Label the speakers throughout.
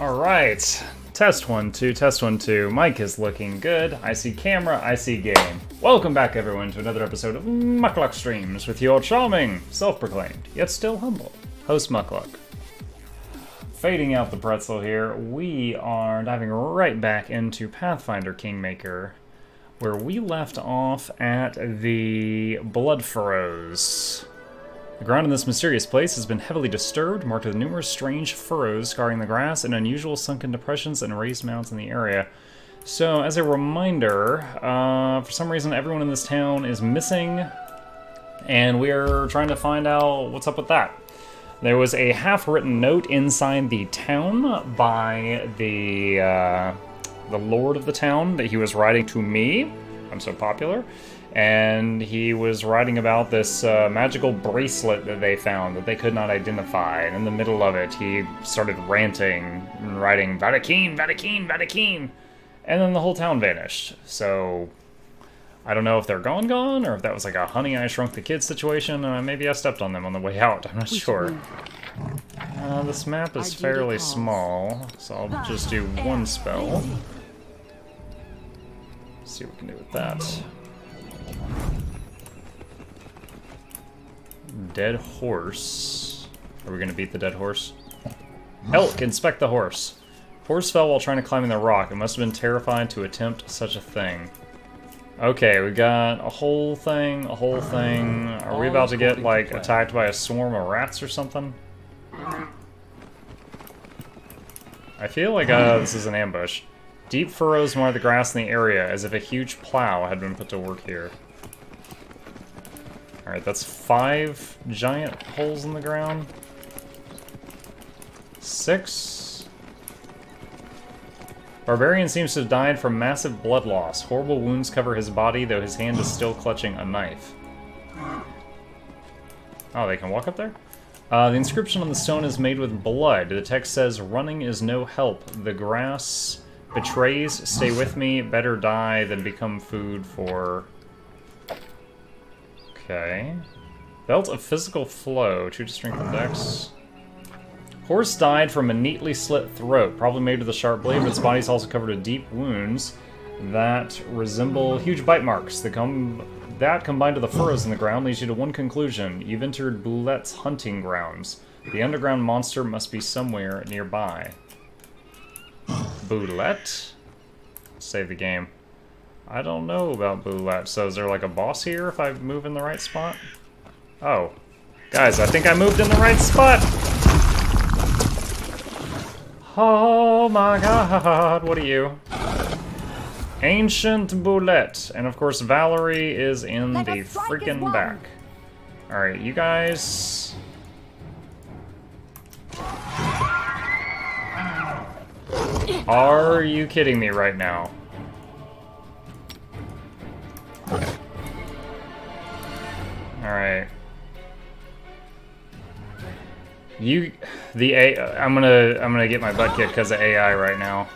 Speaker 1: Alright, test 1, 2, test 1, 2. Mic is looking good. I see camera, I see game. Welcome back, everyone, to another episode of nok-nok Streams with your charming, self-proclaimed, yet still humble, host nok-nok. Fading out the pretzel here, we are diving right back into Pathfinder Kingmaker, where we left off at the Blood Furrows. The ground in this mysterious place has been heavily disturbed, marked with numerous strange furrows scarring the grass and unusual sunken depressions and raised mounds in the area. So, as a reminder, for some reason everyone in this town is missing, and we're trying to find out what's up with that. There was a half-written note inside the town by the lord of the town that he was writing to me. I'm so popular. And he was writing about this magical bracelet that they found that they could not identify. And in the middle of it, he started ranting and writing, Vatican, Vatican, Vatican. And then the whole town vanished. So, I don't know if they're gone, or if that was like a Honey, I Shrunk the Kids situation. Maybe I stepped on them on the way out. I'm not sure. This map is fairly small, so I'll just do one spell. See what we can do with that. Dead horse. Are we gonna beat the dead horse? Elk, inspect the horse. Horse fell while trying to climb the rock. It must have been terrified to attempt such a thing. Okay, we got a whole thing, a whole thing. Are we about to get, like, attacked by a swarm of rats or something? I feel like this is an ambush. Deep furrows mark the grass in the area, as if a huge plow had been put to work here. Alright, that's 5 giant holes in the ground. 6. Barbarian seems to have died from massive blood loss. Horrible wounds cover his body, though his hand is still clutching a knife. Oh, they can walk up there? The inscription on the stone is made with blood. The text says, "Running is no help. The grass betrays. Stay with me. Better die than become food for..." Okay. Belt of physical flow. 2 to strengthen dex. Horse died from a neatly slit throat, probably made with a sharp blade, but its body is also covered with deep wounds that resemble huge bite marks. That combined with the furrows in the ground leads you to one conclusion. You've entered Boulette's hunting grounds. The underground monster must be somewhere nearby. Boulette? Save the game. I don't know about Boulette, so is there like a boss here if I move in the right spot? Oh. Guys, I think I moved in the right spot! Oh my god, what are you? Ancient Boulette. And of course Valerie is in the freaking back. Alright, you guys... Are you kidding me right now? Alright. I'm gonna get my butt kicked because of AI right now.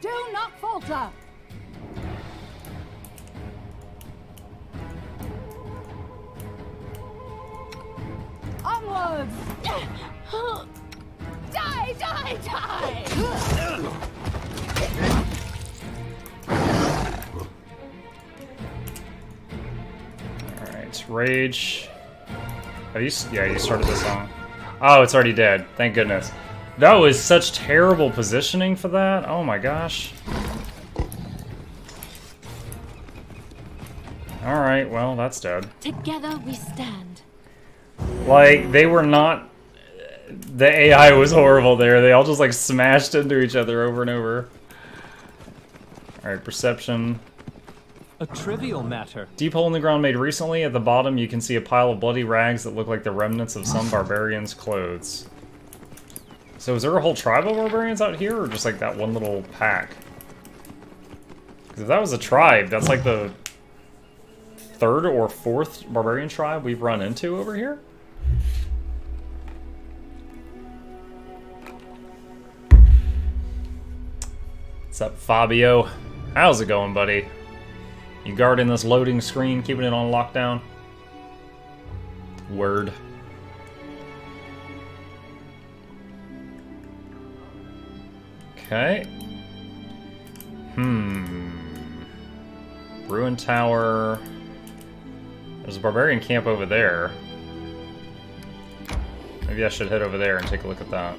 Speaker 2: Do not falter. Onwards. Die, die, die!
Speaker 1: Alright, rage. Have you, yeah, you started the song. Oh, it's already dead. Thank goodness. That was such terrible positioning for that. Oh my gosh. Alright, well, that's dead.
Speaker 2: Together we stand.
Speaker 1: Like, they were not... The AI was horrible there. They all just, like, smashed into each other over and over. Alright, perception.
Speaker 3: A trivial matter.
Speaker 1: Deep hole in the ground made recently. At the bottom, you can see a pile of bloody rags that look like the remnants of some barbarian's clothes. So is there a whole tribe of barbarians out here, or just, like, that one little pack? Because if that was a tribe, that's, like, the 3rd or 4th barbarian tribe we've run into over here? What's up, Fabio? How's it going, buddy? You guarding this loading screen, keeping it on lockdown? Word. Okay. Ruin Tower. There's a barbarian camp over there. Maybe I should head over there and take a look at that.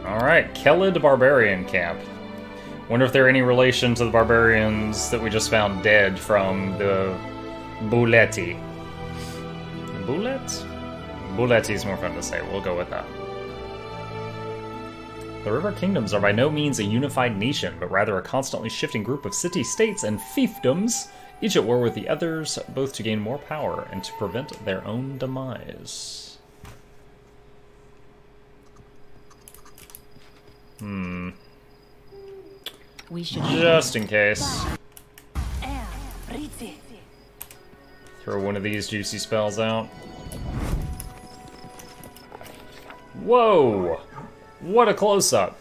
Speaker 1: Alright, Kelid Barbarian Camp. Wonder if they're any relation to the barbarians that we just found dead from the Buletti. Bulet? Buletti is more fun to say. We'll go with that. The River Kingdoms are by no means a unified nation, but rather a constantly shifting group of city-states and fiefdoms, each at war with the others, both to gain more power and to prevent their own demise.
Speaker 2: We should
Speaker 1: Just in case. Throw one of these juicy spells out. Whoa! What a close-up!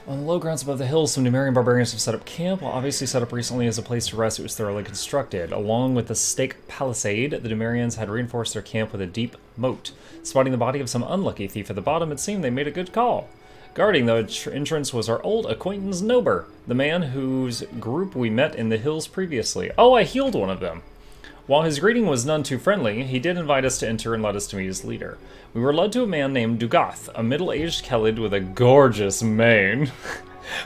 Speaker 1: On the low grounds above the hills, some Numerian barbarians have set up camp. While obviously set up recently as a place to rest, it was thoroughly constructed. Along with the stake palisade, the Numerians had reinforced their camp with a deep moat. Spotting the body of some unlucky thief at the bottom, it seemed they made a good call. Guarding the entrance was our old acquaintance Nober, the man whose group we met in the hills previously. Oh, I healed one of them! While his greeting was none too friendly, he did invite us to enter and led us to meet his leader. We were led to a man named Dugath, a middle-aged Kelid with a gorgeous mane.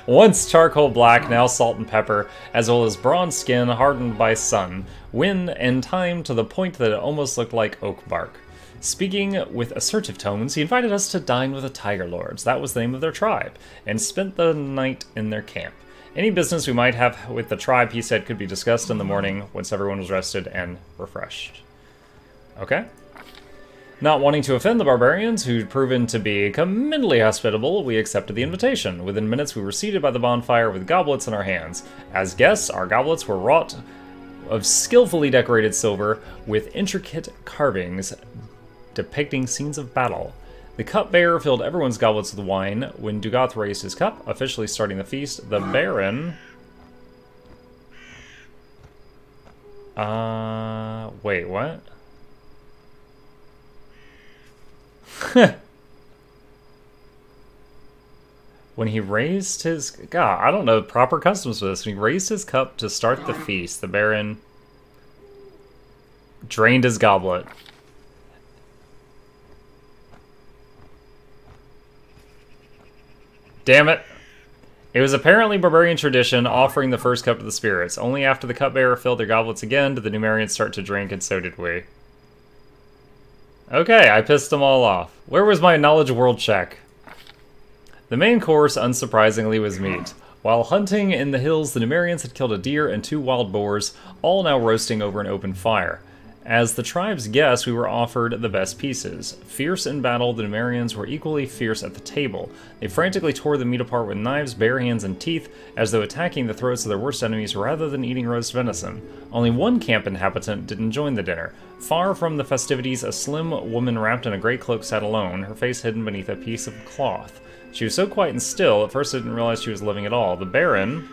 Speaker 1: Once charcoal black, now salt and pepper, as well as bronze skin hardened by sun, wind, and time to the point that it almost looked like oak bark. Speaking with assertive tones, he invited us to dine with the Tiger Lords, that was the name of their tribe, and spent the night in their camp. Any business we might have with the tribe, he said, could be discussed in the morning once everyone was rested and refreshed. Okay. Not wanting to offend the barbarians, who'd proven to be commendably hospitable, we accepted the invitation. Within minutes, we were seated by the bonfire with goblets in our hands. As guests, our goblets were wrought of skillfully decorated silver with intricate carvings depicting scenes of battle. The cupbearer filled everyone's goblets with wine. When Dugath raised his cup, officially starting the feast, the Baron... Wait, what? When he raised his... God, I don't know proper customs for this. When he raised his cup to start the feast, the Baron drained his goblet. Damn it. It was apparently barbarian tradition offering the first cup to the spirits. Only after the cupbearer filled their goblets again did the Numerians start to drink, and so did we. Okay, I pissed them all off. Where was my knowledge world check? The main course, unsurprisingly, was meat. While hunting in the hills, the Numerians had killed a deer and 2 wild boars, all now roasting over an open fire. As the tribe's guests, we were offered the best pieces. Fierce in battle, the Numerians were equally fierce at the table. They frantically tore the meat apart with knives, bare hands, and teeth, as though attacking the throats of their worst enemies rather than eating roast venison. Only one camp inhabitant didn't join the dinner. Far from the festivities, a slim woman wrapped in a great cloak sat alone, her face hidden beneath a piece of cloth. She was so quiet and still, at first I didn't realize she was living at all. The Baron...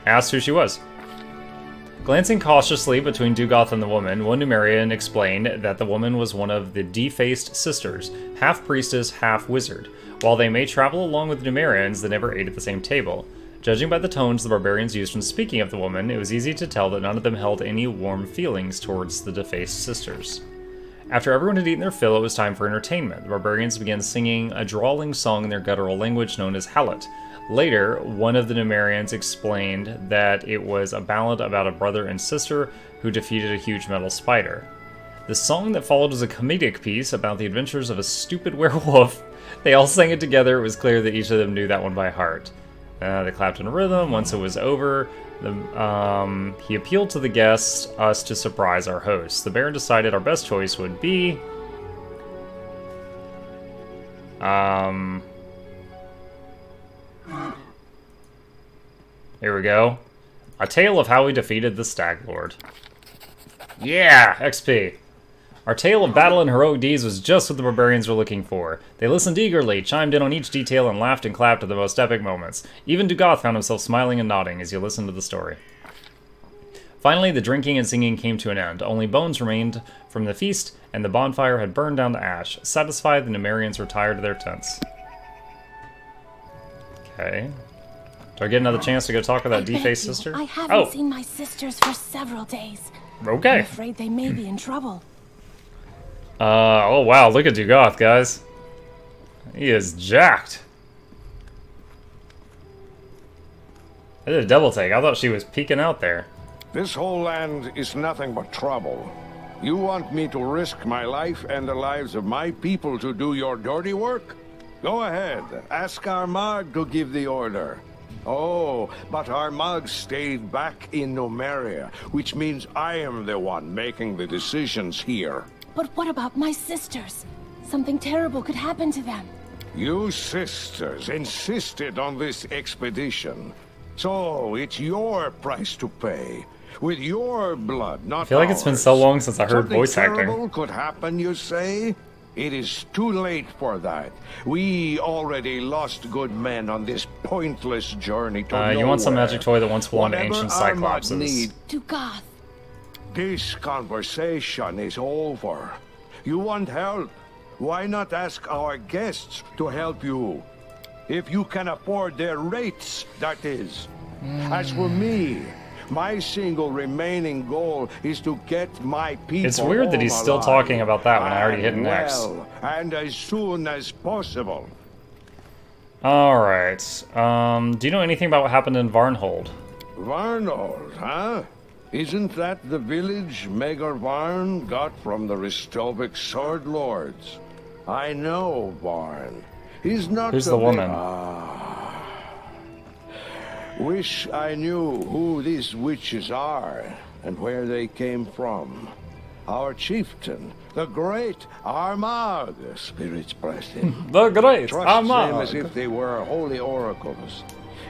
Speaker 1: asked who she was. Glancing cautiously between Dugath and the woman, one Numerian explained that the woman was one of the defaced sisters, half priestess, half wizard. While they may travel along with the Numerians, they never ate at the same table. Judging by the tones the barbarians used when speaking of the woman, it was easy to tell that none of them held any warm feelings towards the defaced sisters. After everyone had eaten their fill, it was time for entertainment. The barbarians began singing a drawling song in their guttural language known as Hallet. Later, one of the Numerians explained that it was a ballad about a brother and sister who defeated a huge metal spider. The song that followed was a comedic piece about the adventures of a stupid werewolf. They all sang it together. It was clear that each of them knew that one by heart. They clapped in rhythm. Once it was over, he appealed to the guests, us to surprise our hosts. The Baron decided our best choice would be... Here we go. A tale of how we defeated the Stag Lord. Yeah! XP. Our tale of battle and heroic deeds was just what the barbarians were looking for. They listened eagerly, chimed in on each detail, and laughed and clapped at the most epic moments. Even Dugath found himself smiling and nodding as he listened to the story. Finally, the drinking and singing came to an end. Only bones remained from the feast, and the bonfire had burned down to ash. Satisfied, the Numerians retired to their tents. Okay. Do I get another chance to go talk with that defaced sister?
Speaker 2: I haven't seen my sisters for several days.
Speaker 1: Okay.
Speaker 2: I'm afraid they may be in trouble.
Speaker 1: Oh wow, look at Dugoth, guys. He is jacked. I did a double take. I thought she was peeking out there.
Speaker 4: This whole land is nothing but trouble. You want me to risk my life and the lives of my people to do your dirty work? Go ahead, ask Armagh to give the order. Oh, but Armagh stayed back in Numeria, which means I am the one making the decisions here.
Speaker 2: But what about my sisters? Something terrible could happen to them.
Speaker 4: You sisters insisted on this expedition. So it's your price to pay. With your blood, not
Speaker 1: I feel like it's been so long since I heard voice acting.
Speaker 4: Something terrible could happen, you say? It is too late for that. We already lost good men on this pointless journey to nowhere.
Speaker 1: You want some magic toy that once belonged to
Speaker 4: Whatever
Speaker 1: ancient
Speaker 4: Armagh
Speaker 1: cyclopses.
Speaker 4: need,
Speaker 2: To Goth.
Speaker 4: this conversation is over. You want help? Why not ask our guests to help you? If you can afford their rates, that is. As for me, my single remaining goal is to get my people.
Speaker 1: It's weird that he's still
Speaker 4: alive.
Speaker 1: talking about that when I already hit an X.
Speaker 4: Well, and as soon as possible.
Speaker 1: Alright. Do you know anything about what happened in Varnhold?
Speaker 4: Varnold, huh? Isn't that the village Megar Varn got from the Ristovik sword lords? I know Varn. He's not
Speaker 1: Who's the woman?
Speaker 4: Wish I knew who these witches are and where they came from. Our chieftain, the great Armagh, spirits bless him.
Speaker 1: The great
Speaker 4: Trusts them
Speaker 1: Armagh.
Speaker 4: as if they were holy oracles.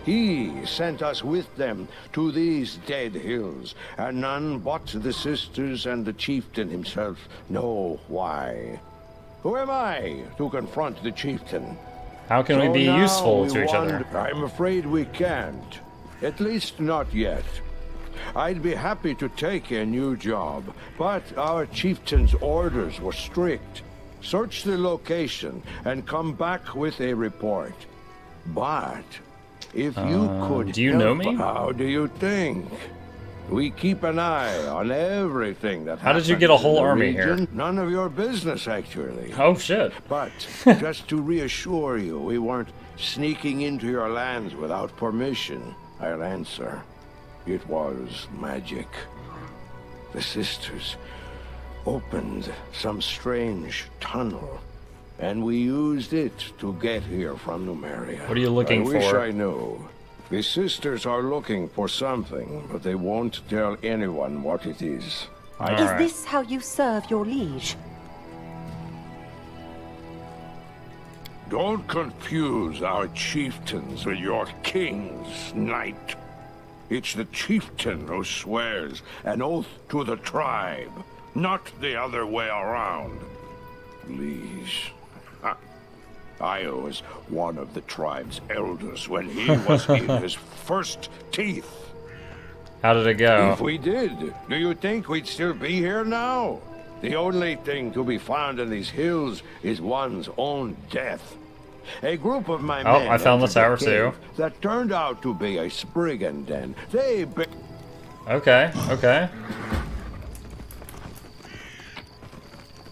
Speaker 4: He sent us with them to these dead hills, and none but the sisters and the chieftain himself know why. Who am I to confront the chieftain?
Speaker 1: How can we
Speaker 4: So
Speaker 1: be
Speaker 4: now
Speaker 1: useful
Speaker 4: we
Speaker 1: to each other?
Speaker 4: wander- I'm afraid we can't. At least not yet. I'd be happy to take a new job, but our chieftain's orders were strict. Search the location and come back with a report. But if you could
Speaker 1: do you know
Speaker 4: help-
Speaker 1: me?
Speaker 4: How do you think? We keep an eye on everything that
Speaker 1: How did you get a
Speaker 4: happens in
Speaker 1: whole
Speaker 4: the
Speaker 1: army here?
Speaker 4: region. None of your business, actually.
Speaker 1: Oh shit.
Speaker 4: But just to reassure you, we weren't sneaking into your lands without permission. I'll answer. It was magic. The sisters opened some strange tunnel, and we used it to get here from Numeria.
Speaker 1: What are you looking
Speaker 4: I wish
Speaker 1: for?
Speaker 4: I knew. The sisters are looking for something, but they won't tell anyone what it is.
Speaker 5: Is
Speaker 1: Alright.
Speaker 5: this how you serve your liege?
Speaker 4: Don't confuse our chieftains with your kings, knight. It's the chieftain who swears an oath to the tribe, not the other way around. Liege. Ha. I was one of the tribe's elders when he was in his first teeth.
Speaker 1: How did it go?
Speaker 4: If we did, do you think we'd still be here now? The only thing to be found in these hills is one's own death. A group of my men
Speaker 1: I found the
Speaker 4: entered
Speaker 1: tower
Speaker 4: cave
Speaker 1: too.
Speaker 4: That turned out to be a Spriggan den.
Speaker 1: Okay, okay.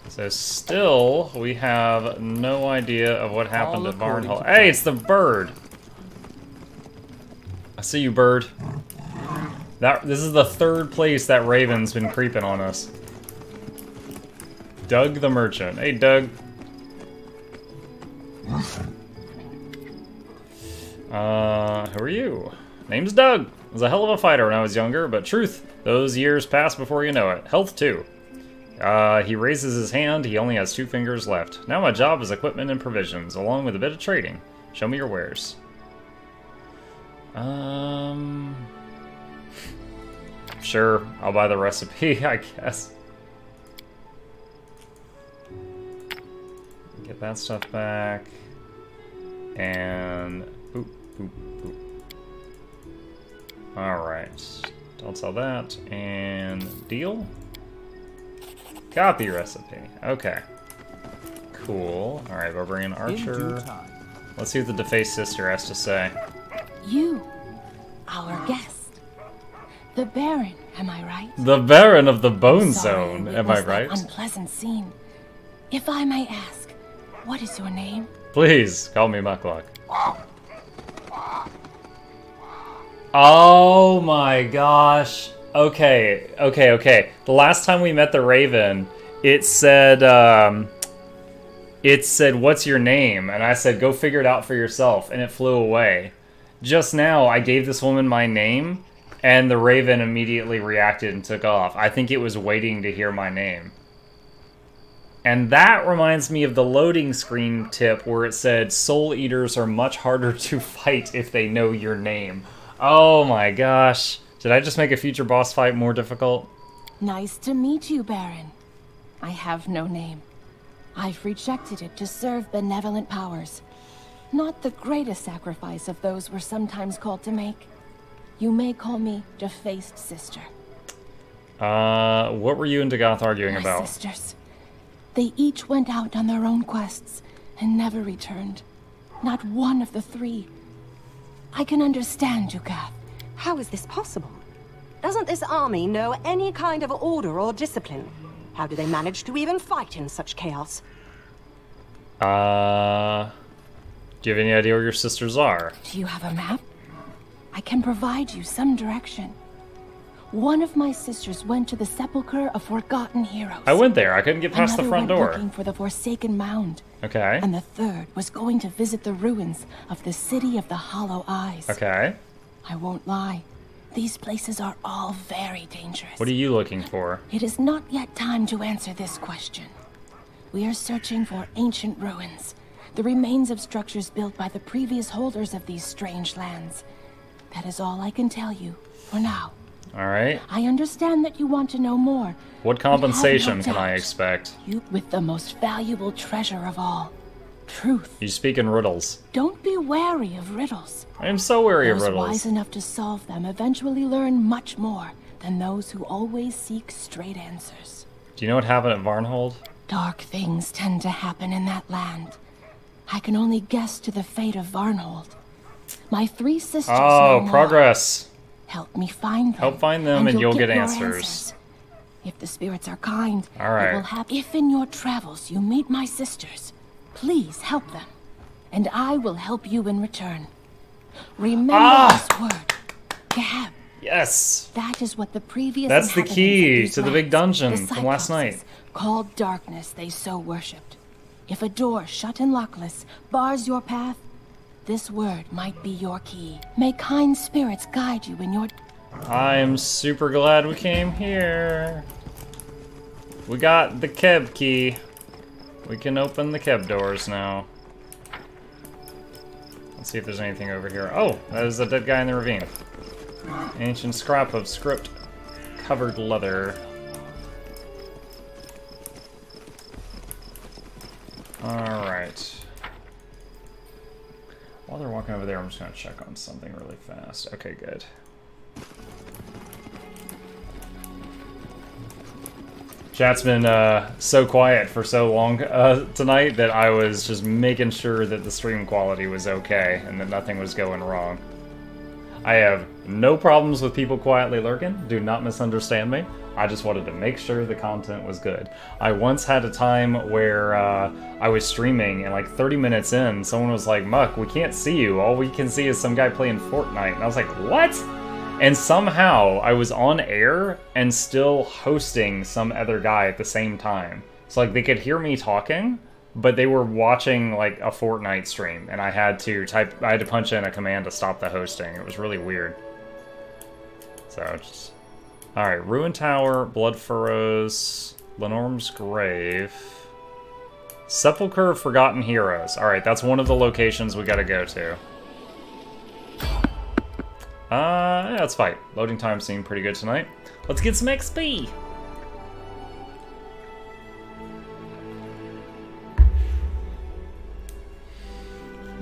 Speaker 1: So still, we have no idea of what happened at Varnhold. Hey, it's the bird! I see you, bird. This is the third place that Raven's been creeping on us. Doug the merchant. Hey, Doug. Who are you? Name's Doug. I was a hell of a fighter when I was younger, but truth, those years pass before you know it. Health, too. He raises his hand. He only has 2 fingers left. Now my job is equipment and provisions, along with a bit of trading. Show me your wares. Sure, I'll buy the recipe, I guess. Get that stuff back. And... Alright. Don't sell that. And deal? Copy recipe. Okay. Cool. Alright, Barbarian Archer. Let's see what the defaced sister has to say.
Speaker 2: You, our guest. The Baron, am I right?
Speaker 1: The Baron of the Bone
Speaker 2: Sorry,
Speaker 1: Zone,
Speaker 2: it
Speaker 1: am I
Speaker 2: was that
Speaker 1: right?
Speaker 2: unpleasant scene. If I may ask, what is your name?
Speaker 1: Please, call me nok-nok. Oh my gosh. Okay. The last time we met the Raven, it said, what's your name? And I said, go figure it out for yourself, and it flew away. Just now, I gave this woman my name, and the Raven immediately reacted and took off. I think it was waiting to hear my name. And that reminds me of the loading screen tip where it said, Soul Eaters are much harder to fight if they know your name. Oh my gosh. Did I just make a future boss fight more difficult?
Speaker 2: Nice to meet you, Baron. I have no name. I've rejected it to serve benevolent powers. Not the greatest sacrifice of those we're sometimes called to make. You may call me Defaced Sister.
Speaker 1: What were you and Dagoth arguing
Speaker 2: My
Speaker 1: about?
Speaker 2: sisters. They each went out on their own quests and never returned. Not one of the three. I can understand you, Gath.
Speaker 5: How is this possible? Doesn't this army know any kind of order or discipline? How do they manage to even fight in such chaos?
Speaker 1: Do you have any idea where your sisters are?
Speaker 2: Do you have a map? I can provide you some direction. One of my sisters went to the Sepulchre of Forgotten Heroes.
Speaker 1: I went there. I couldn't get past the
Speaker 2: Another
Speaker 1: front
Speaker 2: went
Speaker 1: door.
Speaker 2: looking for the Forsaken Mound.
Speaker 1: Okay.
Speaker 2: And the third was going to visit the ruins of the City of the Hollow Eyes.
Speaker 1: Okay.
Speaker 2: I won't lie. These places are all very dangerous.
Speaker 1: What are you looking for?
Speaker 2: It is not yet time to answer this question. We are searching for ancient ruins, the remains of structures built by the previous holders of these strange lands. That is all I can tell you for now.
Speaker 1: Alright.
Speaker 2: I understand that you want to know more.
Speaker 1: What
Speaker 2: but have no
Speaker 1: compensation can I
Speaker 2: doubt
Speaker 1: expect?
Speaker 2: You with the most valuable treasure of all. Truth.
Speaker 1: You speak in riddles.
Speaker 2: Don't be wary of riddles.
Speaker 1: I am so wary of
Speaker 2: Those
Speaker 1: riddles.
Speaker 2: wise enough to solve them eventually learn much more than those who always seek straight answers.
Speaker 1: Do you know what happened at Varnhold?
Speaker 2: Dark things tend to happen in that land. I can only guess to the fate of Varnhold. My three sisters know
Speaker 1: Oh,
Speaker 2: more.
Speaker 1: progress.
Speaker 2: Help me find them.
Speaker 1: Help find them and you'll get
Speaker 2: your
Speaker 1: answers.
Speaker 2: If the spirits are kind,
Speaker 1: All right.
Speaker 2: it will happen. If in your travels you meet my sisters, please help them, and I will help you in return. Remember this word, Gahab.
Speaker 1: Yes.
Speaker 2: That is what the previous
Speaker 1: That's the
Speaker 2: inhabitants
Speaker 1: key
Speaker 2: of these
Speaker 1: to the big
Speaker 2: lands,
Speaker 1: dungeon
Speaker 2: the
Speaker 1: from last night.
Speaker 2: Cyclopses, called darkness they so worshipped. If a door shut and lockless bars your path, this word might be your key. May kind spirits guide you in your...
Speaker 1: I am super glad we came here. We got the Keb key. We can open the Keb doors now. Let's see if there's anything over here. Oh, that is a dead guy in the ravine. Ancient scrap of script covered leather. Alright. While they're walking over there, I'm just gonna check on something really fast. Okay, good. Chat's been so quiet for so long tonight that I was just making sure that the stream quality was okay and that nothing was going wrong. I have no problems with people quietly lurking. Do not misunderstand me. I just wanted to make sure the content was good. I once had a time where I was streaming and like 30 minutes in, someone was like, Muck, we can't see you. All we can see is some guy playing Fortnite. And I was like, what? And somehow I was on air and still hosting some other guy at the same time. So like they could hear me talking, but they were watching like a Fortnite stream and I had to punch in a command to stop the hosting. It was really weird. So just... Alright, Ruin Tower, Blood Furrows, Lenorm's Grave, Sepulchre of Forgotten Heroes. Alright, that's one of the locations we gotta go to. Yeah, let's fight. Loading time seemed pretty good tonight. Let's get some XP!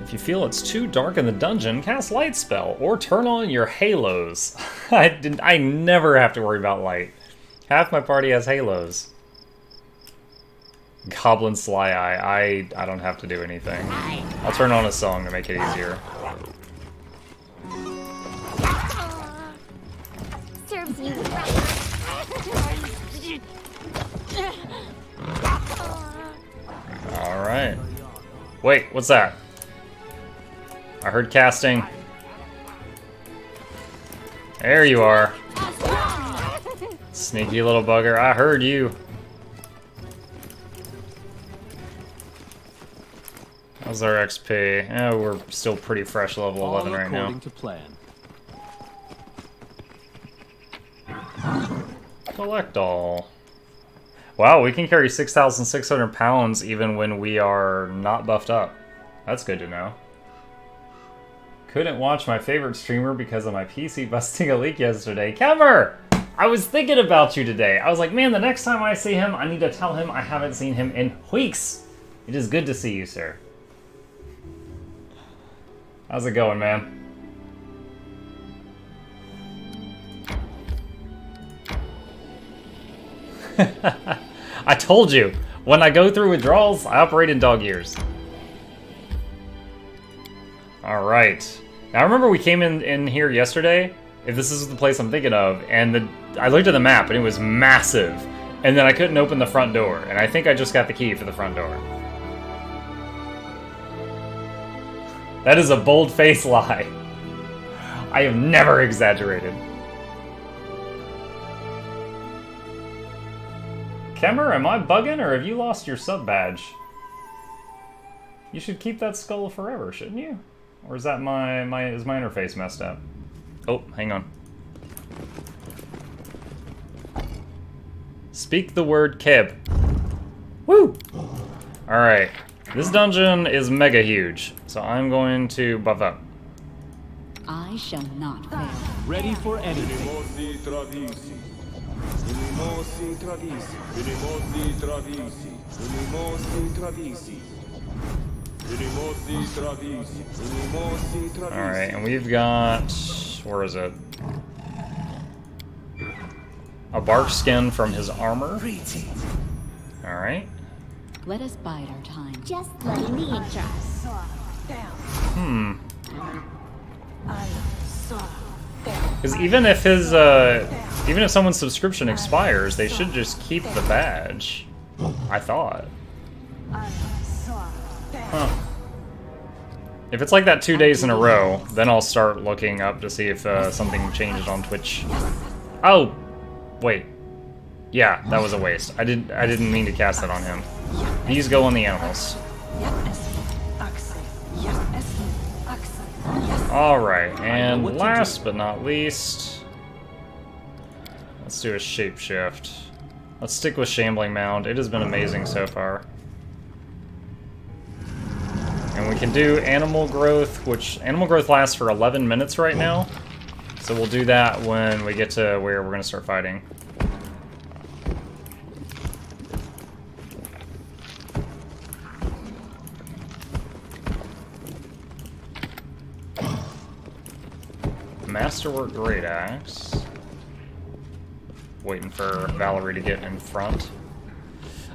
Speaker 1: If you feel it's too dark in the dungeon, cast light spell or turn on your halos. I never have to worry about light. Half my party has halos. Goblin Sly Eye. I don't have to do anything. I'll turn on a song to make it easier.
Speaker 6: Serves you
Speaker 1: Alright. Wait, what's that? I heard casting. There you are. Sneaky little bugger. I heard you. How's our XP? Eh, we're still pretty fresh, level 11 right now.
Speaker 3: According to plan.
Speaker 1: Collect all. Wow, we can carry 6,600 pounds even when we are not buffed up. That's good to know. Couldn't watch my favorite streamer because of my PC busting a leak yesterday. Kemmer! I was thinking about you today. I was like, man, the next time I see him, I need to tell him I haven't seen him in weeks. It is good to see you, sir. How's it going, man? I told you, when I go through withdrawals, I operate in dog ears. Alright. Now, I remember we came in here yesterday, if this is the place I'm thinking of, and I looked at the map, and it was massive. And then I couldn't open the front door, and I think I just got the key for the front door. That is a bold-faced lie. I have never exaggerated. Kemmer, am I bugging, or have you lost your sub badge? You should keep that skull forever, shouldn't you? Or is that is my interface messed up? Oh, hang on. Speak the word Keb. Woo! Alright. This dungeon is mega huge, so I'm going to buff up.
Speaker 7: I shall not fail.
Speaker 3: Ready for anything.
Speaker 1: Alright, and we've got... where is it? A bark skin from his armor. Alright.
Speaker 7: Let us bide our time.
Speaker 6: just let me trust.
Speaker 1: Because even if his, even if someone's subscription expires, they should just keep the badge. I thought. Huh. If it's like that 2 days in a row, then I'll start looking up to see if something changes on Twitch. Oh, wait. Yeah, that was a waste. I didn't mean to cast that on him. These go on the animals. Alright, and last but not least, let's do a shapeshift. Let's stick with Shambling Mound. It has been amazing so far. And we can do Animal Growth, which Animal Growth lasts for 11 minutes right now. So we'll do that when we get to where we're going to start fighting. Masterwork Great Axe. Waiting for Valerie to get in front.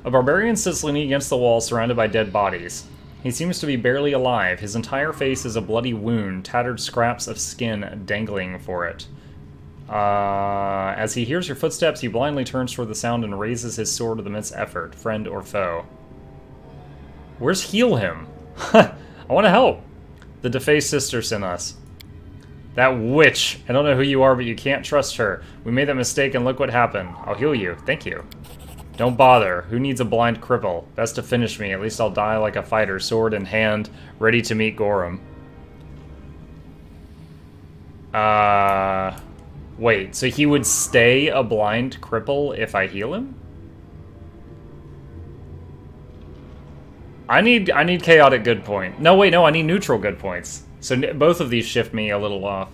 Speaker 1: A barbarian sits leaning against the wall surrounded by dead bodies. He seems to be barely alive. His entire face is a bloody wound, tattered scraps of skin dangling for it. As he hears your footsteps, he blindly turns toward the sound and raises his sword with immense effort, friend or foe. Where's Heal Him? I want to help. The defaced sister sent us. That witch. I don't know who you are, but you can't trust her. We made that mistake and look what happened. I'll heal you. Thank you. Don't bother. Who needs a blind cripple? Best to finish me. At least I'll die like a fighter, sword in hand, ready to meet Gorham. Wait, so he would stay a blind cripple if I heal him? I need chaotic good point. No, wait, no, I need neutral good points. So both of these shift me a little off.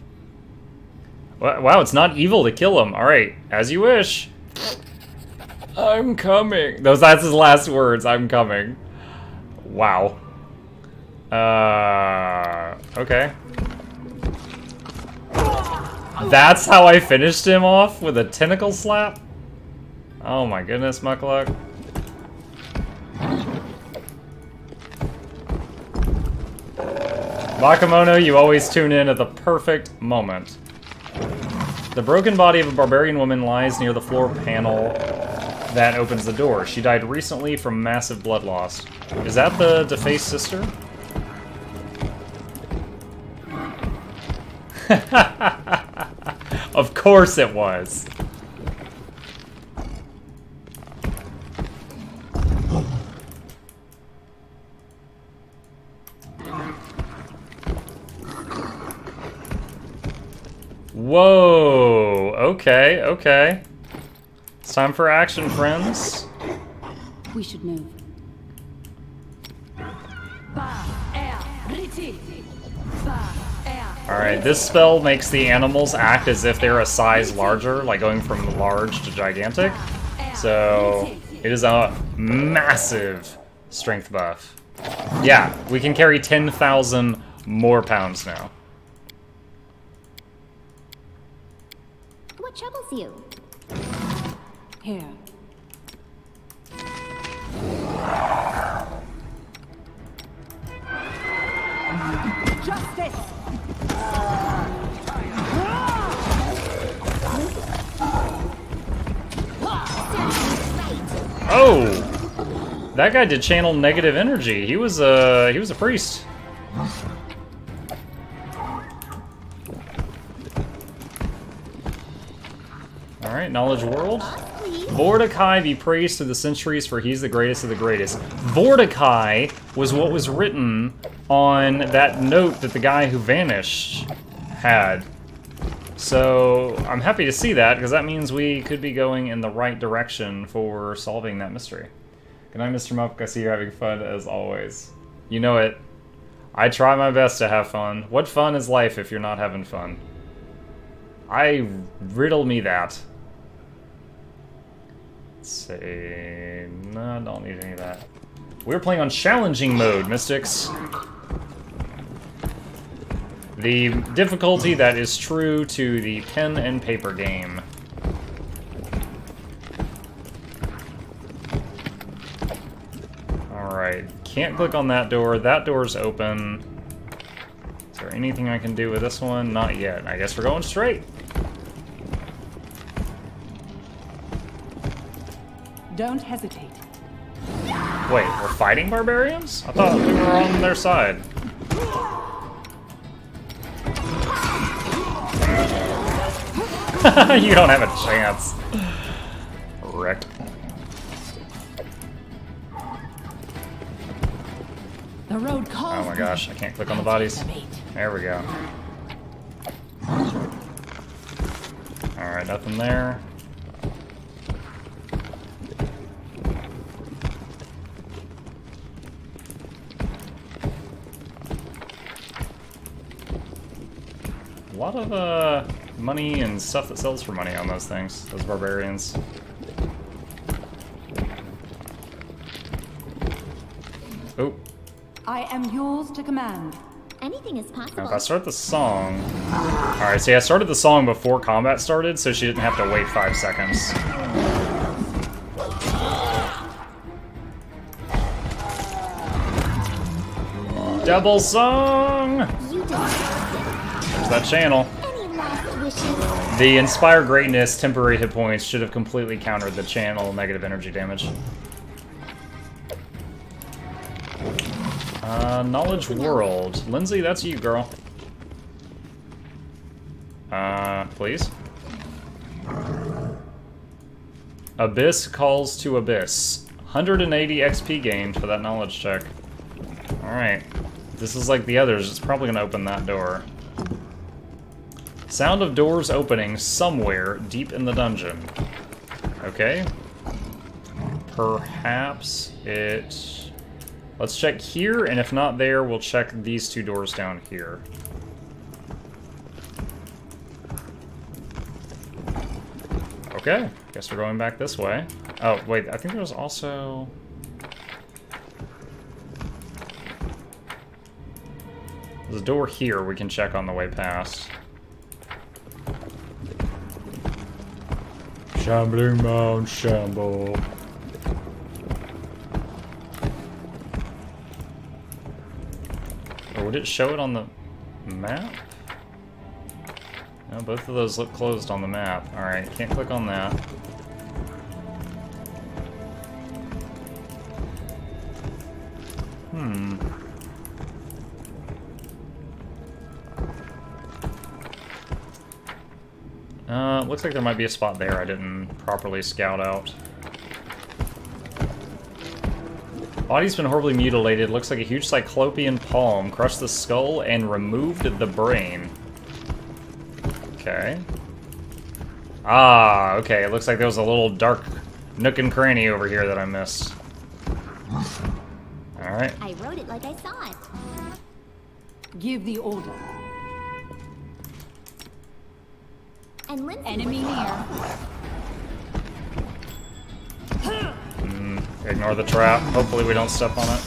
Speaker 1: Wow, it's not evil to kill him. Alright, as you wish. I'm coming. That's his last words, I'm coming. Wow. Okay. That's how I finished him off? With a tentacle slap? Oh my goodness, nok-nok. Bakemono, you always tune in at the perfect moment. The broken body of a barbarian woman lies near the floor panel that opens the door. She died recently from massive blood loss. Is that the defaced sister? Of course it was. Whoa, okay, okay. It's time for action, friends.
Speaker 7: We should move.
Speaker 1: Alright, this spell makes the animals act as if they're a size larger, like going from large to gigantic. So, it is a massive strength buff. Yeah, we can carry 10,000 more pounds now.
Speaker 6: What troubles you?
Speaker 7: Here.
Speaker 5: Justice!
Speaker 1: Oh! That guy did channel negative energy. He was a priest. Alright, Knowledge World. Vortikai be praised through the centuries, for he's the greatest of the greatest. Vortikai was what was written on that note that the guy who vanished had. So, I'm happy to see that, because that means we could be going in the right direction for solving that mystery. Good night, Mr. Mup. I see you're having fun, as always. You know it. I try my best to have fun. What fun is life if you're not having fun? Riddle me that. Let's see... No, I don't need any of that. We're playing on challenging mode, Mystics. The difficulty that is true to the pen and paper game. Alright, can't click on that door. That door's open. Is there anything I can do with this one? Not yet. I guess we're going straight.
Speaker 5: Don't hesitate.
Speaker 1: Wait, we're fighting barbarians? I thought we were on their side. You don't have a chance. Wrecked.
Speaker 5: The road calls.
Speaker 1: Oh my gosh, I can't click on the bodies. There we go. Alright, nothing there. A lot of money and stuff that sells for money on those things, those barbarians. Oh.
Speaker 5: I am yours to command.
Speaker 6: Anything is possible.
Speaker 1: If I start the song... Alright, see, I started the song before combat started, so she didn't have to wait 5 seconds. Double song!
Speaker 6: You don't.
Speaker 1: There's that channel.
Speaker 6: Any last wishes?
Speaker 1: The Inspire Greatness temporary hit points should have completely countered the channel negative energy damage. Knowledge World. Lindsay, that's you, girl. Please? Abyss calls to Abyss. 180 XP gained for that knowledge check. Alright. This is like the others. It's probably gonna open that door. Sound of doors opening somewhere deep in the dungeon. Okay. Perhaps it... Let's check here, and if not there, we'll check these 2 doors down here. Okay, guess we're going back this way. Oh, wait, I think there was also... There's a door here we can check on the way past. Shambling Mount Shamble. Or would it show it on the map? No, both of those look closed on the map. Alright, can't click on that. Looks like there might be a spot there I didn't properly scout out. Body's been horribly mutilated. Looks like a huge cyclopean palm crushed the skull and removed the brain. Okay. Ah, okay. It looks like there was a little dark nook and cranny over here that I missed. Alright.
Speaker 6: I wrote it like I saw it.
Speaker 7: Give the order.
Speaker 6: And Lindsay
Speaker 7: Enemy near.
Speaker 1: Ignore the trap. Hopefully we don't step on it.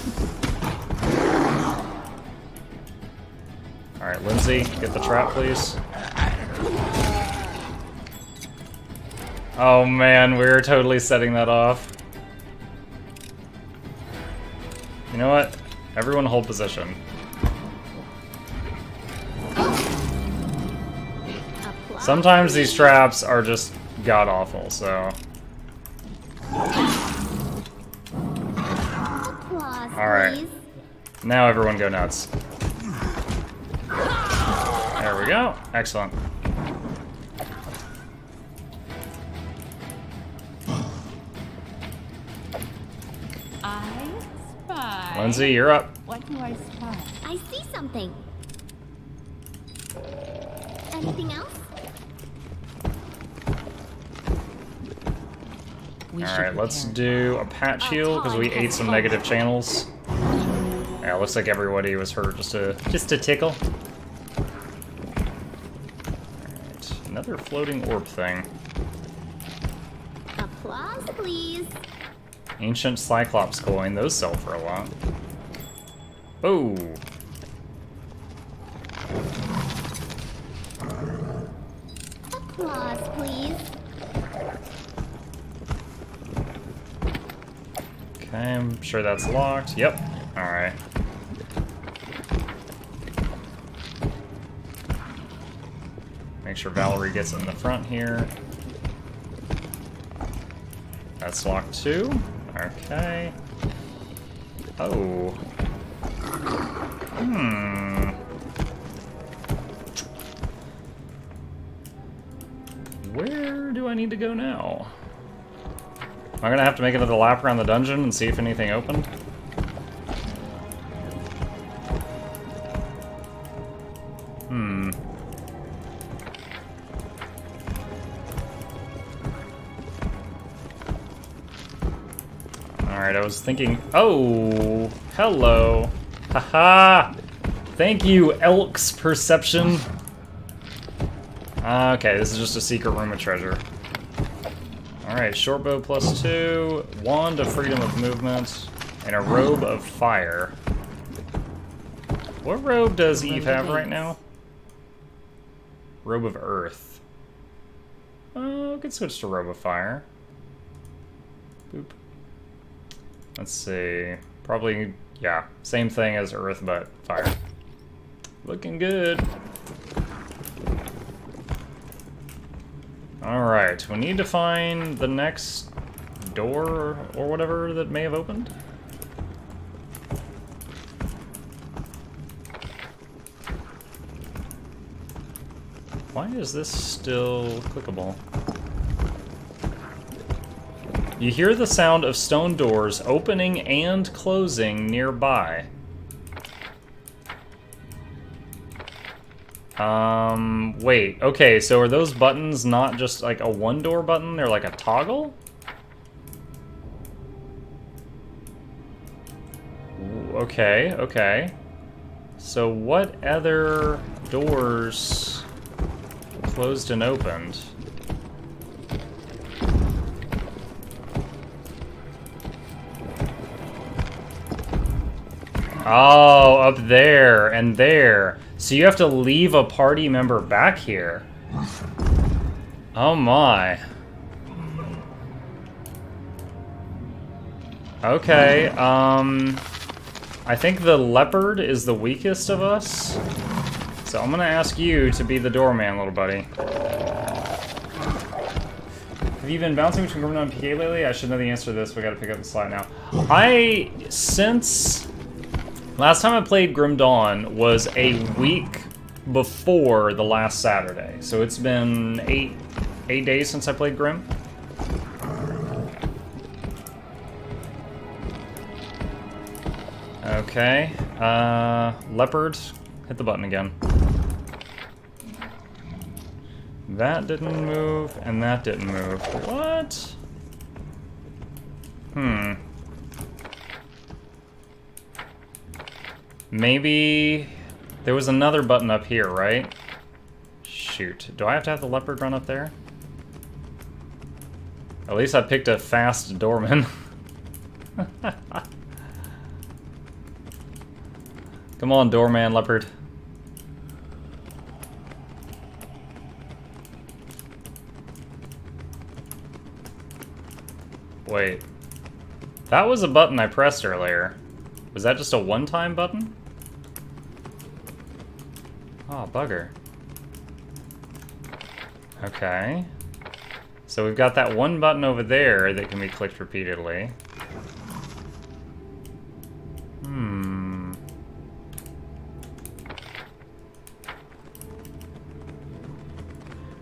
Speaker 1: Alright, Lindsay, get the trap, please. Oh man, we were totally setting that off. You know what? Everyone hold position. Sometimes these traps are just god-awful, so... Alright. Now everyone go nuts. There we go. Excellent.
Speaker 7: I spy.
Speaker 1: Lindsay, you're up.
Speaker 7: What do I spy?
Speaker 6: I see something. Anything else?
Speaker 1: Alright, let's do a patch heal, because we ate some negative channels. Yeah, looks like everybody was hurt just a tickle. Alright, another floating orb thing.
Speaker 6: Applause, please.
Speaker 1: Ancient Cyclops coin, those sell for a lot. Oh!
Speaker 6: Applause, please.
Speaker 1: Okay, I'm sure that's locked. Yep. Alright. Make sure Valerie gets in the front here. That's locked too. Okay. Oh. Where do I need to go now? Am I gonna have to make another lap around the dungeon and see if anything opened? Alright, I was thinking... Oh! Hello! Haha! Thank you, Elk's Perception! Okay, this is just a secret room of treasure. Alright, short bow +2, wand of freedom of movement, and a robe of fire. What robe does Eve have right now? Robe of earth. Oh, I could switch to robe of fire. Boop. Let's see. Probably, yeah, same thing as earth, but fire. Looking good. Alright, we need to find the next door or whatever that may have opened. Why is this still clickable? You hear the sound of stone doors opening and closing nearby. Wait, okay, so are those buttons not just like a one-door button? They're like a toggle? Okay, okay. So what other doors closed and opened? Oh, up there and there. So you have to leave a party member back here. Oh my. Okay, I think the leopard is the weakest of us. So I'm gonna ask you to be the doorman, little buddy. Have you been bouncing between Grim Dawn and PK lately? I should know the answer to this. We gotta pick up the slot now. Since last time I played Grim Dawn was a week before the last Saturday. So it's been eight days since I played Grim. Okay, leopard, hit the button again. That didn't move, and that didn't move. What? Maybe there was another button up here, right? Shoot, do I have to have the leopard run up there? At least I picked a fast doorman. Come on, doorman, leopard. Wait. That was a button I pressed earlier. Was that just a one-time button? Oh, bugger. Okay. So we've got that one button over there that can be clicked repeatedly.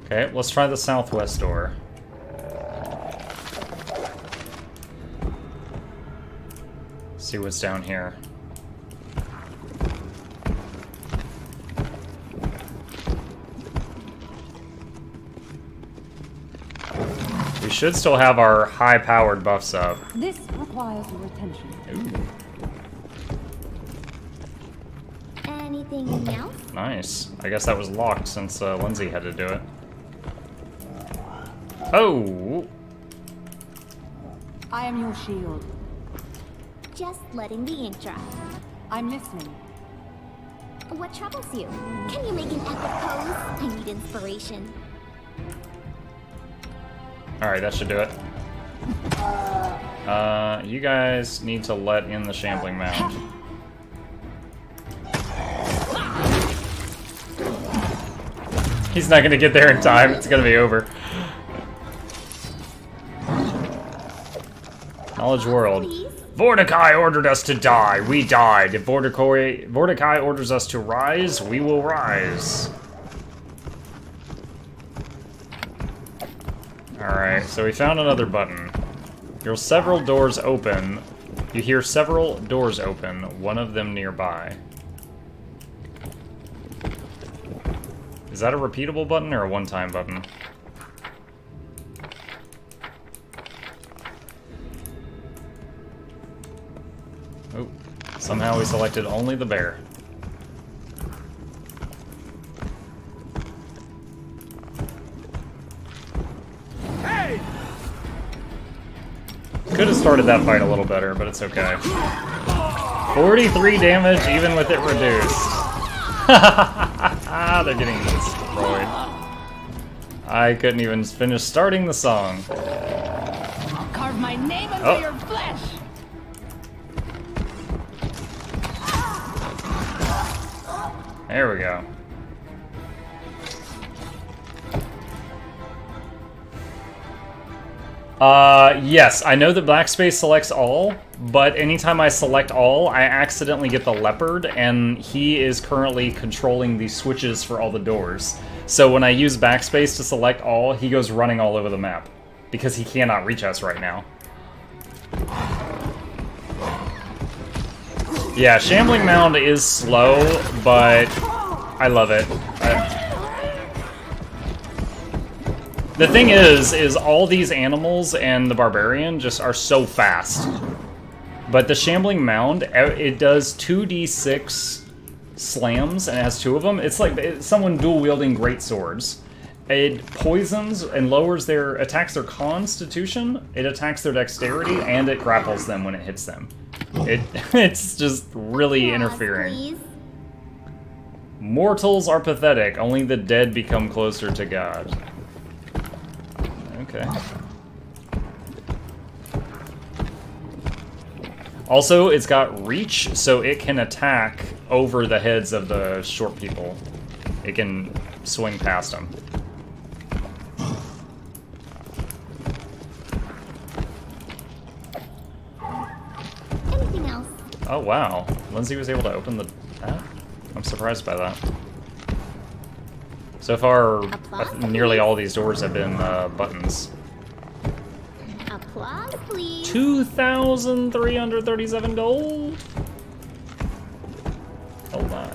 Speaker 1: Okay, let's try the southwest door. See what's down here. We should still have our high-powered buffs up.
Speaker 7: This requires your attention.
Speaker 6: Ooh. Anything else?
Speaker 1: Nice. I guess that was locked since Lindsay had to do it. Oh!
Speaker 7: I am your shield.
Speaker 6: Just letting the ink dry.
Speaker 7: I'm listening.
Speaker 6: What troubles you? Can you make an epic pose? I need inspiration.
Speaker 1: Alright, that should do it. You guys need to let in the shambling mound. He's not gonna get there in time. It's gonna be over. Knowledge world. Vorticai ordered us to die. We died. If Vorticai orders us to rise, we will rise. Alright, so we found another button. There are several doors open. You hear several doors open, one of them nearby. Is that a repeatable button or a one-time button? Oh, somehow we selected only the bear.
Speaker 4: Hey!
Speaker 1: Could have started that fight a little better, but it's okay. 43 damage even with it reduced. They're getting destroyed. I couldn't even finish starting the song.
Speaker 7: I'll carve my name into your flesh.
Speaker 1: There we go. Yes, I know that backspace selects all, but anytime I select all, I accidentally get the leopard, and he is currently controlling the switches for all the doors. So when I use backspace to select all, he goes running all over the map, because he cannot reach us right now. Yeah, Shambling Mound is slow, but I love it. The thing is all these animals and the Barbarian just are so fast. But the Shambling Mound, it does 2d6 slams, and it has 2 of them. It's like someone dual-wielding great swords. It poisons and lowers attacks their constitution, it attacks their dexterity, and it grapples them when it hits them. It's just really interfering.
Speaker 6: Please.
Speaker 1: Mortals are pathetic. Only the dead become closer to God. Okay. Also, it's got reach, so it can attack over the heads of the short people. It can swing past them.
Speaker 6: Anything else?
Speaker 1: Oh wow, Lindsay was able to open that? I'm surprised by that. So far, nearly all these doors have been buttons.
Speaker 6: Applause, please.
Speaker 1: 2,337 gold? Oh my.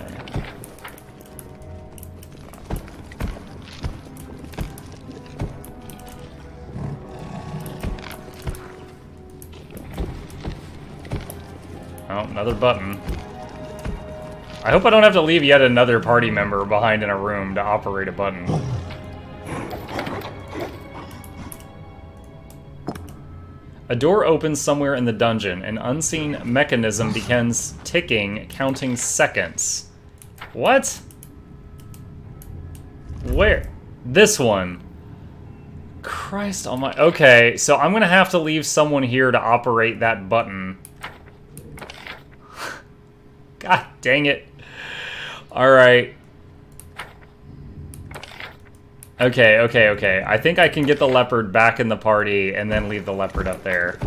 Speaker 1: Oh, another button. I hope I don't have to leave yet another party member behind in a room to operate a button. A door opens somewhere in the dungeon. An unseen mechanism begins ticking, counting seconds. What? Where? This one. Christ almighty. Okay, so I'm gonna have to leave someone here to operate that button. God dang it. Alright. Okay. I think I can get the leopard back in the party and then leave the leopard up there.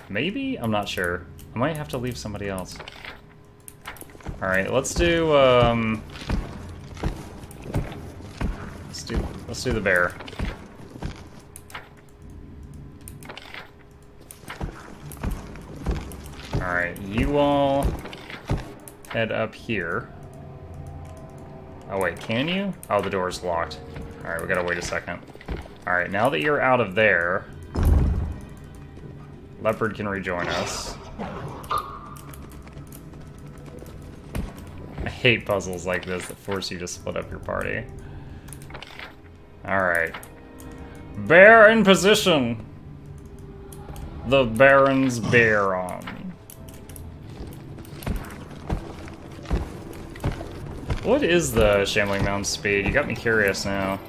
Speaker 1: Maybe? I'm not sure. I might have to leave somebody else. Alright, let's do let's do the bear. Alright, you all head up here. Oh wait, can you? Oh, the door's locked. Alright, we gotta wait a second. Alright, now that you're out of there, leopard can rejoin us. I hate puzzles like this that force you to split up your party. Alright. Bear in position! The Baron's bear on. What is the Shambling Mound's speed? You got me curious now.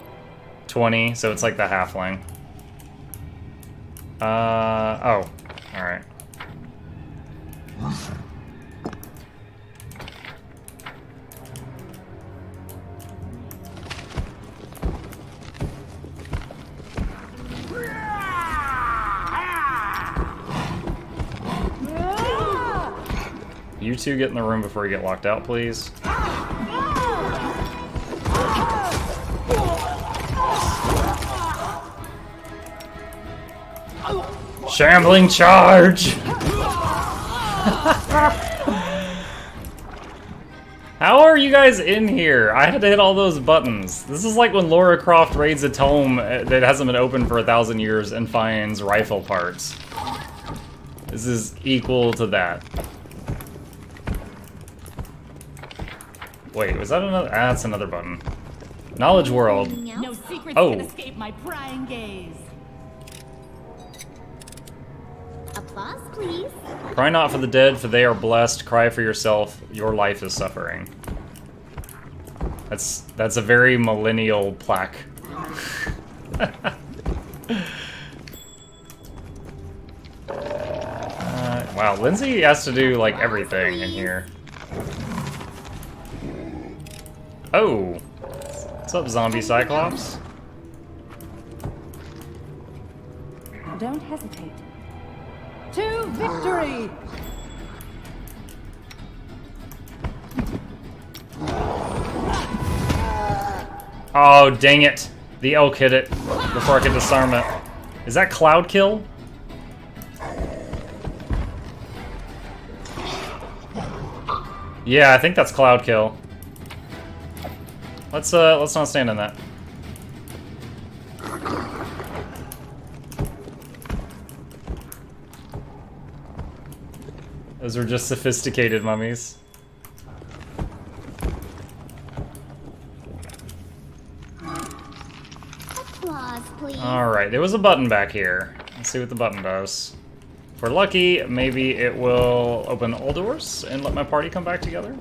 Speaker 1: 20, so it's like the halfling. Oh. Alright. You two get in the room before you get locked out, please. Shambling charge! How are you guys in here? I had to hit all those buttons. This is like when Lara Croft raids a tome that hasn't been open for 1,000 years and finds rifle parts. This is equal to that. Wait, was that another? Ah, that's another button. Knowledge World.
Speaker 7: No secrets can escape my prying gaze.
Speaker 6: Applause, please.
Speaker 1: Cry not for the dead, for they are blessed. Cry for yourself. Your life is suffering. That's a very millennial plaque. Wow, Lindsay has to do like everything in here. Oh, what's up, zombie Cyclops?
Speaker 2: Don't hesitate. To victory!
Speaker 1: Oh, dang it. The elk hit it before I could disarm it. Is that Cloud Kill? Yeah, I think that's Cloud Kill. Let's not stand in that. Those were just sophisticated mummies.
Speaker 6: Applause.
Speaker 1: Alright, there was a button back here. Let's see what the button does. If we're lucky, maybe it will open all doors and let my party come back together.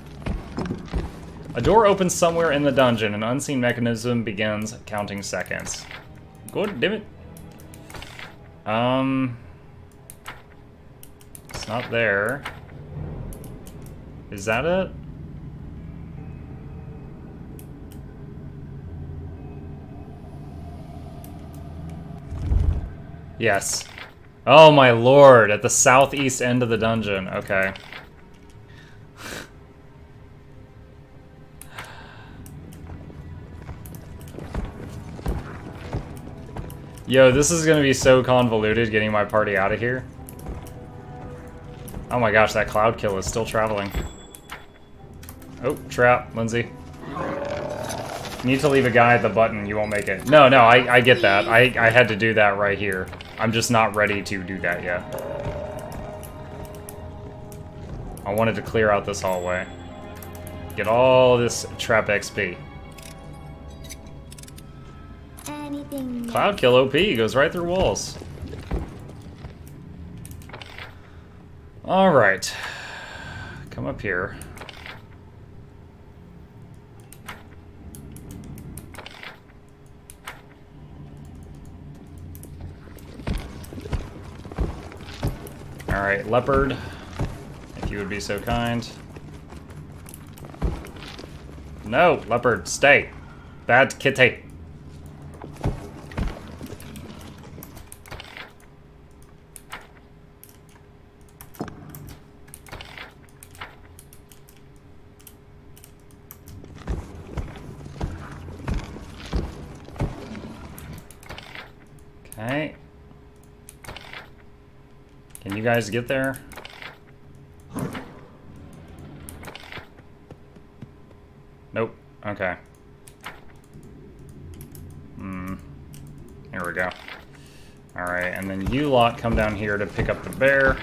Speaker 1: A door opens somewhere in the dungeon. An unseen mechanism begins counting seconds. God damn it. It's not there. Is that it? Yes. Oh my lord, at the southeast end of the dungeon. Okay. Yo, this is gonna be so convoluted getting my party out of here. Oh my gosh, that cloud kill is still traveling. Oh, trap, Lindsay. You need to leave a guy at the button, you won't make it. No, I get that. I had to do that right here. I'm just not ready to do that yet. I wanted to clear out this hallway. Get all this trap XP.
Speaker 6: Anything
Speaker 1: Cloud kill OP goes right through walls. Alright. Come up here. Alright, leopard, if you would be so kind. No, leopard, stay. Bad kitty. Okay. Can you guys get there? Nope. Okay. Here we go. Alright, and then you lot come down here to pick up the bear.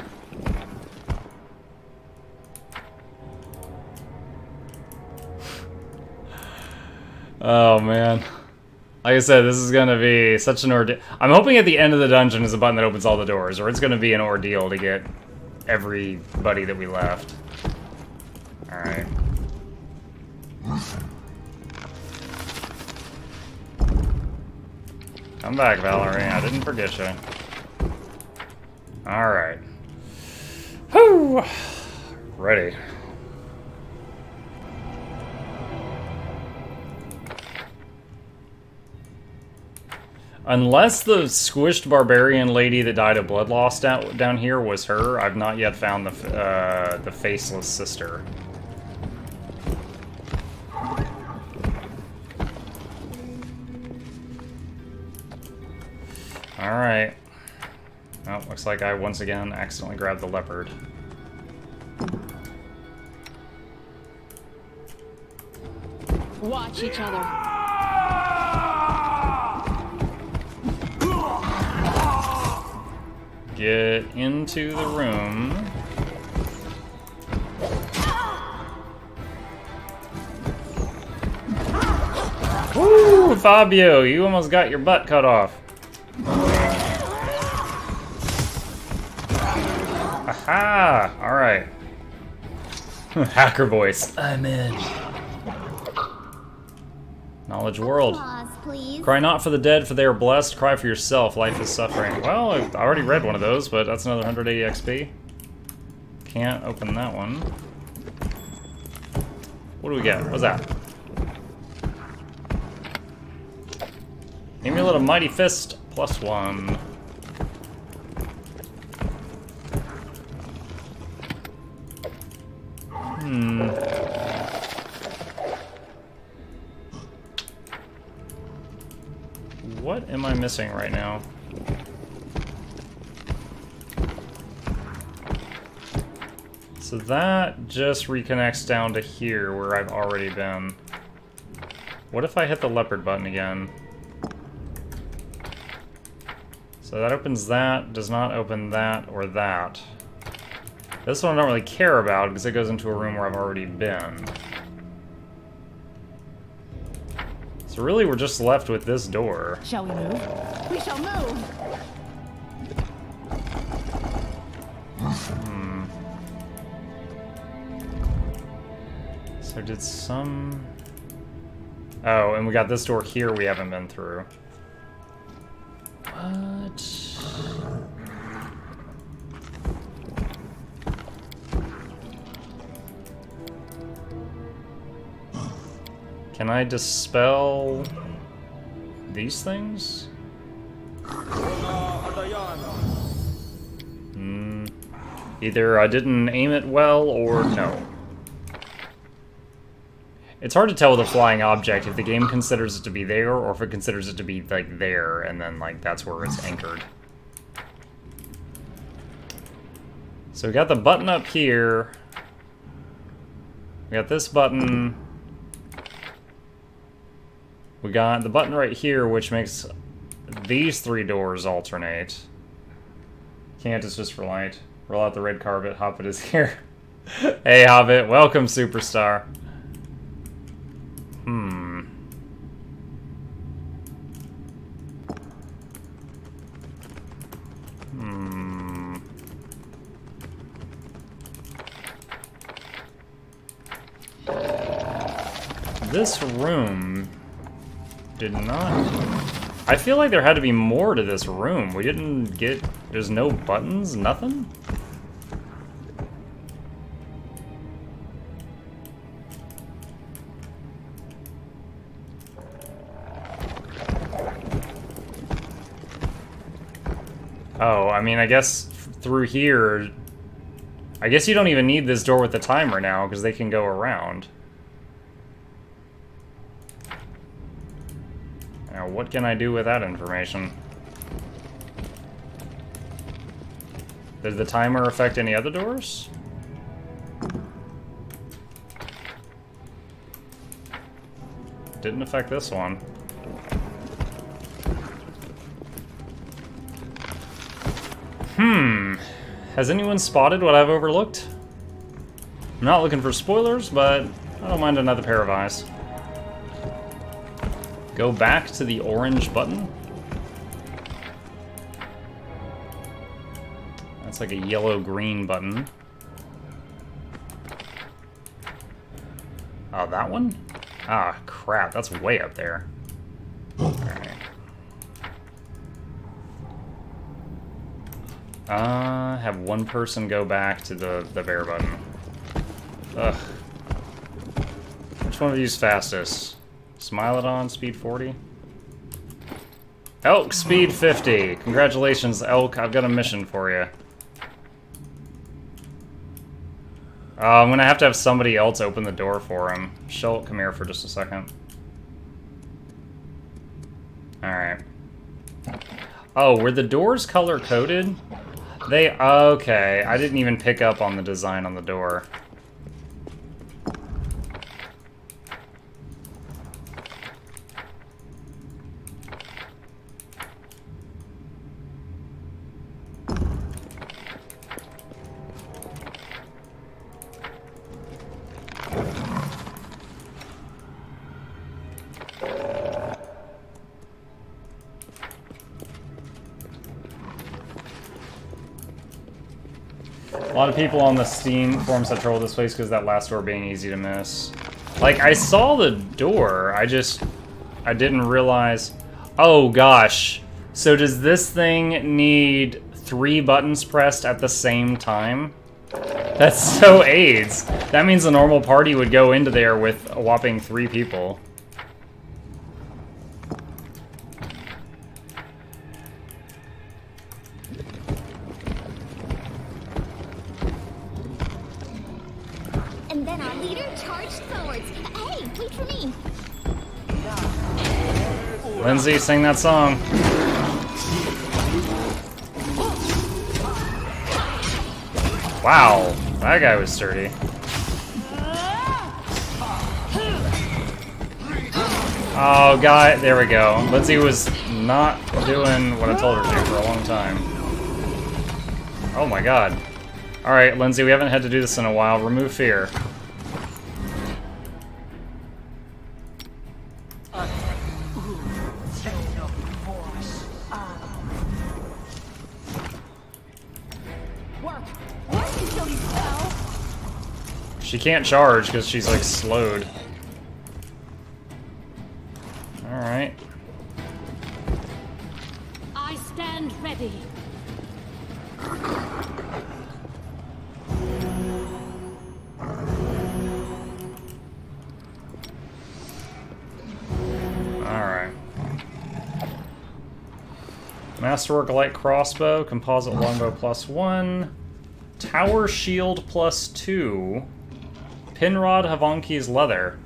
Speaker 1: Oh, man. Like I said, this is gonna be such an ordeal. I'm hoping at the end of the dungeon is a button that opens all the doors, or it's gonna be an ordeal to get everybody that we left. Alright. Come back, Valerie. I didn't forget you. Alright. Whew! Ready. Unless the squished barbarian lady that died of blood loss down here was her, I've not yet found the faceless sister. Alright. Well, looks like I once again accidentally grabbed the leopard.
Speaker 7: Watch each other.
Speaker 1: Get into the room. Woo, Fabio, you almost got your butt cut off. Aha! Alright. Hacker voice. I'm in. Knowledge world.
Speaker 6: applause, please?
Speaker 1: Cry not for the dead, for they are blessed. Cry for yourself, life is suffering. Well, I already read one of those, but that's another 180 XP. Can't open that one. What do we get? What's that? Amulet of Mighty Fist, +1. What am I missing right now? So that just reconnects down to here where I've already been. What if I hit the leopard button again? So that opens that, does not open that or that. This one I don't really care about because it goes into a room where I've already been. So really, we're just left with this door.
Speaker 7: Shall we move? We shall move!
Speaker 1: So did some... Oh, and we got this door here we haven't been through. What? Can I dispel these things? Either I didn't aim it well or no. It's hard to tell with a flying object if the game considers it to be there or if it considers it to be like there and then like that's where it's anchored. So we got the button up here. We got this button. We got the button right here, which makes these three doors alternate. Can't, it's just for light. Roll out the red carpet. Hobbit is here. Hey, Hobbit. Welcome, superstar. This room did not... I feel like there had to be more to this room. We didn't get... There's no buttons? Nothing? Oh, I mean, I guess through here... I guess you don't even need this door with the timer now, because they can go around. Now, what can I do with that information? Does the timer affect any other doors? Didn't affect this one. Has anyone spotted what I've overlooked? I'm not looking for spoilers, but I don't mind another pair of eyes. Go back to the orange button. That's like a yellow-green button. Oh, that one? Ah, crap, that's way up there. Alright. Have one person go back to the bear button. Ugh. Which one of you's fastest? Smilodon, speed 40? Elk, speed 50. Congratulations, Elk. I've got a mission for you. I'm gonna have to have somebody else open the door for him. Shulk, come here for just a second. Alright. Oh, were the doors color-coded? They... Okay, I didn't even pick up on the design on the door. A lot of people on the Steam forums that troll this place because that last door being easy to miss. Like, I saw the door, I didn't realize... Oh, gosh. So does this thing need 3 buttons pressed at the same time? That's so AIDS. That means a normal party would go into there with a whopping 3 people.
Speaker 6: And then our leader charged forwards. Hey, wait for me.
Speaker 1: Lindsay, sing that song. Wow, that guy was sturdy. Oh, guy, there we go. Lindsay was not doing what I told her to for a long time. Oh my god. Alright, Lindsay, we haven't had to do this in a while. Remove fear.
Speaker 7: Until he fell.
Speaker 1: She can't charge because she's like slowed. Alright.
Speaker 7: I stand ready.
Speaker 1: Alright. Masterwork light crossbow, composite longbow +1, tower shield +2, Pinrod Havanki's leather.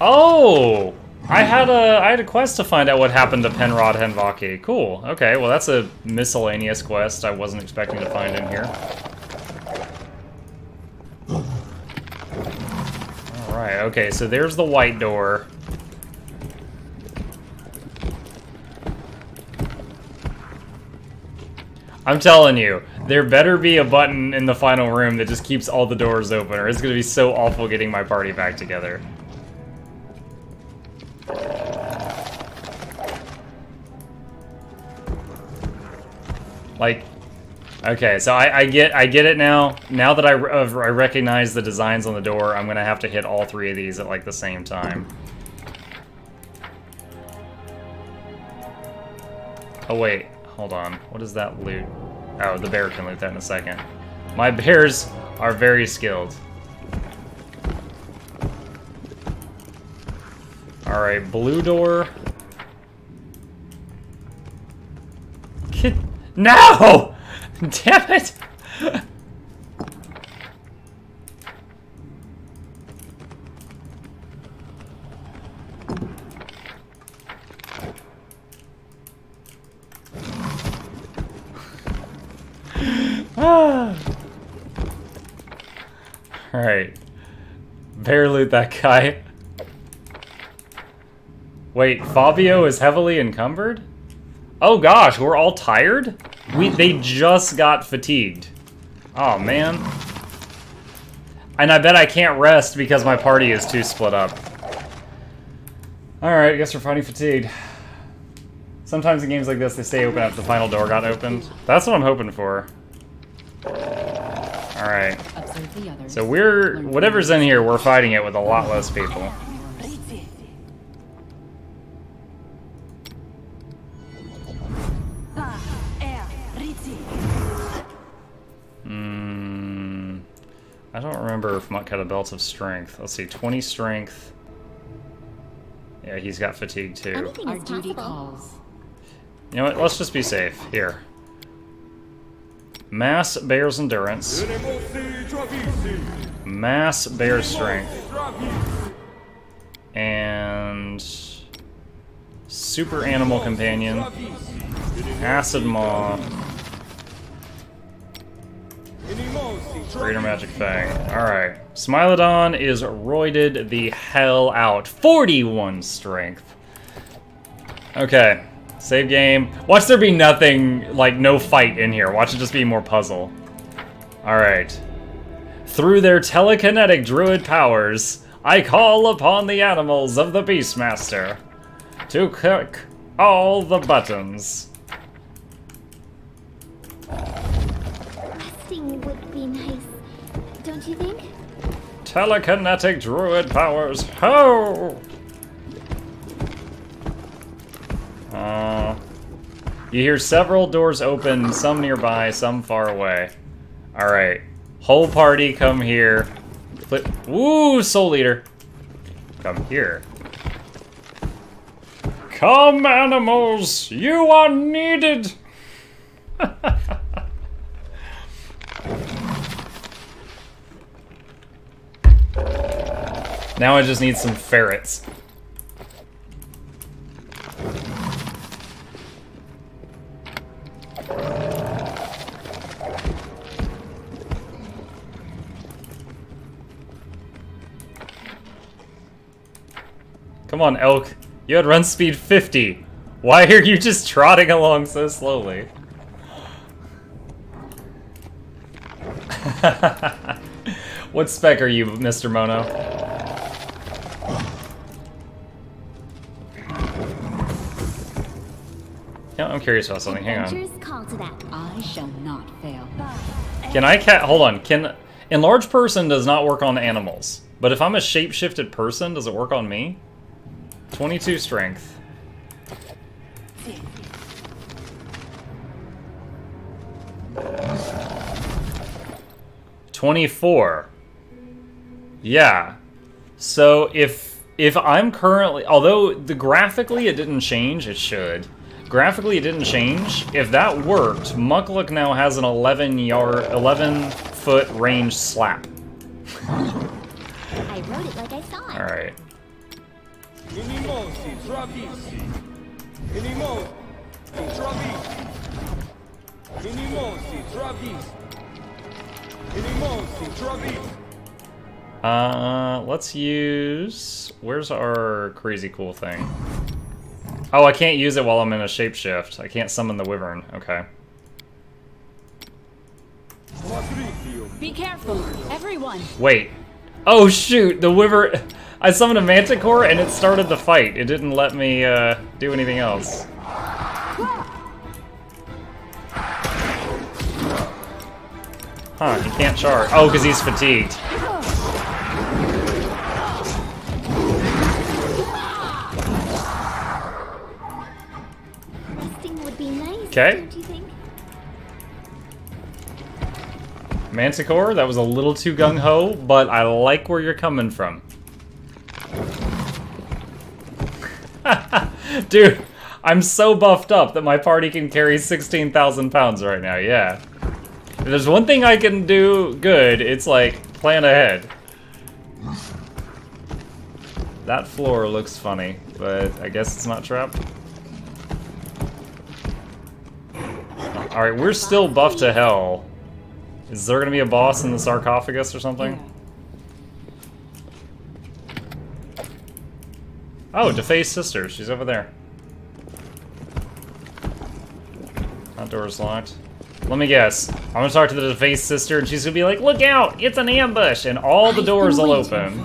Speaker 1: Oh! I had a quest to find out what happened to Penrod Henvaki. Cool. Okay, well that's a miscellaneous quest I wasn't expecting to find in here. Alright, okay, so there's the white door. I'm telling you, there better be a button in the final room that just keeps all the doors open, or it's gonna be so awful getting my party back together. Like, okay, so I get it now. Now that I recognize the designs on the door, I'm gonna have to hit all three of these at like the same time. Oh wait, hold on. What is that loot? Oh, the bear can loot that in a second. My bears are very skilled. Alright, blue door. No! Damn it! Alright. Bear loot that guy. Wait, Fabio is heavily encumbered? Oh gosh, we're all tired? They just got fatigued. Oh man. And I bet I can't rest because my party is too split up. Alright, I guess we're fighting fatigued. Sometimes in games like this, they stay open after the final door got opened. That's what I'm hoping for. Alright. So whatever's in here, we're fighting it with a lot less people. I don't remember if Muck had a belt of strength. Let's see, 20 strength. Yeah, he's got fatigue too.
Speaker 6: Our duty calls.
Speaker 1: You know what? Let's just be safe. Here. Mass bears endurance. Mass bears strength. And super animal companion. Acid maw. Greater Magic Fang. Alright. Smilodon is roided the hell out. 41 strength. Okay. Save game. Watch there be nothing, like no fight in here. Watch it just be more puzzle. Alright. Through their telekinetic druid powers, I call upon the animals of the Beastmaster to click all the buttons.
Speaker 6: Would be nice, don't you think?
Speaker 1: Telekinetic druid powers, ho! You hear several doors open, some nearby, some far away. Alright. Whole party, come here. Ooh, Soul Eater. Come here. Come, animals! You are needed! Now I just need some ferrets. Come on, elk. You had run speed 50. Why are you just trotting along so slowly? What spec are you, Mr. Mono? Yeah, I'm curious about something. Hang on.
Speaker 6: Adventures call to that.
Speaker 7: I shall not fail.
Speaker 1: Can I hold on. Enlarged person does not work on animals. But if I'm a shape-shifted person, does it work on me? 22 strength. $24. Yeah. So if I'm currently, although graphically it didn't change, it should. Graphically it didn't change. If that worked, nok-nok now has an 11-foot range slap.
Speaker 6: I wrote it like I saw it.
Speaker 1: All right. Let's use... Where's our crazy cool thing? Oh, I can't use it while I'm in a shapeshift. I can't summon the wyvern. Okay.
Speaker 7: Be careful, everyone.
Speaker 1: Wait. Oh, shoot! The wyvern... I summoned a manticore and it started the fight. It didn't let me, do anything else. Huh, he can't charge. Oh, because he's fatigued.
Speaker 6: Resting would be nice,
Speaker 1: Okay.
Speaker 6: don't you think?
Speaker 1: Manticore, that was a little too gung-ho, but I like where you're coming from. Dude, I'm so buffed up that my party can carry 16,000 pounds right now, yeah. If there's one thing I can do good, it's like, plan ahead. That floor looks funny, but I guess it's not trapped. Alright, we're still buffed to hell. Is there gonna be a boss in the sarcophagus or something? Oh, Defaced Sister. She's over there. That door's locked. Let me guess. I'm gonna talk to the Defaced Sister and she's gonna be like, look out! It's an ambush! And all the doors will open.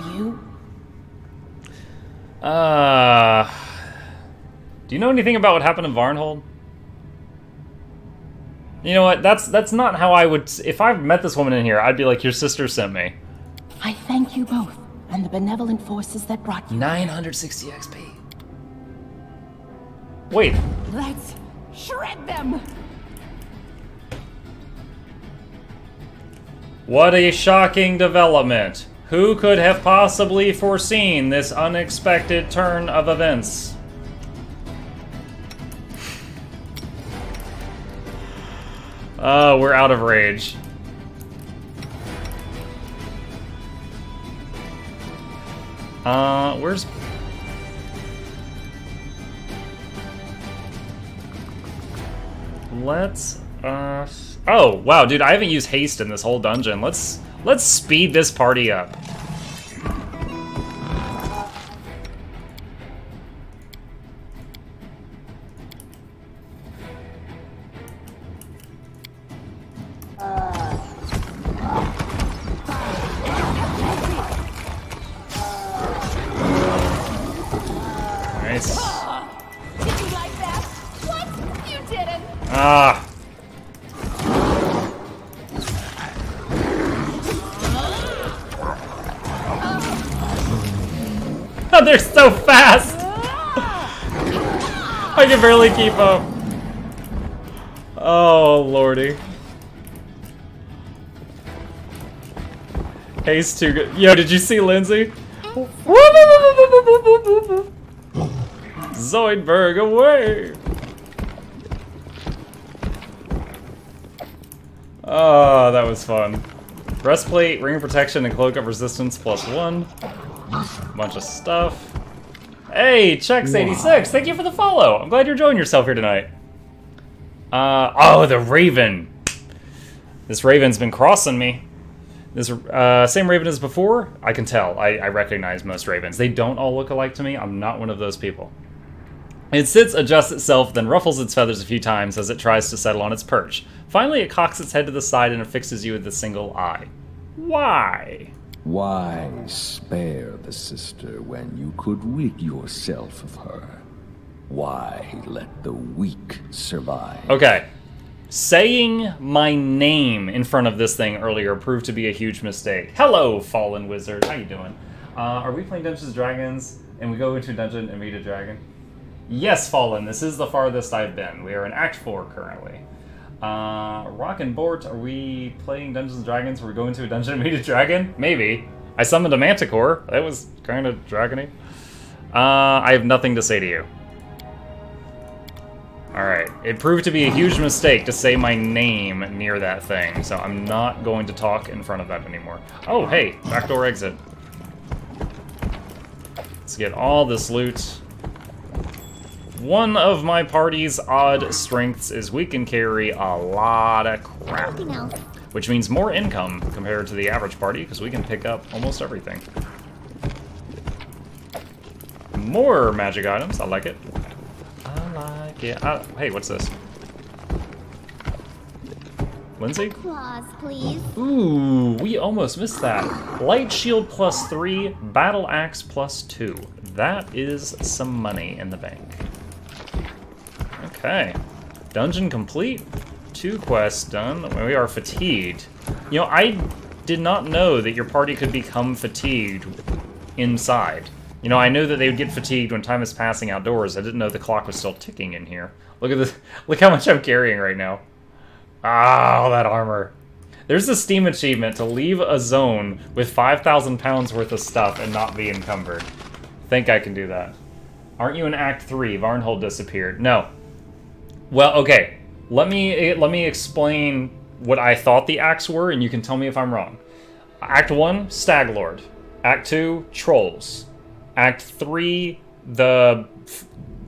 Speaker 1: Do you know anything about what happened in Varnhold? You know what? That's not how I would... If I met this woman in here, I'd be like, your sister sent me.
Speaker 2: I thank you both, and the benevolent forces that brought you.
Speaker 1: 960 XP. Wait.
Speaker 7: Let's shred them.
Speaker 1: What a shocking development. Who could have possibly foreseen this unexpected turn of events? Oh, we're out of rage. Where's... Let's, Oh, wow, dude, I haven't used haste in this whole dungeon. Let's speed this party up. Nice.
Speaker 7: Did you like that? What? You didn't.
Speaker 1: Ah. Oh, they're so fast! I can barely keep up. Oh, lordy. Haste too good. Yo, did you see Lindsay? Zoidberg away! Oh, that was fun. Breastplate, ring of protection, and cloak of resistance +1. Bunch of stuff. Hey, Chex86, thank you for the follow. I'm glad you're enjoying yourself here tonight. Oh, the Raven. This Raven's been crossing me. This same Raven as before? I can tell. I recognize most Ravens. They don't all look alike to me. I'm not one of those people. It sits, adjusts itself, then ruffles its feathers a few times as it tries to settle on its perch. Finally, it cocks its head to the side and affixes you with a single eye. Why?
Speaker 8: Why spare the sister when you could rid yourself of her? Why let the weak survive?
Speaker 1: Okay. Saying my name in front of this thing earlier proved to be a huge mistake. Hello, Fallen Wizard. How you doing? Are we playing Dungeons & Dragons and we go into a dungeon and meet a dragon? Yes, Fallen. This is the farthest I've been. We are in Act 4 currently. Rock and Bort, are we playing Dungeons & Dragons where we go into a dungeon and meet a dragon? Maybe. I summoned a manticore. That was kind of dragony. I have nothing to say to you. Alright, it proved to be a huge mistake to say my name near that thing, so I'm not going to talk in front of that anymore. Oh, hey, backdoor exit. Let's get all this loot. One of my party's odd strengths is we can carry a lot of crap, which means more income compared to the average party, because we can pick up almost everything. More magic items, I like it. Yeah. Hey, what's this? Lindsay?
Speaker 6: Claws, please.
Speaker 1: Ooh, we almost missed that. Light shield +3, battle axe +2. That is some money in the bank. Okay. Dungeon complete. 2 quests done. We are fatigued. You know, I did not know that your party could become fatigued inside. You know, I knew that they would get fatigued when time is passing outdoors. I didn't know the clock was still ticking in here. Look at this. Look how much I'm carrying right now. Ah, all that armor. There's a Steam achievement to leave a zone with 5,000 pounds worth of stuff and not be encumbered. Think I can do that. Aren't you in Act 3? Varnhold disappeared. No. Well, okay. Let me explain what I thought the acts were, and you can tell me if I'm wrong. Act 1, Staglord. Act 2, Trolls. Act 3, the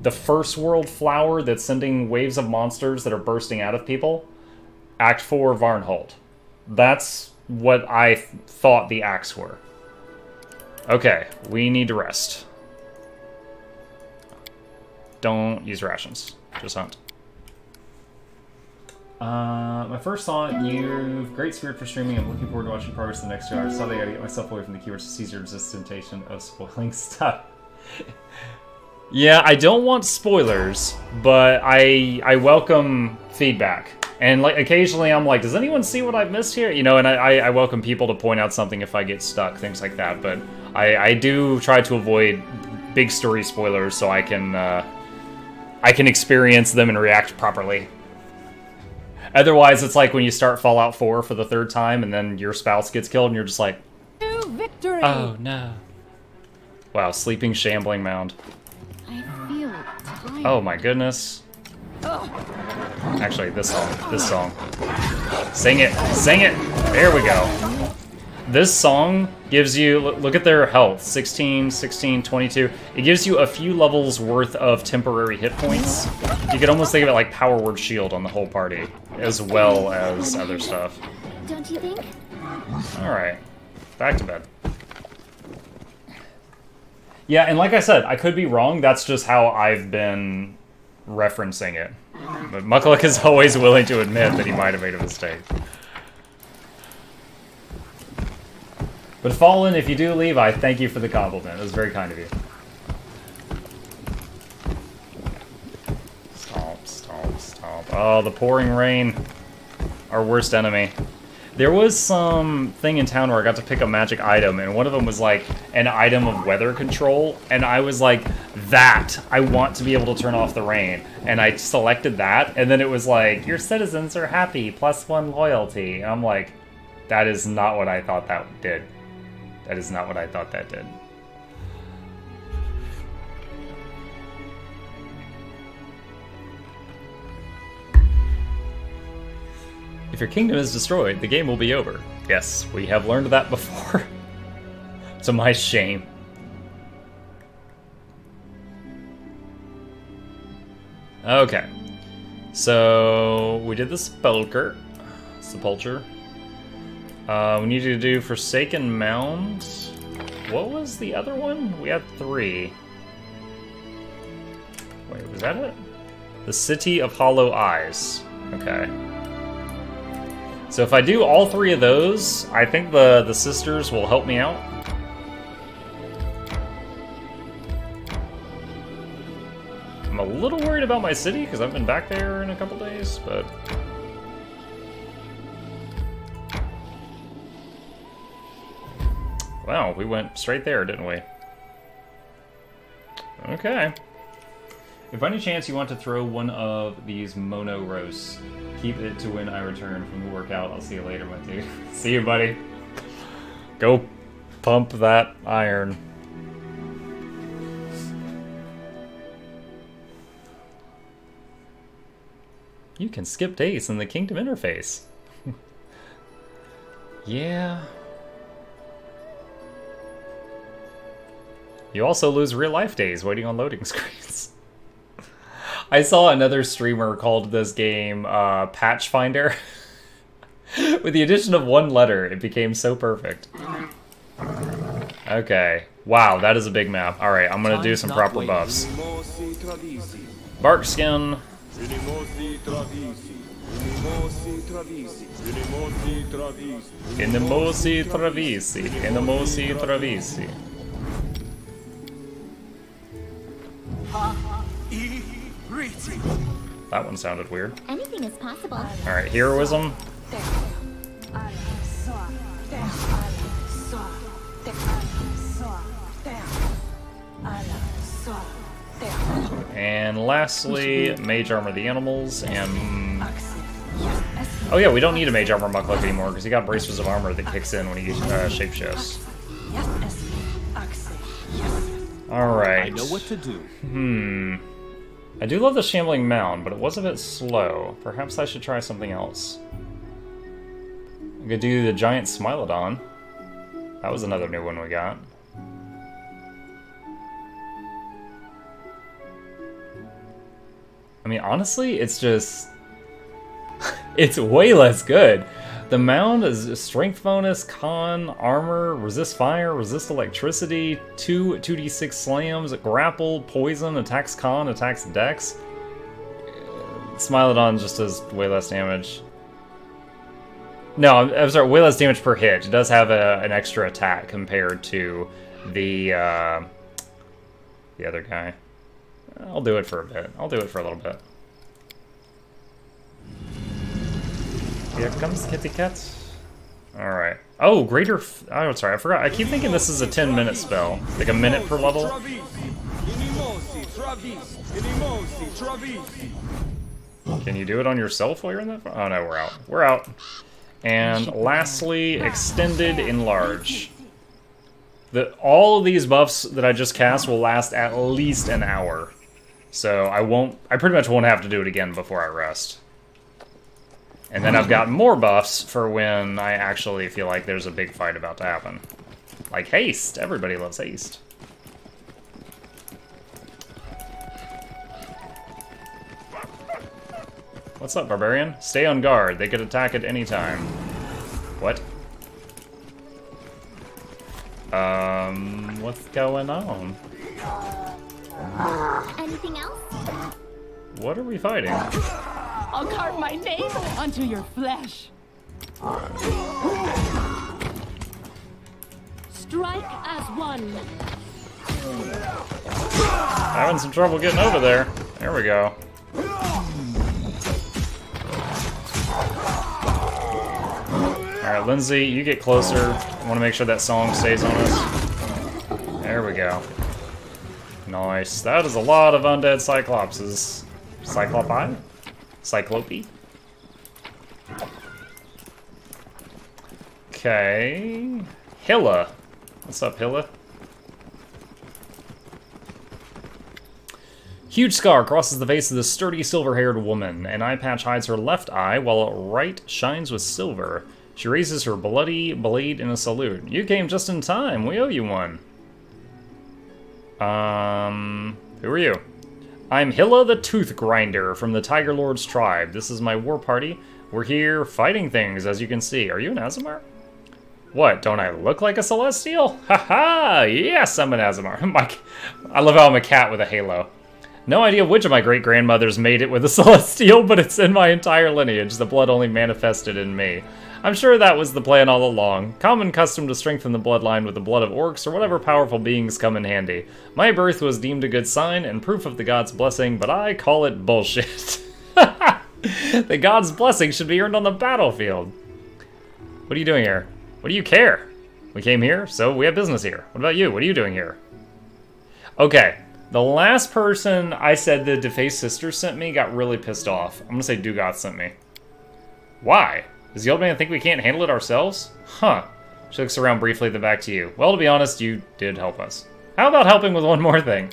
Speaker 1: first world flower that's sending waves of monsters that are bursting out of people. Act 4, Varnhold. That's what I thought the acts were. Okay, we need to rest. Don't use rations. Just hunt. My first thought, you've great spirit for streaming. I'm looking forward to watching progress the next 2 hours. Sorry, I gotta get myself away from the keywords to seize your resistant temptation of spoiling stuff. Yeah, I don't want spoilers, but I welcome feedback. And like occasionally I'm like, does anyone see what I've missed here? You know, and I welcome people to point out something if I get stuck, things like that. But I do try to avoid big story spoilers so I can experience them and react properly. Otherwise, it's like when you start Fallout 4 for the 3rd time and then your spouse gets killed and you're just like,
Speaker 7: Victory!
Speaker 1: oh no. Wow, sleeping shambling mound.
Speaker 7: I feel tired.
Speaker 1: Oh my goodness. Actually, this song. Sing it, sing it. There we go. This song gives you, look at their health, 16, 16, 22. It gives you a few levels worth of temporary hit points. You could almost think of it like Power Word Shield on the whole party, as well as other stuff.
Speaker 6: Don't you think?
Speaker 1: Alright, back to bed. Yeah, and like I said, I could be wrong, that's just how I've been referencing it. But nok-nok is always willing to admit that he might have made a mistake. But Fallen, if you do leave, I thank you for the compliment. It was very kind of you. Stomp, stomp, stomp. Oh, the pouring rain. Our worst enemy. There was some thing in town where I got to pick a magic item, and one of them was like an item of weather control, and I was like, that! I want to be able to turn off the rain. And I selected that, and then it was like, your citizens are happy, +1 loyalty. And I'm like, that is not what I thought that did. That is not what I thought that did. If your kingdom is destroyed, the game will be over. Yes, we have learned that before. To my shame. Okay. So, we did the sepulcher. We need to do Forsaken Mound. What was the other one? We had 3. Wait, was that it? The City of Hollow Eyes. Okay. So if I do all 3 of those, I think the sisters will help me out. I'm a little worried about my city, because I've been back there in a couple days, but... Wow, we went straight there, didn't we? Okay. If by any chance you want to throw one of these mono roasts, keep it to when I return from the workout. I'll see you later, my dude. See you, buddy. Go pump that iron. You can skip days in the Kingdom interface. Yeah. You also lose real-life days waiting on loading screens. I saw another streamer called this game Patch Finder. With the addition of one letter, it became so perfect. Okay. Wow, that is a big map. Alright, I'm gonna do some proper buffs. Bark skin. Enemosi travisi. Enemosi travisi. That one sounded weird.
Speaker 6: Anything is possible.
Speaker 1: Alright, heroism. And lastly, mage armor the animals, and... Oh yeah, we don't need a mage armor nok-nok anymore, because he got braces of armor that kicks in when he shapeshifts. Alright.
Speaker 3: I know what to do.
Speaker 1: I do love the shambling mound, but it was a bit slow. Perhaps I should try something else. I could do the giant Smilodon. That was another new one we got. I mean, honestly, it's just... it's way less good. The mound is a strength bonus, con, armor, resist fire, resist electricity, 2d6 slams, grapple, poison, attacks con, attacks dex. Smilodon just does way less damage. No, I'm sorry, way less damage per hit. It does have an extra attack compared to the other guy. I'll do it for a bit. I'll do it for a little bit. Here comes Kitty Cat. Alright. Oh, greater... oh, sorry, I forgot. I keep thinking this is a 10-minute spell. Like a minute per level. Can you do it on yourself while you're in that? Oh no, we're out. We're out. And lastly, extended enlarge. All of these buffs that I just cast will last at least an hour. So I pretty much won't have to do it again before I rest. And then I've got more buffs for when I actually feel like there's a big fight about to happen. Like haste. Everybody loves haste. What's up, Barbarian? Stay on guard. They could attack at any time. What? What's going on?
Speaker 6: Anything else?
Speaker 1: What are we fighting?
Speaker 7: I'll carve my name onto your flesh.
Speaker 6: Strike as one.
Speaker 1: Having some trouble getting over there. There we go. Alright, Lindsay, you get closer. I want to make sure that song stays on us. There we go. Nice. That is a lot of undead Cyclopses. Cyclopi? Cyclope? Okay. Hilla. What's up, Hilla? Huge scar crosses the face of this sturdy silver-haired woman. An eye patch hides her left eye, while her right shines with silver. She raises her bloody blade in a salute. You came just in time. We owe you one. Who are you? I'm Hilla the Tooth Grinder from the Tiger Lord's tribe. This is my war party. We're here fighting things, as you can see. Are you an Aasimar? What, don't I look like a Celestial? Haha! Yes, I'm an Aasimar. I love how I'm a cat with a halo. No idea which of my great-grandmothers made it with a Celestial, but it's in my entire lineage. The blood only manifested in me. I'm sure that was the plan all along. Common custom to strengthen the bloodline with the blood of orcs or whatever powerful beings come in handy. My birth was deemed a good sign and proof of the god's blessing, but I call it bullshit. The god's blessing should be earned on the battlefield. What are you doing here? What do you care? We came here, so we have business here. What about you? What are you doing here? Okay, the last person I said the defaced sister sent me got really pissed off. I'm gonna say Dugat sent me. Why? Does the old man think we can't handle it ourselves? Huh. She looks around briefly, then back to you. Well, to be honest, you did help us. How about helping with one more thing?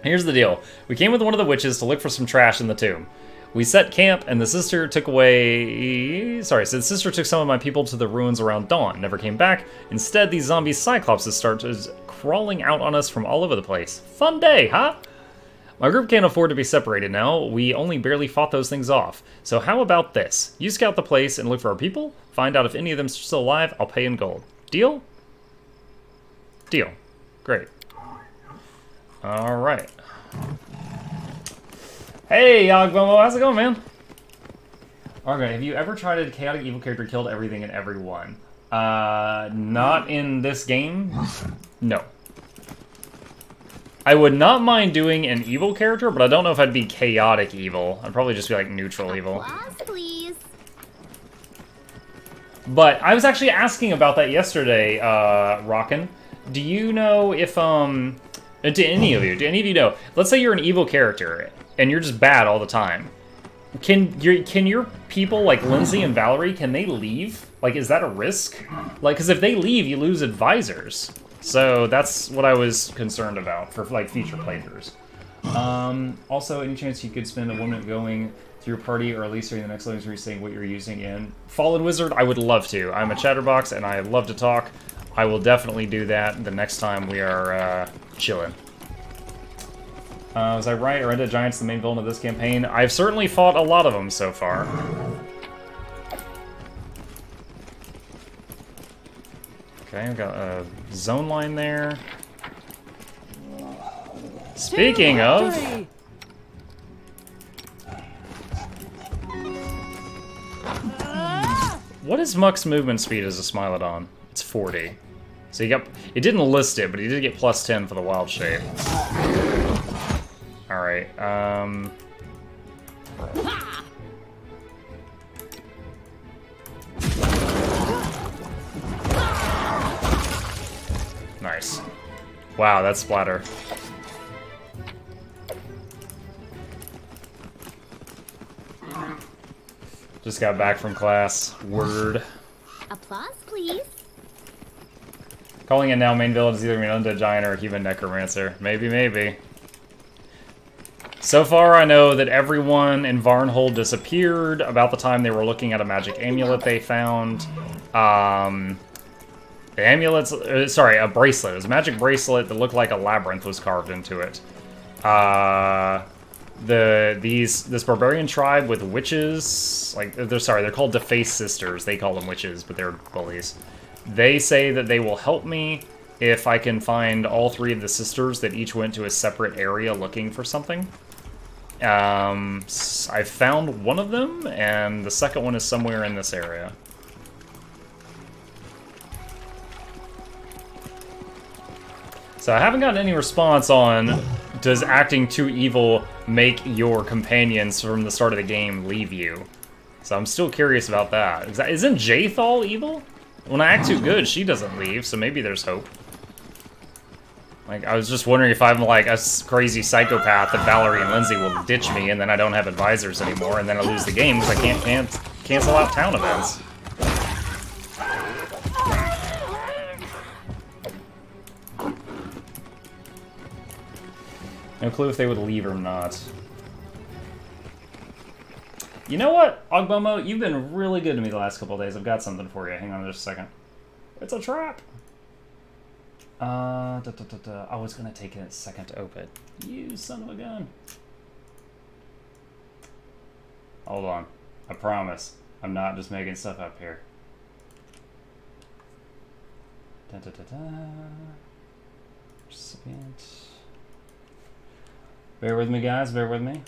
Speaker 1: Here's the deal. We came with one of the witches to look for some trash in the tomb. We set camp, and the sister took away... Sorry, so the sister took some of my people to the ruins around dawn. Never came back. Instead, these zombie cyclopses started crawling out on us from all over the place. Fun day, huh? My group can't afford to be separated now. We only barely fought those things off. So how about this? You scout the place and look for our people. Find out if any of them are still alive. I'll pay in gold. Deal? Deal. Great. All right. Hey, Yogbomo, how's it going, man? Okay, have you ever tried a chaotic evil character killed everything and everyone? Not in this game? No. I would not mind doing an evil character, but I don't know if I'd be chaotic evil. I'd probably just be like neutral evil.
Speaker 6: Applause, please.
Speaker 1: But I was actually asking about that yesterday, Rockin'. Do you know if, do any of you know, let's say you're an evil character, and you're just bad all the time. Can your people, like Lindsay and Valerie, can they leave? Like, is that a risk? Like, because if they leave, you lose advisors. So that's what I was concerned about for, like, future playthroughs. Also, any chance you could spend a moment going through your party, or at least during the next loading screen, saying what you're using in Fallen Wizard? I would love to. I'm a chatterbox, and I love to talk. I will definitely do that the next time we are chilling. Was I right? Are Red Giants the main villain of this campaign? I've certainly fought a lot of them so far. Okay, I've got a zone line there. Speaking of... What is Muck's movement speed as a Smilodon? It's 40. So you got... It didn't list it, but he did get plus 10 for the wild shape. Alright, Nice. Wow, that's splatter. Just got back from class. Word.
Speaker 6: Applause, please.
Speaker 1: Calling it now, main villain is either an undead giant or a human necromancer. Maybe, maybe. So far, I know that everyone in Varnhold disappeared about the time they were looking at a magic amulet they found. The amulet's... sorry, a bracelet. It was a magic bracelet that looked like a labyrinth was carved into it. This barbarian tribe with witches... Like, they're called defaced sisters. They call them witches, but they're bullies. They say that they will help me if I can find all three of the sisters that each went to a separate area looking for something. I found one of them, and the second one is somewhere in this area. So I haven't gotten any response on, does acting too evil make your companions from the start of the game leave you? So I'm still curious about that. Isn't Jaethal evil? When I act too good, she doesn't leave, so maybe there's hope. Like, I was just wondering if I'm like a crazy psychopath that Valerie and Lindsay will ditch me and then I don't have advisors anymore and then I lose the game because I can't cancel out town events. No clue if they would leave or not. You know what, Ogbomo? You've been really good to me the last couple of days. I've got something for you. Hang on just a second. It's a trap! I was gonna take a second to open it. You son of a gun. Hold on. I promise. I'm not just making stuff up here. Recipient. Bear with me, guys. Bear with me.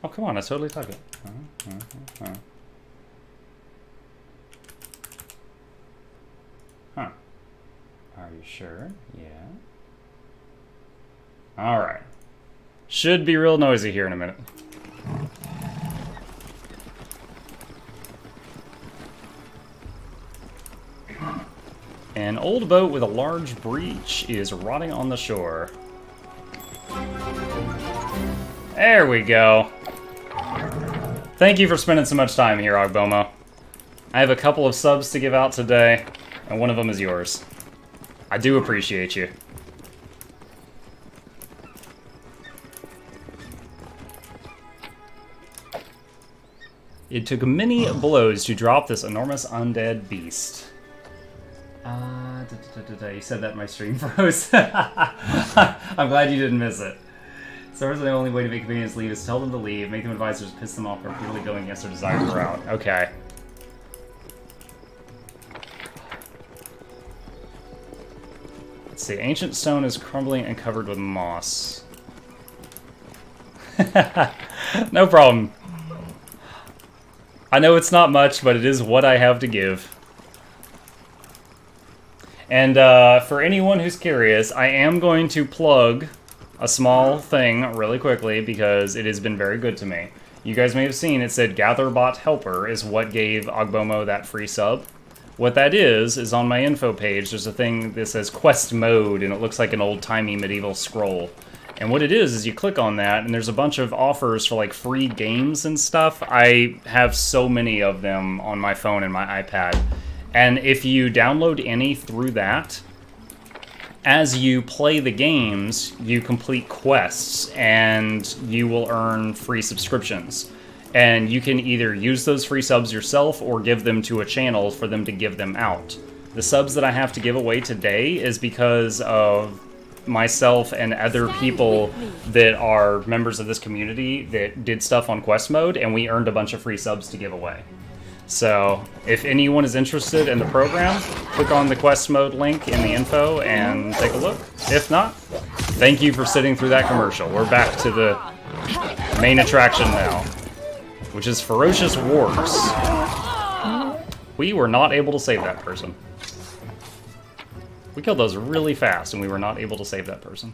Speaker 1: Oh, come on, I totally took it. Huh. Are you sure? Yeah. Alright. Should be real noisy here in a minute. An old boat with a large breach is rotting on the shore. There we go. Thank you for spending so much time here, Ogbomo. I have a couple of subs to give out today, and one of them is yours. I do appreciate you. It took many blows to drop this enormous undead beast. You said that my stream froze. I'm glad you didn't miss it. Servers are the only way to make convenience leave is tell them to leave, make them advisors, piss them off, or repeatedly going against their desired route. Okay. Let's see. Ancient stone is crumbling and covered with moss. No problem. I know it's not much, but it is what I have to give. And for anyone who's curious, I am going to plug a small thing really quickly because it has been very good to me. You guys may have seen it said GatherBot Helper is what gave Ogbomo that free sub. What that is on my info page, there's a thing that says Quest Mode, and it looks like an old-timey medieval scroll. And what it is you click on that, and there's a bunch of offers for like free games and stuff. I have so many of them on my phone and my iPad. And if you download any through that, as you play the games, you complete quests, and you will earn free subscriptions. And you can either use those free subs yourself or give them to a channel for them to give them out. The subs that I have to give away today is because of myself and other people that are members of this community that did stuff on quest mode, and we earned a bunch of free subs to give away. So, if anyone is interested in the program, click on the quest mode link in the info and take a look. If not, thank you for sitting through that commercial. We're back to the main attraction now, which is Ferocious Wars. We were not able to save that person. We killed those really fast, and we were not able to save that person.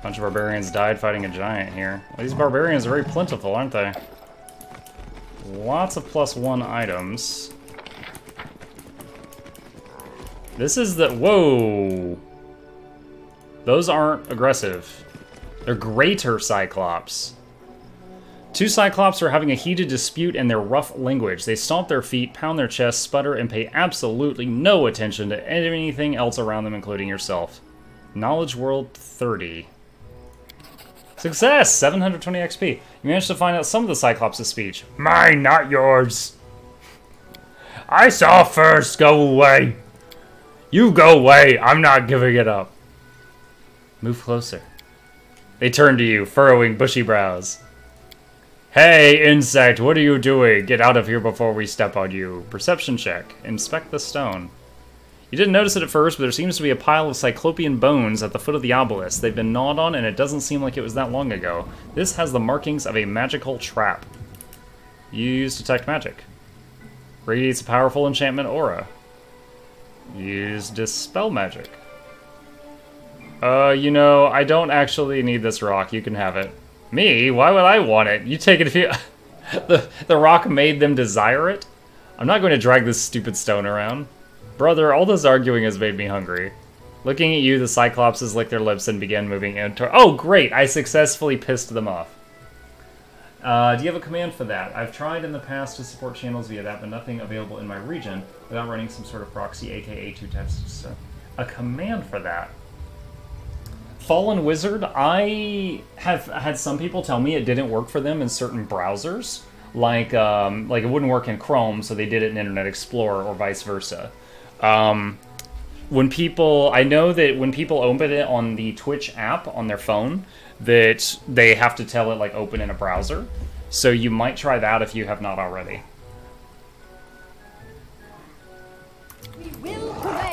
Speaker 1: Bunch of barbarians died fighting a giant here. Well, these barbarians are very plentiful, aren't they? Lots of +1 items. This is the... Whoa! Those aren't aggressive. They're greater Cyclops. Two Cyclops are having a heated dispute in their rough language. They stomp their feet, pound their chests, sputter, and pay absolutely no attention to anything else around them, including yourself. Knowledge World 30. Success! 720 XP. You managed to find out some of the Cyclops' speech. Mine, not yours. I saw first. Go away. You go away. I'm not giving it up. Move closer. They turn to you, furrowing bushy brows. Hey, insect, what are you doing? Get out of here before we step on you. Perception check. Inspect the stone. You didn't notice it at first, but there seems to be a pile of cyclopean bones at the foot of the obelisk. They've been gnawed on, and it doesn't seem like it was that long ago. This has the markings of a magical trap. Use Detect Magic. Radiates a powerful enchantment aura. Use Dispel Magic. You know, I don't actually need this rock. You can have it. Me? Why would I want it? You take it if you... the rock made them desire it? I'm not going to drag this stupid stone around. Brother, all this arguing has made me hungry. Looking at you, the Cyclopses licked their lips and began moving into... Oh, great! I successfully pissed them off. Do you have a command for that? I've tried in the past to support channels via that, but nothing available in my region without running some sort of proxy, aka 2 tests. A command for that? Fallen Wizard, I have had some people tell me it didn't work for them in certain browsers. Like it wouldn't work in Chrome, so they did it in Internet Explorer, or vice versa. When people, I know that when people open it on the Twitch app on their phone, that they have to tell it like open in a browser. So you might try that if you have not already.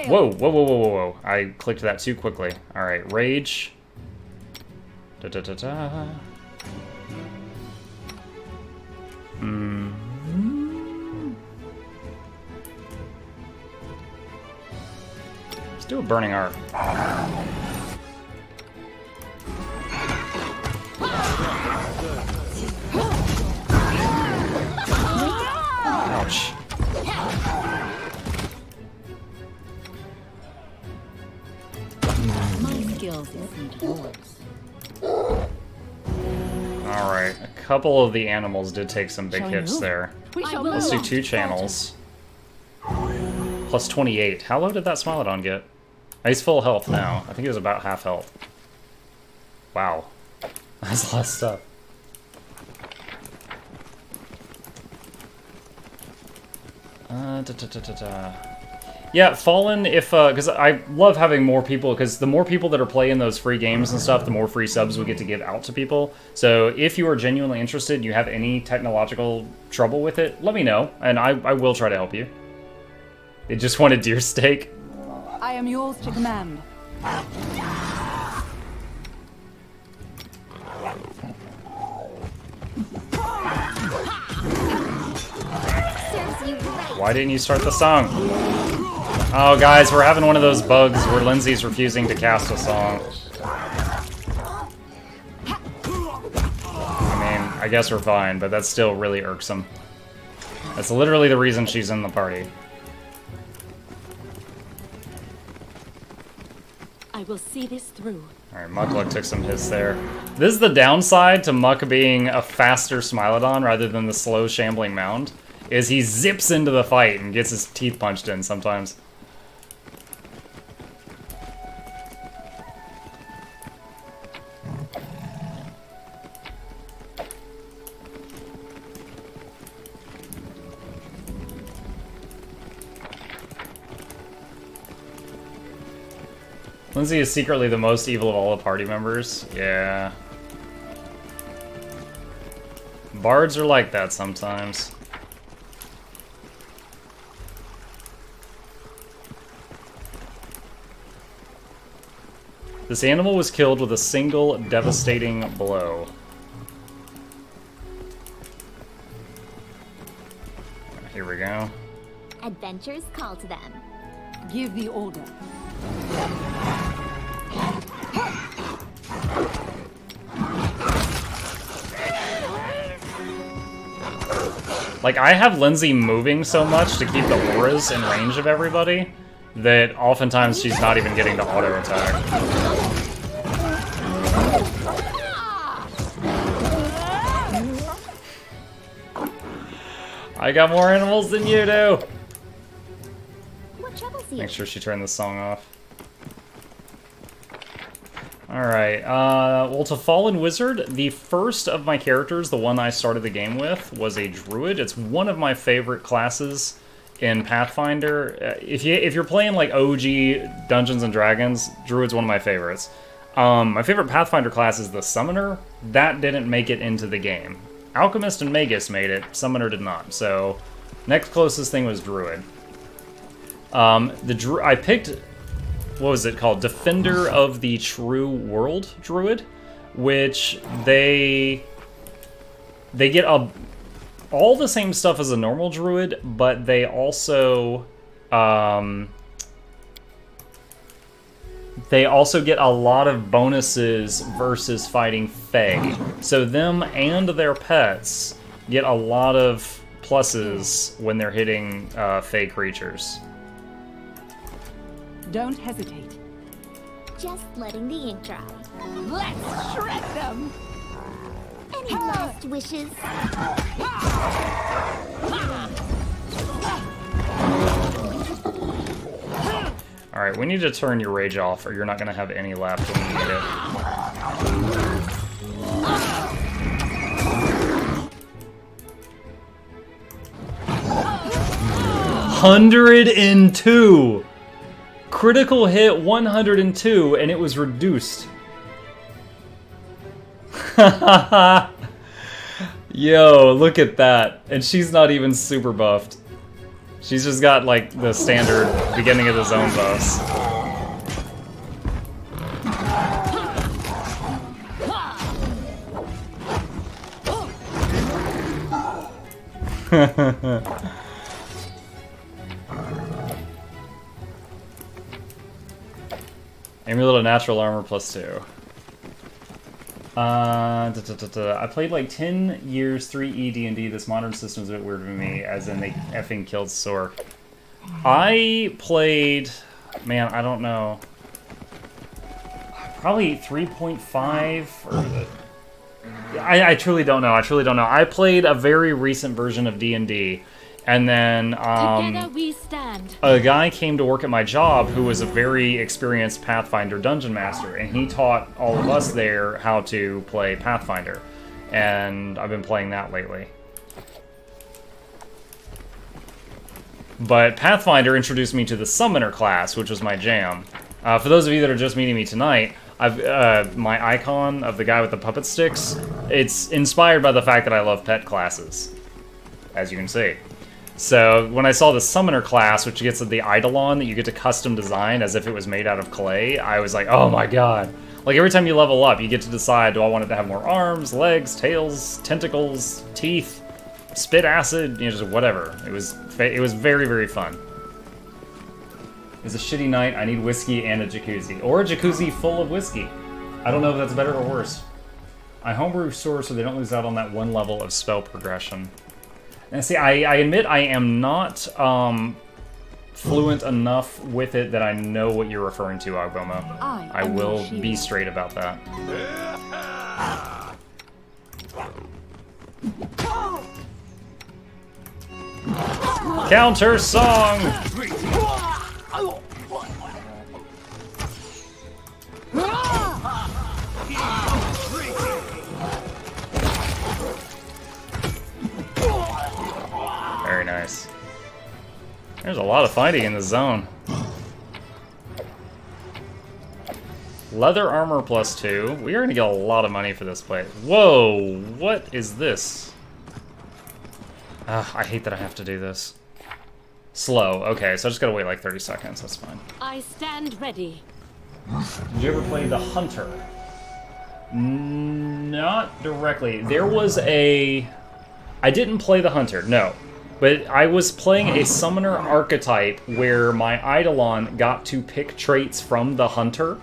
Speaker 1: Whoa, whoa, whoa, whoa, whoa, whoa. I clicked that too quickly. Alright, rage. Da da da da. Let's do a burning art. Ouch.
Speaker 7: My skills isn't yours.
Speaker 1: Alright, a couple of the animals did take some big hits there. Let's do 2 channels. Plus 28. How low did that Smilodon get? He's full health now. I think he was about half health. Wow. That's a lot of stuff. Yeah, Fallen, if, because I love having more people, because the more people that are playing those free games and stuff, the more free subs we get to give out to people. So if you are genuinely interested and you have any technological trouble with it, let me know, and I will try to help you. It just wanted deer steak.
Speaker 7: I am yours to command.
Speaker 1: Why didn't you start the song? Oh, guys, we're having one of those bugs where Lindsay's refusing to cast a song. I mean, I guess we're fine, but that's still really irksome. That's literally the reason she's in the party.
Speaker 2: I will see this through.
Speaker 1: Alright, nok-nok took some hits there. This is the downside to Muck being a faster Smilodon rather than the slow shambling mound, is he zips into the fight and gets his teeth punched in sometimes. Lindsay is secretly the most evil of all the party members. Yeah. Bards are like that sometimes. This animal was killed with a single devastating blow. Here we go.
Speaker 6: Adventures call to them.
Speaker 7: Give the order.
Speaker 1: Like, I have Lindsay moving so much to keep the auras in range of everybody that oftentimes she's not even getting the auto attack. I got more animals than you do!
Speaker 6: What troubles you?
Speaker 1: Make sure she turned the song off. Alright, well, to Fallen Wizard, the first of my characters, the one I started the game with, was a Druid. It's one of my favorite classes in Pathfinder. If you're playing, like, OG Dungeons & Dragons, Druid's one of my favorites. My favorite Pathfinder class is the Summoner. That didn't make it into the game. Alchemist and Magus made it, Summoner did not. So, next closest thing was Druid. I picked... What was it called? Defender of the True World Druid, which they get all the same stuff as a normal Druid, but they also get a lot of bonuses versus fighting Fae. So them and their pets get a lot of pluses when they're hitting Fae creatures.
Speaker 7: Don't hesitate.
Speaker 6: Just letting the ink dry.
Speaker 7: Let's shred them!
Speaker 6: Any last wishes?
Speaker 1: Alright, we need to turn your rage off or you're not going to have any left when you need it. 102! Critical hit 102, and it was Yo, look at that. And she's not even super buffed. She's just got, like, the standard beginning of the zone buffs. Amulet of Natural Armor +2. I played like 10 years 3E D&D. This modern system's a bit weird to me, as in they effing killed Sork. I played, man, I don't know, probably 3.5 or I truly don't know. I truly don't know. I played a very recent version of D&D, and then
Speaker 7: Together we stand.
Speaker 1: a guy came to work at my job who was a very experienced Pathfinder dungeon master, and he taught all of us there how to play Pathfinder, and I've been playing that lately. But Pathfinder introduced me to the Summoner class, which was my jam. For those of you that are just meeting me tonight, my icon of the guy with the puppet sticks, it's inspired by the fact that I love pet classes, as you can see. So when I saw the Summoner class, which gets the Eidolon that you get to custom design as if it was made out of clay, I was like, oh my god. Like every time you level up, you get to decide, do I want it to have more arms, legs, tails, tentacles, teeth, spit acid, you know, just whatever. It was very, very fun. It's a shitty night. I need whiskey and a jacuzzi. Or a jacuzzi full of whiskey. I don't know if that's better or worse. I homebrew stores so they don't lose out on that one level of spell progression. And see, I admit I am not fluent enough with it that I know what you're referring to, Agbomo. I will be straight about that. Counter song! Very nice. There's a lot of fighting in the zone. Leather armor +2. We are gonna get a lot of money for this plate. Whoa! What is this? I hate that I have to do this. Slow. Okay, so I just gotta wait like 30 seconds. That's fine.
Speaker 7: I stand ready.
Speaker 1: Did you ever play the Hunter? Not directly. There was a... I didn't play the Hunter, no. But I was playing a Summoner archetype where my Eidolon got to pick traits from the Hunter.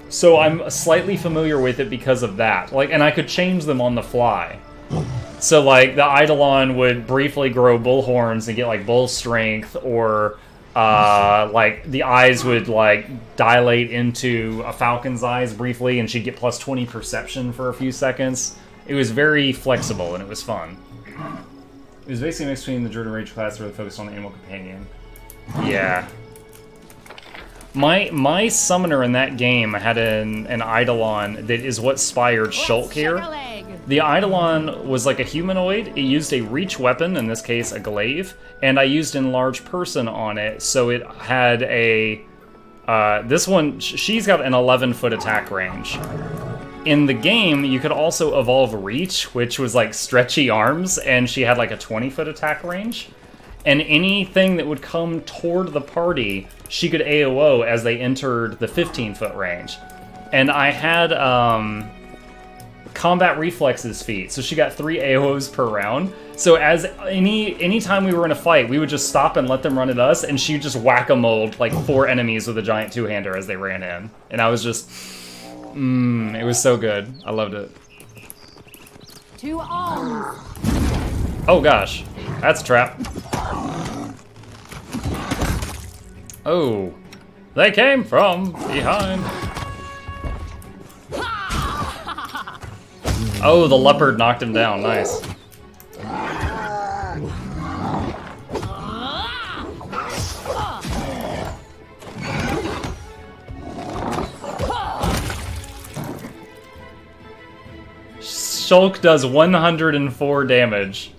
Speaker 1: So I'm slightly familiar with it because of that. Like, and I could change them on the fly. So, like, the Eidolon would briefly grow bull horns and get, like, bull strength, or, like, the eyes would, like, dilate into a falcon's eyes briefly, and she'd get +20 perception for a few seconds. It was very flexible, and it was fun. It was basically a mix between the Druid and Rage class, really focused on the Animal Companion. Yeah. My summoner in that game had an Eidolon that is what inspired Shulk here. The Eidolon was like a humanoid. It used a reach weapon, in this case a glaive, and I used enlarge person on it, so it had a... this one, she's got an 11-foot attack range. In the game, you could also evolve reach, which was like stretchy arms, and she had like a 20-foot attack range. And anything that would come toward the party, she could AoO as they entered the 15-foot range. And I had combat reflexes feat, so she got 3 AoOs per round. So as anytime we were in a fight, we would just stop and let them run at us, and she'd just whack-a-moled like 4 enemies with a giant two-hander as they ran in. And I was just, it was so good. I loved it.
Speaker 7: To arms.
Speaker 1: Oh gosh, that's a trap. Oh, they came from behind. Oh, the leopard knocked him down. Nice. Shulk does 104 damage.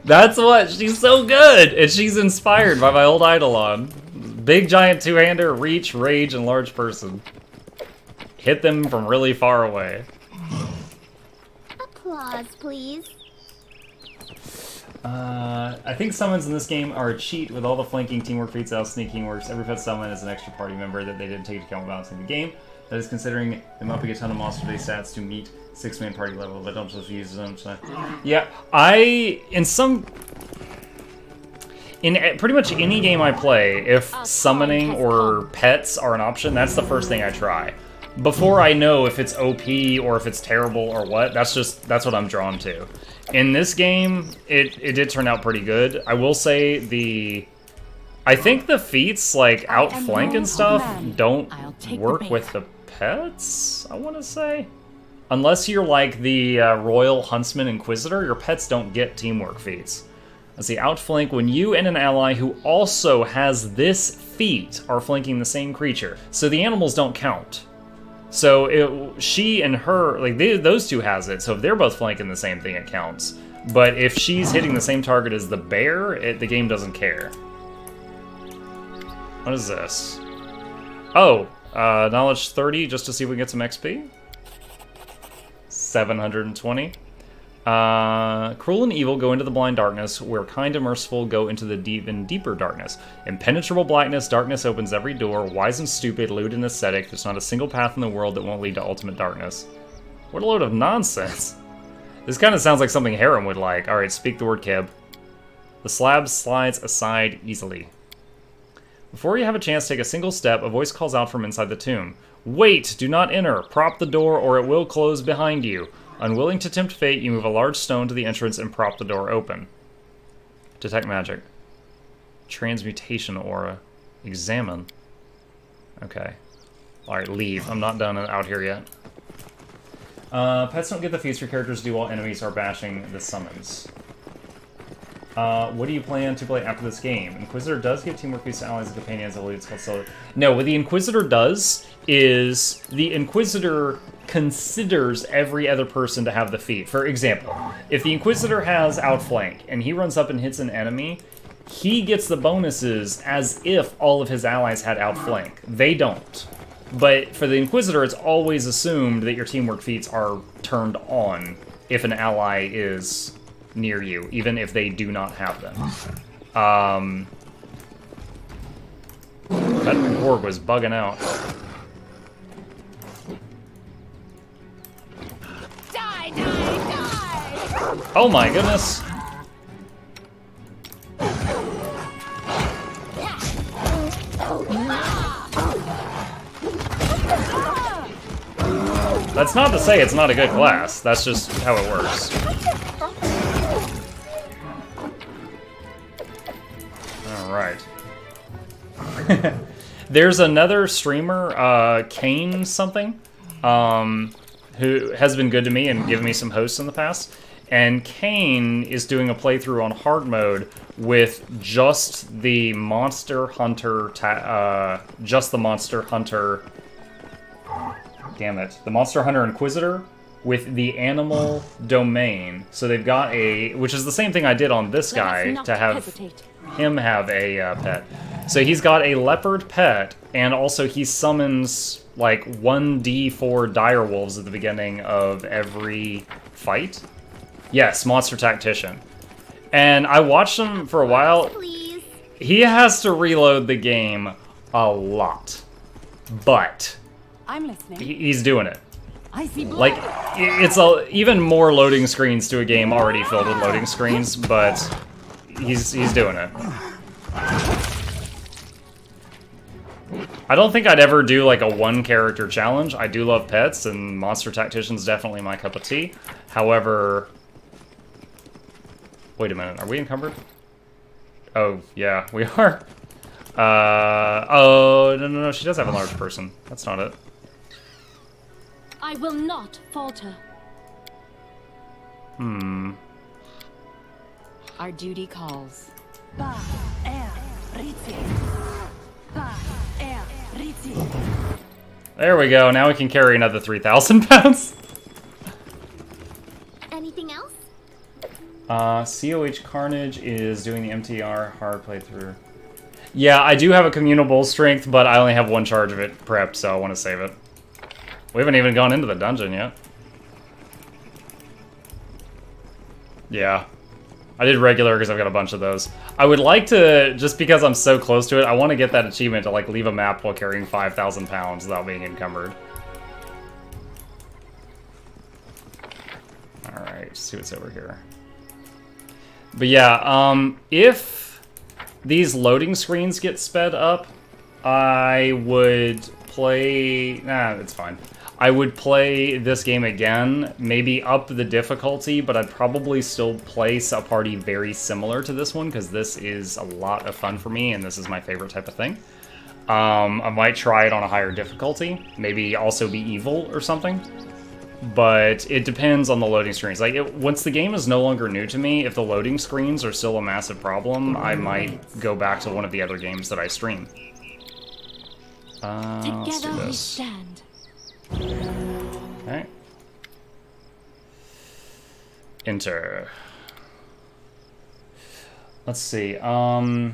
Speaker 1: That's what, she's so good! And she's inspired by my old Eidolon. Big giant two-hander, reach, rage, and large person. hit them from really far away.
Speaker 6: Applause, please.
Speaker 1: I think summons in this game are a cheat with all the flanking, teamwork feats, out sneaking works. Every pet summon is an extra party member that they didn't take into account when balancing the game. That is considering them upping a ton of monster-based stats to meet 6-man party level, but don't just use them. So. Yeah, in pretty much any game I play, if summoning or pets are an option, that's the first thing I try. Before I know if it's OP or if it's terrible or what, that's what I'm drawn to. In this game, it did turn out pretty good. I will say I think the feats, like outflank and stuff, don't work with the pets, I want to say. Unless you're like the Royal Huntsman Inquisitor, your pets don't get teamwork feats. Let's see, outflank, when you and an ally who also has this feat are flanking the same creature. So the animals don't count. So she and her, like those two has it, so if they're both flanking the same thing, it counts. But if she's hitting the same target as the bear, the game doesn't care. What is this? Oh, knowledge 30, just to see if we can get some XP. 720. Cruel and evil go into the blind darkness, where kind and merciful go into the deep and deeper darkness. Impenetrable blackness, darkness opens every door. Wise and stupid, lewd and ascetic. There's not a single path in the world that won't lead to ultimate darkness. What a load of nonsense. This kind of sounds like something Harem would like. Alright, speak the word Kib. The slab slides aside easily. Before you have a chance to take a single step, a voice calls out from inside the tomb. Wait! Do not enter! Prop the door or it will close behind you. Unwilling to tempt fate, you move a large stone to the entrance and prop the door open. Detect magic. Transmutation aura. Examine. Okay. Alright, leave. I'm not done out here yet. Pets don't get the feats your characters do while enemies are bashing the summons. What do you plan to play after this game? Inquisitor does give teamwork feats to allies and companions. I believe it's called Solar. No, what the Inquisitor does is the Inquisitor considers every other person to have the feat. For example, if the Inquisitor has outflank and he runs up and hits an enemy, he gets the bonuses as if all of his allies had outflank. They don't. But for the Inquisitor, it's always assumed that your teamwork feats are turned on if an ally is near you, even if they do not have them. That orb was bugging out.
Speaker 7: Die, die, die!
Speaker 1: Oh my goodness! That's not to say it's not a good class, that's just how it works. Alright. There's another streamer, Kane something, who has been good to me and given me some hosts in the past. And Kane is doing a playthrough on hard mode with just the Monster Hunter, just the Monster Hunter, damn it, the Monster Hunter Inquisitor with the animal domain. So they've got which is the same thing I did on this guy, to have him have a pet. So he's got a leopard pet, and also he summons like 1d4 direwolves at the beginning of every fight. Yes, Monster Tactician. And I watched him for a while.
Speaker 6: Please.
Speaker 1: He has to reload the game a lot, but
Speaker 7: I'm listening.
Speaker 1: he's doing it.
Speaker 7: I see blood.
Speaker 1: Like, it's even more loading screens to a game already filled with loading screens, but he's doing it. I don't think I'd ever do like a one-character challenge. I do love pets, and Monster Tactician's definitely my cup of tea. However... Wait a minute, are we encumbered? Oh, yeah, we are. Oh, no, she does have a large person. That's not it.
Speaker 7: I will not falter. Our duty calls.
Speaker 1: There we go, now we can carry another 3,000 pounds.
Speaker 6: Anything else?
Speaker 1: COH Carnage is doing the MTR hard playthrough. Yeah, I do have a communal bull strength, but I only have one charge of it prepped, so I want to save it. We haven't even gone into the dungeon yet. Yeah. I did regular because I've got a bunch of those. I would like to, just because I'm so close to it, I want to get that achievement to like leave a map while carrying 5,000 pounds without being encumbered. Alright, let's see what's over here. But yeah, if these loading screens get sped up, I would play... Nah, it's fine. I would play this game again, maybe up the difficulty, but I'd probably still place a party very similar to this one, because this is a lot of fun for me, and this is my favorite type of thing. I might try it on a higher difficulty, maybe also be evil or something. But it depends on the loading screens. Like, once the game is no longer new to me, if the loading screens are still a massive problem, I might go back to one of the other games that I stream. Let's do this.
Speaker 7: Stand.
Speaker 1: Okay. Enter. Let's see. Who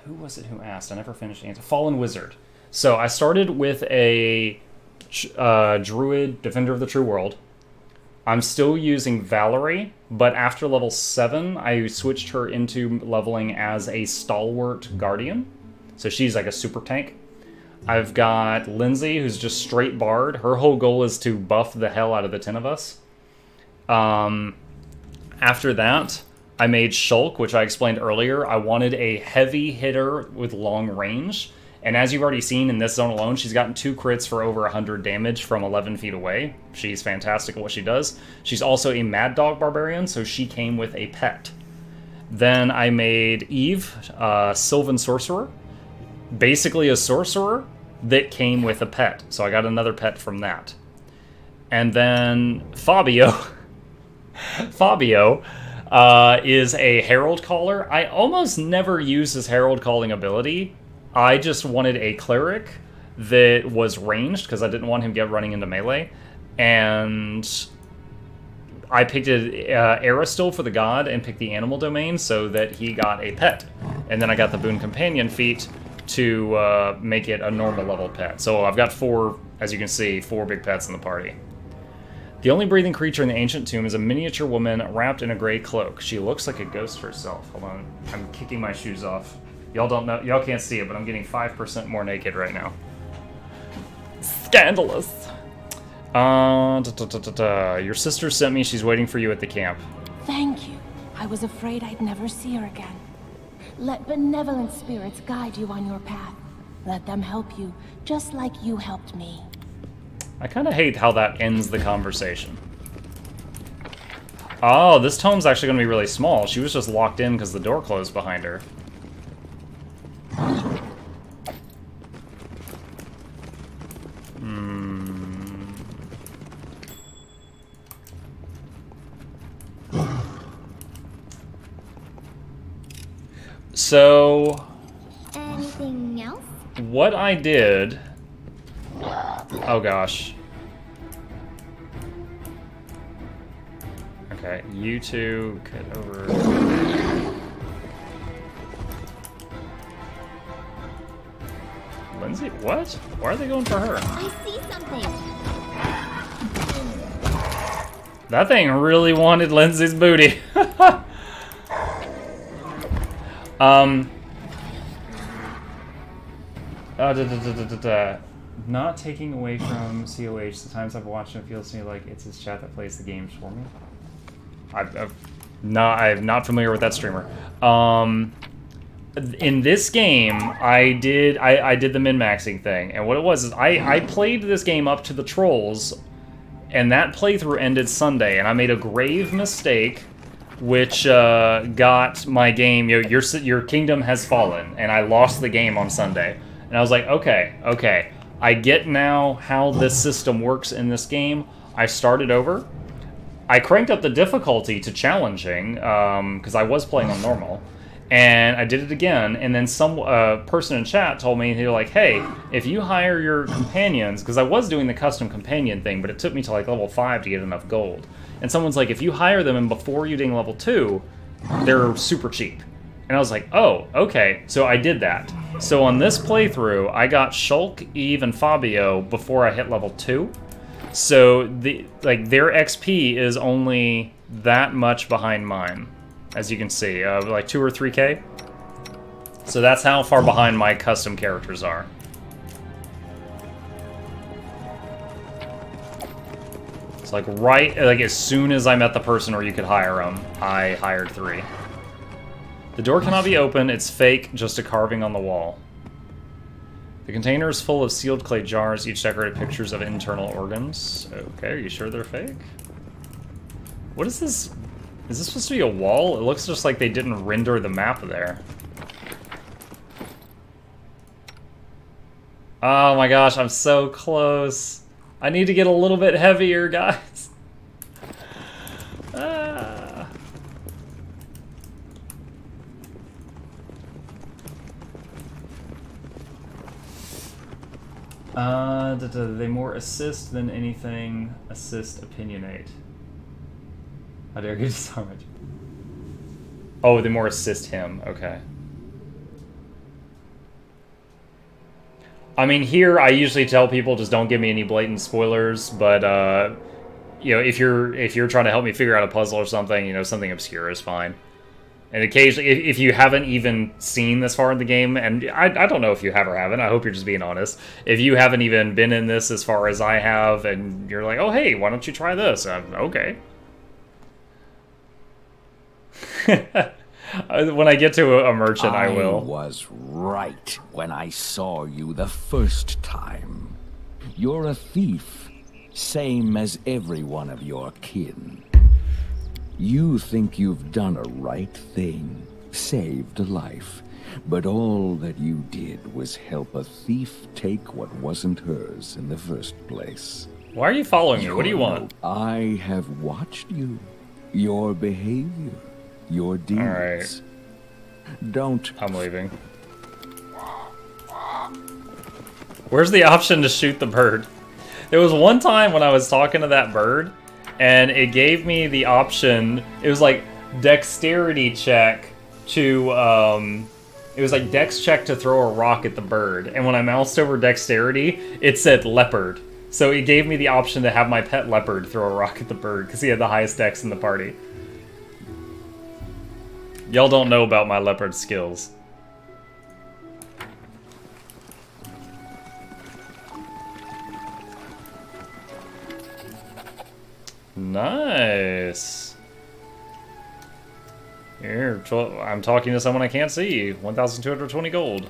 Speaker 1: was it who asked? I never finished answering. Fallen Wizard. So I started with a Druid, Defender of the True World. I'm still using Valerie, but after level 7, I switched her into leveling as a Stalwart Guardian. So she's like a super tank. I've got Lindsay, who's just straight Bard. Her whole goal is to buff the hell out of the 10 of us. After that, I made Shulk, which I explained earlier. I wanted a heavy hitter with long range. And as you've already seen in this zone alone, she's gotten 2 crits for over 100 damage from 11 feet away. She's fantastic at what she does. She's also a Mad Dog Barbarian, so she came with a pet. Then I made Eve, Sylvan Sorcerer. Basically a sorcerer that came with a pet. So I got another pet from that. And then Fabio. Fabio is a Herald Caller. I almost never use his Herald Calling ability. I just wanted a cleric that was ranged because I didn't want him to get running into melee. And I picked Aristil for the god and picked the animal domain so that he got a pet. And then I got the Boon Companion feat to make it a normal level pet. So I've got 4, as you can see, 4 big pets in the party. The only breathing creature in the ancient tomb is a miniature woman wrapped in a gray cloak. She looks like a ghost herself. Hold on, I'm kicking my shoes off. Y'all don't know, y'all can't see it, but I'm getting 5% more naked right now. Scandalous. Your sister sent me. She's waiting for you at the camp.
Speaker 2: Thank you. I was afraid I'd never see her again. Let benevolent spirits guide you on your path. Let them help you, just like you helped me.
Speaker 1: I kind of hate how that ends the conversation. Oh, this tome's actually going to be really small. She was just locked in because the door closed behind her. So,
Speaker 6: Anything else?
Speaker 1: what I did... Oh gosh. Okay, you two get over... Lindsay, what? Why are they going for her?
Speaker 6: I see something.
Speaker 1: That thing really wanted Lindsay's booty. Not taking away from COH, the times I've watched him, it feels to me like it's his chat that plays the games for me. I'm not familiar with that streamer. In this game, I did the min-maxing thing, and what it was is I played this game up to the trolls, and that playthrough ended Sunday, and I made a grave mistake, which got my game, your kingdom has fallen, and I lost the game on Sunday. And I was like, okay, I get now how this system works in this game. I started over. I cranked up the difficulty to challenging, because I was playing on normal. And I did it again, and then some person in chat told me, they were like, hey, if you hire your companions, because I was doing the custom companion thing, but it took me to like level 5 to get enough gold. And someone's like, if you hire them and before you ding level 2, they're super cheap. And I was like, oh, okay. So I did that. So on this playthrough, I got Shulk, Eve, and Fabio before I hit level 2. So their XP is only that much behind mine, as you can see, like 2 or 3K. So that's how far behind my custom characters are. It's like as soon as I met the person where you could hire them, I hired 3. The door cannot be opened, it's fake, just a carving on the wall. The container is full of sealed clay jars, each decorated pictures of internal organs. Okay, are you sure they're fake? What is this? Is this supposed to be a wall? It looks just like they didn't render the map there. Oh my gosh, I'm so close. I need to get a little bit heavier, guys. They more assist than anything assist opinionate. How dare you disarm it? Oh, they more assist him. Okay. I mean, here I usually tell people just don't give me any blatant spoilers, but you know, if you're trying to help me figure out a puzzle or something, you know, something obscure is fine. And occasionally, if you haven't even seen this far in the game, and I don't know if you have or haven't, I hope you're just being honest. If you haven't even been in this as far as I have, and you're like, oh hey, why don't you try this? Okay. When I get to a merchant, I will.
Speaker 8: I was right when I saw you the first time. You're a thief, same as every one of your kin. You think you've done a right thing, saved a life, but all that you did was help a thief take what wasn't hers in the first place.
Speaker 1: Why are you following me? What do you want?
Speaker 8: I have watched you, your behavior, your deeds.
Speaker 1: All right.
Speaker 8: Don't.
Speaker 1: I'm leaving. Where's the option to shoot the bird? There was one time when I was talking to that bird, and it gave me the option. It was like dexterity check to, it was like dex check to throw a rock at the bird. And when I moused over dexterity, it said leopard. So it gave me the option to have my pet leopard throw a rock at the bird, because he had the highest dex in the party. Y'all don't know about my leopard skills. Nice. Here, I'm talking to someone I can't see. 1,220 gold.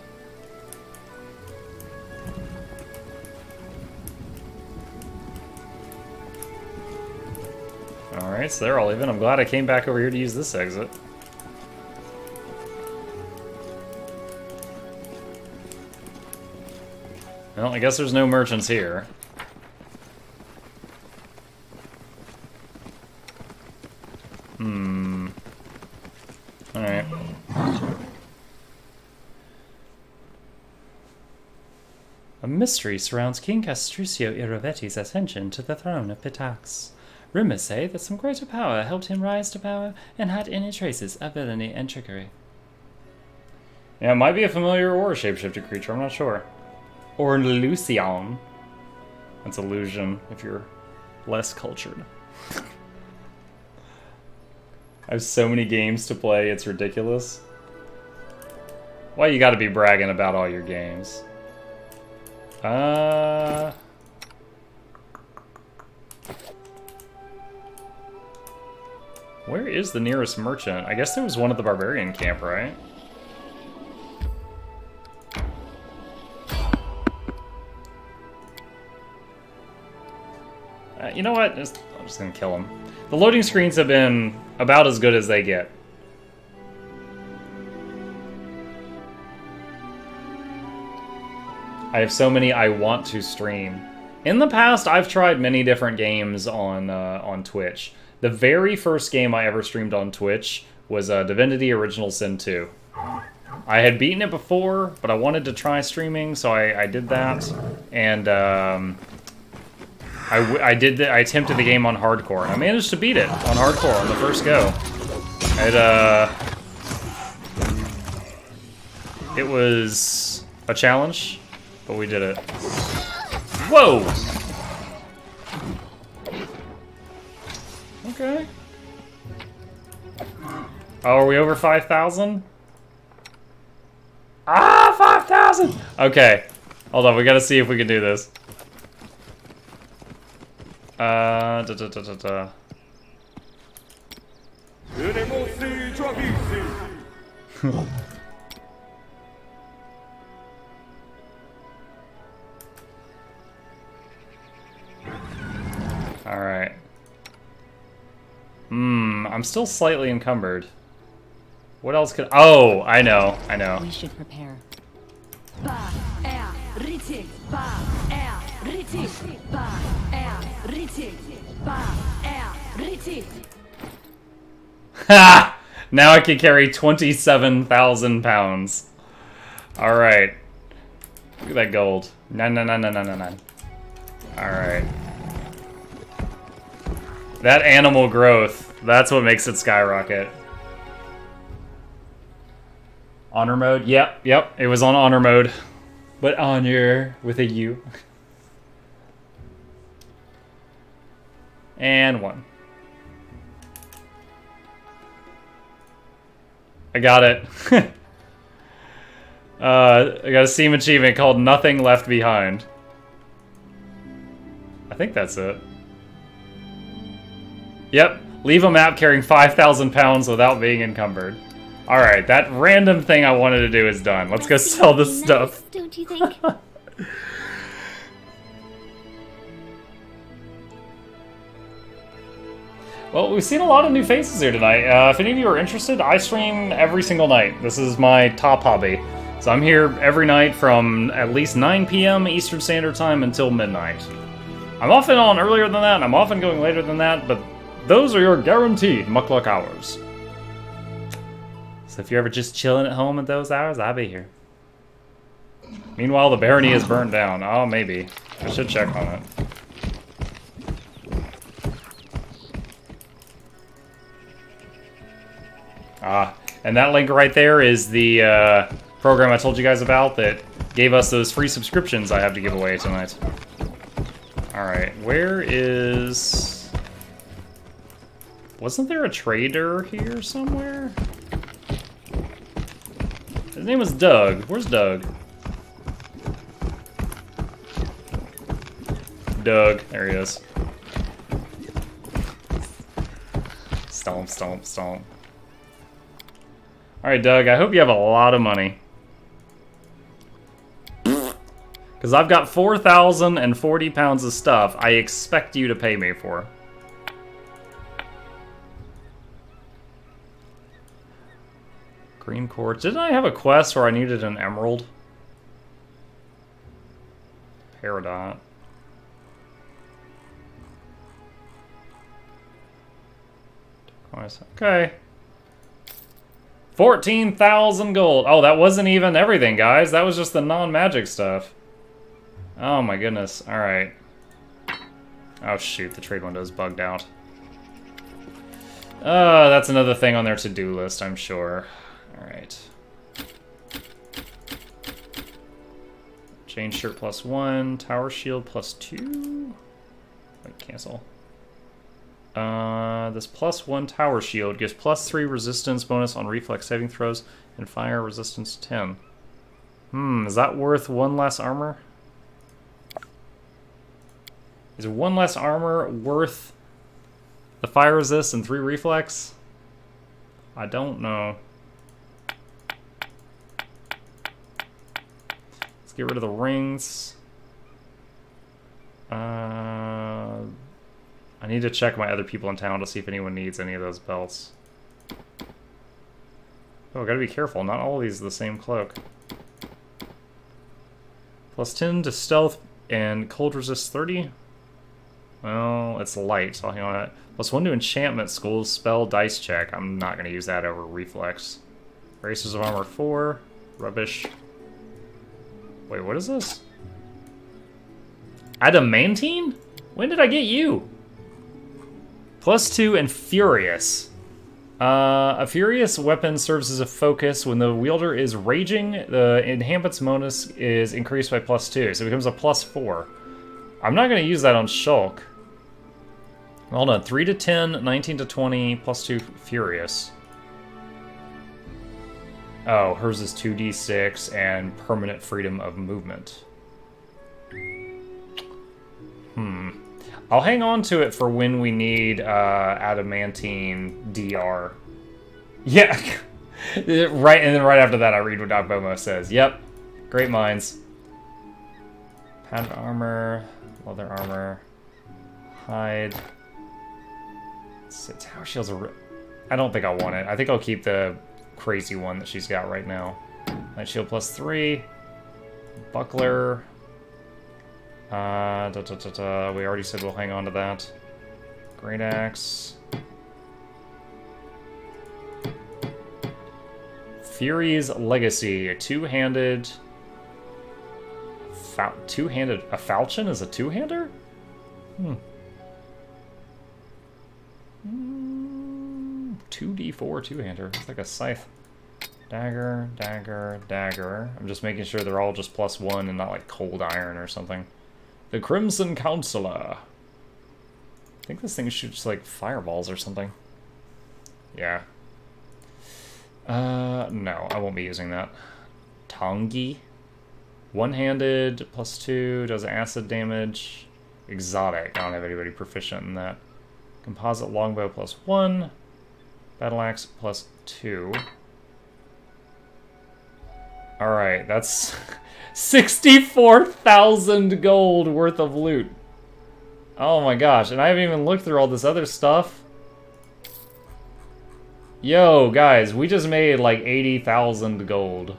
Speaker 1: Alright, so they're all even. I'm glad I came back over here to use this exit. Well, I guess there's no merchants here. Alright. A mystery surrounds King Castruccio Iravetti's ascension to the throne of Pitax. Rumors say that some greater power helped him rise to power and hid any traces of villainy and trickery. Yeah, it might be a familiar or a shapeshifted creature, I'm not sure. Or an illusion. That's illusion if you're less cultured. I have so many games to play, it's ridiculous. Why you gotta be bragging about all your games? Where is the nearest merchant? I guess there was one at the Barbarian camp, right? You know what? I'm just gonna kill him. The loading screens have been about as good as they get. I have so many I want to stream. In the past, I've tried many different games on Twitch. The very first game I ever streamed on Twitch was Divinity Original Sin 2. I had beaten it before, but I wanted to try streaming, so I did that. And I attempted the game on hardcore, and I managed to beat it on hardcore on the first go. It was a challenge, but we did it. Whoa! Okay. Oh, are we over 5,000? Ah, 5,000! Okay. Hold on, we gotta see if we can do this. Alright. I'm still slightly encumbered. What else could... Oh, I know.
Speaker 2: We should prepare.
Speaker 1: Ha! Now I can carry 27,000 pounds. Alright. Look at that gold. Nine. Alright. That animal growth, that's what makes it skyrocket. Honor mode? Yep, it was on honor mode. But honor with a U. And 1. I got it. I got a Steam achievement called Nothing Left Behind. I think that's it. Yep, leave a map carrying 5,000 pounds without being encumbered. Alright, that random thing I wanted to do is done. Let's go sell this stuff.
Speaker 6: Don't you think?
Speaker 1: Well, we've seen a lot of new faces here tonight. If any of you are interested, I stream every single night. This is my top hobby. So I'm here every night from at least 9 p.m. Eastern Standard Time until midnight. I'm often on earlier than that, and I'm often going later than that, but those are your guaranteed nok-nok hours. So if you're ever just chilling at home at those hours, I'll be here. Meanwhile, the barony is burned down. Oh, maybe. I should check on it. And that link right there is the program I told you guys about that gave us those free subscriptions I have to give away tonight. Alright, where is... Wasn't there a trader here somewhere? His name was Doug. Where's Doug? Doug. There he is. Stomp, stomp, stomp. Alright, Doug, I hope you have a lot of money. Because I've got 4,040 pounds of stuff I expect you to pay me for. Green quartz. Didn't I have a quest where I needed an emerald? Peridot. Okay. 14,000 gold. Oh, that wasn't even everything, guys. That was just the non-magic stuff. Oh my goodness. Alright. Oh shoot, the trade window's bugged out. That's another thing on their to-do list, I'm sure. Alright. Chain shirt +1, tower shield +2. Wait, cancel. This +1 tower shield gives +3 resistance bonus on reflex saving throws and fire resistance 10. Is that worth 1 less armor? Is 1 less armor worth the fire resist and 3 reflex? I don't know. Let's get rid of the rings. I need to check my other people in town to see if anyone needs any of those belts. Oh, gotta be careful. Not all of these are the same cloak. +10 to stealth and cold resist 30. Well, it's light, so I'll hang on to that. +1 to enchantment school spell dice check. I'm not gonna use that over reflex. Bracers of armor 4. Rubbish. Wait, what is this? Adamantine? When did I get you? +2 and furious. A furious weapon serves as a focus. When the wielder is raging, the inhabit's bonus is increased by +2, so it becomes a +4. I'm not going to use that on Shulk. Hold on, 3 to 10, 19 to 20, +2 furious. Oh, hers is 2d6 and permanent freedom of movement. I'll hang on to it for when we need adamantine DR. Yeah, right, and then right after that I read what Doc Bomo says. Yep, great minds. Padded armor, leather armor, hide. Tower shields are... I don't think I want it. I think I'll keep the crazy one that she's got right now. Light shield +3. Buckler. We already said we'll hang on to that. Great axe. Fury's Legacy. Two-handed... Two-handed... A falchion is a two-hander? 2d4 two-hander. It's like a scythe. Dagger, dagger, dagger. I'm just making sure they're all just +1 and not like cold iron or something. The Crimson Counselor. I think this thing shoots like fireballs or something. Yeah. No, I won't be using that. Tongi. One-handed, +2, does acid damage. Exotic. I don't have anybody proficient in that. Composite longbow +1. Battle axe +2. Alright, that's 64,000 gold worth of loot. Oh my gosh, and I haven't even looked through all this other stuff. Yo, guys, we just made like 80,000 gold.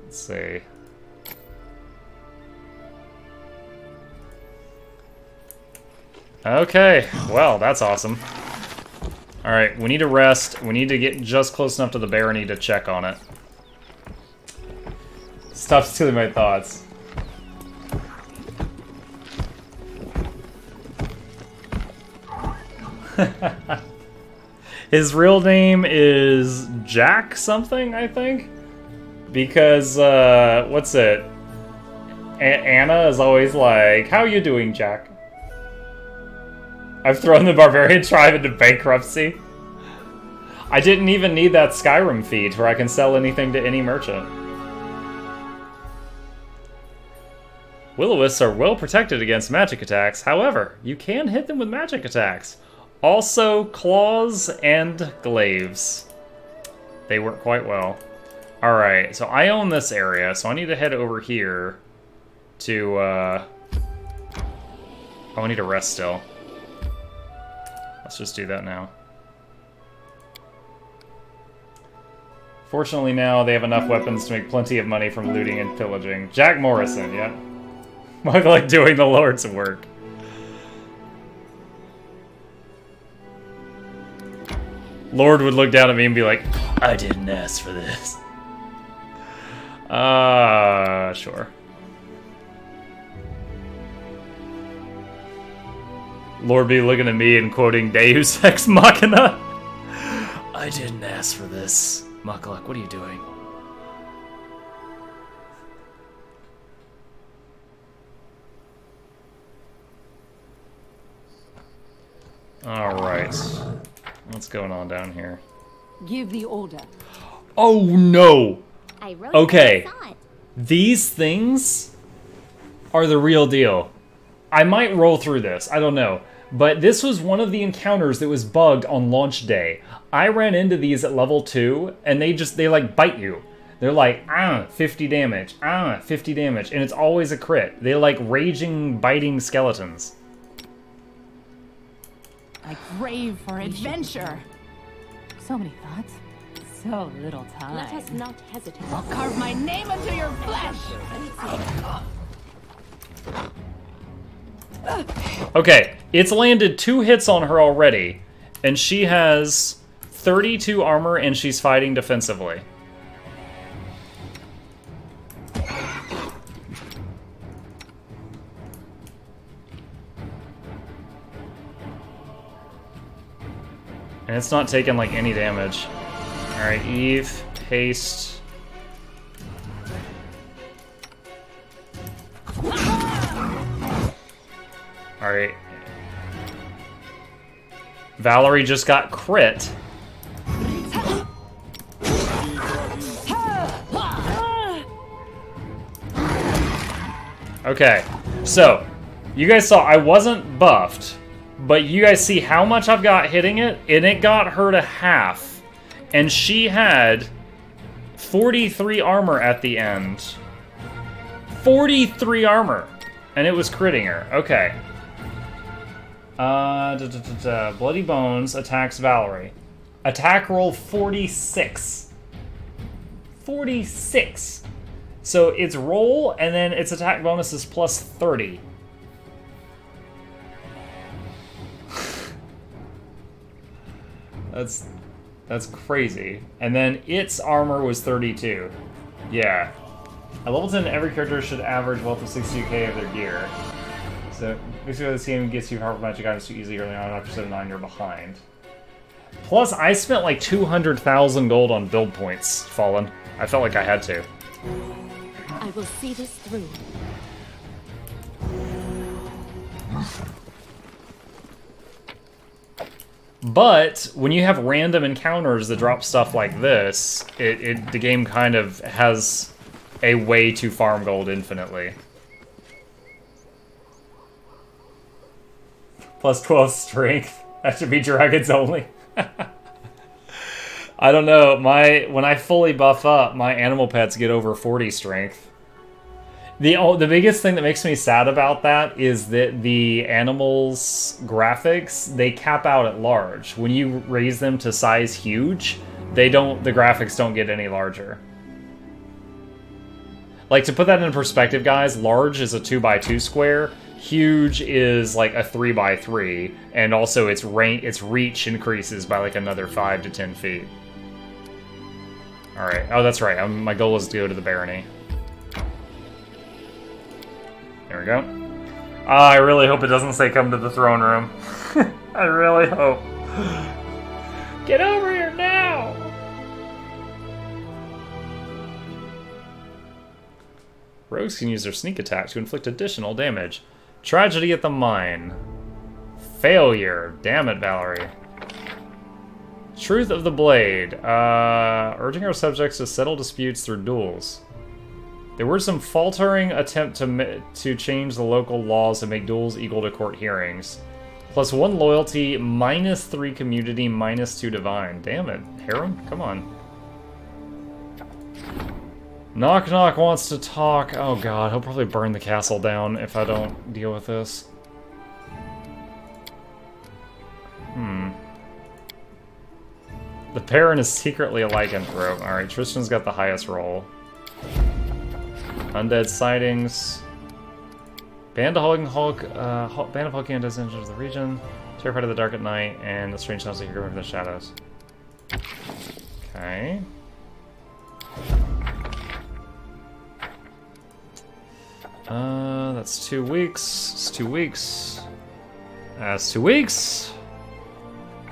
Speaker 1: Let's see. Okay, well, that's awesome. Alright, we need to rest. We need to get just close enough to the barony to check on it. Stop stealing my thoughts. His real name is Jack something, I think? Because, what's it? Anna is always like, "How you doing, Jack?" I've thrown the Barbarian tribe into bankruptcy. I didn't even need that Skyrim feed where I can sell anything to any merchant. Will-o-wisps are well protected against magic attacks. However, you can hit them with magic attacks. Also, claws and glaives. They work quite well. Alright, so I own this area, so I need to head over here to, Oh, I need to rest still. Let's just do that now. Fortunately now, they have enough weapons to make plenty of money from looting and pillaging. Jack Morrison, yeah. I like doing the Lord's work. Lord would look down at me and be like, "I didn't ask for this." Sure. Lord be looking at me and quoting Deus Ex Machina. "I didn't ask for this. nok-nok, what are you doing?" Alright. What's going on down here?
Speaker 7: Give the order.
Speaker 1: Oh no!
Speaker 6: I wrote
Speaker 1: Okay.
Speaker 6: it, I saw it.
Speaker 1: These things are the real deal. I might roll through this, I don't know. But this was one of the encounters that was bugged on launch day. I ran into these at level 2, and they like bite you. They're like, 50 damage, 50 damage, and it's always a crit. They're like raging, biting skeletons.
Speaker 7: I crave for adventure. So many thoughts, so little time.
Speaker 5: Let us not hesitate.
Speaker 7: I'll carve my name into your flesh.
Speaker 1: Okay, it's landed 2 hits on her already, and she has 32 armor and she's fighting defensively. And it's not taking, like, any damage. Alright, Eve, haste. Alright. Valerie just got crit. Okay, so, you guys saw I wasn't buffed, but you guys see how much I've got hitting it, and it got her to half. And she had 43 armor at the end. 43 armor! And it was critting her. Okay. Bloody Bones attacks Valerie. Attack roll 46. 46! So its roll, and then its attack bonus is plus 30. That's crazy. And then its armor was 32. Yeah. At level 10, every character should average wealth of 62k of their gear. So basically this game gets you powerful magic items too easily early on. After 7-9, you're behind. Plus, I spent like 200,000 gold on build points, Fallen. I felt like I had to.
Speaker 2: I will see this through.
Speaker 1: But when you have random encounters that drop stuff like this, the game kind of has a way to farm gold infinitely. Plus 12 strength. That should be dragons only. I don't know. When I fully buff up, my animal pets get over 40 strength. The biggest thing that makes me sad about that is that the animals' graphics, they cap out at large. When you raise them to size huge, the graphics don't get any larger. Like, to put that in perspective, guys, large is a 2x2 square, huge is like a 3x3, and also its reach increases by like another 5 to 10 feet. Alright, oh that's right, my goal is to go to the barony. There we go. I really hope it doesn't say come to the throne room. I really hope. Get over here now! Rogues can use their sneak attack to inflict additional damage. Tragedy at the mine. Failure. Damn it, Valerie. Truth of the blade. Urging our subjects to settle disputes through duels. There were some faltering attempt to change the local laws to make duels equal to court hearings. Plus 1 loyalty, minus 3 community, minus 2 divine. Damn it, Harem, come on. Nok-nok wants to talk. Oh god, he'll probably burn the castle down if I don't deal with this. The Baron is secretly a lycanthrope. Alright, Tristan's got the highest roll. Undead sightings. Band of Hulking does enter the region. Terrified of the dark at night, and the strange sounds that hear from the shadows. Okay. That's 2 weeks. It's 2 weeks. That's 2 weeks.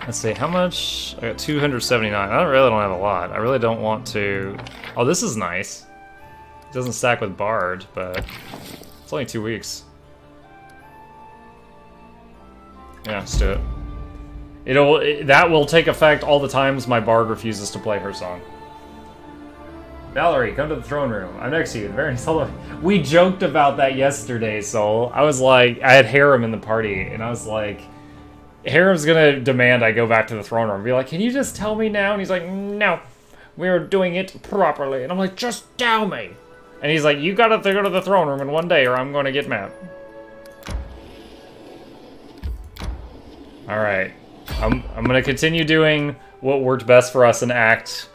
Speaker 1: Let's see, how much? I got 279. I really don't have a lot. I really don't want to... Oh, this is nice. It doesn't stack with Bard, but it's only 2 weeks. Yeah, let's do it. That will take effect all the times my Bard refuses to play her song. Valerie, come to the throne room. I'm next to you. Very solo. We joked about that yesterday, Soul. I was like, I had Harem in the party, and I was like, Harem's gonna demand I go back to the throne room. Be like, can you just tell me now? And he's like, no, we're doing it properly. And I'm like, just tell me. And he's like, you gotta go to the throne room in one day, or I'm gonna get mad. All right, I'm gonna continue doing what worked best for us in Act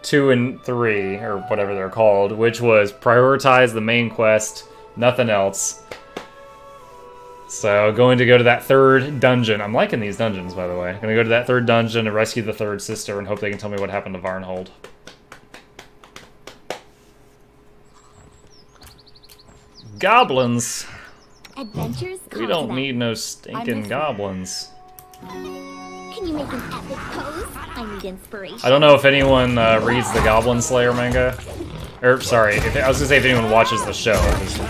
Speaker 1: 2 and 3, or whatever they're called, which was prioritize the main quest, nothing else. So, going to go to that 3rd dungeon. I'm liking these dungeons, by the way. I'm gonna go to that 3rd dungeon and rescue the 3rd sister and hope they can tell me what happened to Varnhold. Goblins!
Speaker 6: Adventures
Speaker 1: We don't need no stinking goblins.
Speaker 6: Can Can you make an epic pose? I need inspiration.
Speaker 1: I don't know if anyone reads the Goblin Slayer manga. Or, sorry, I was gonna say if anyone watches the show.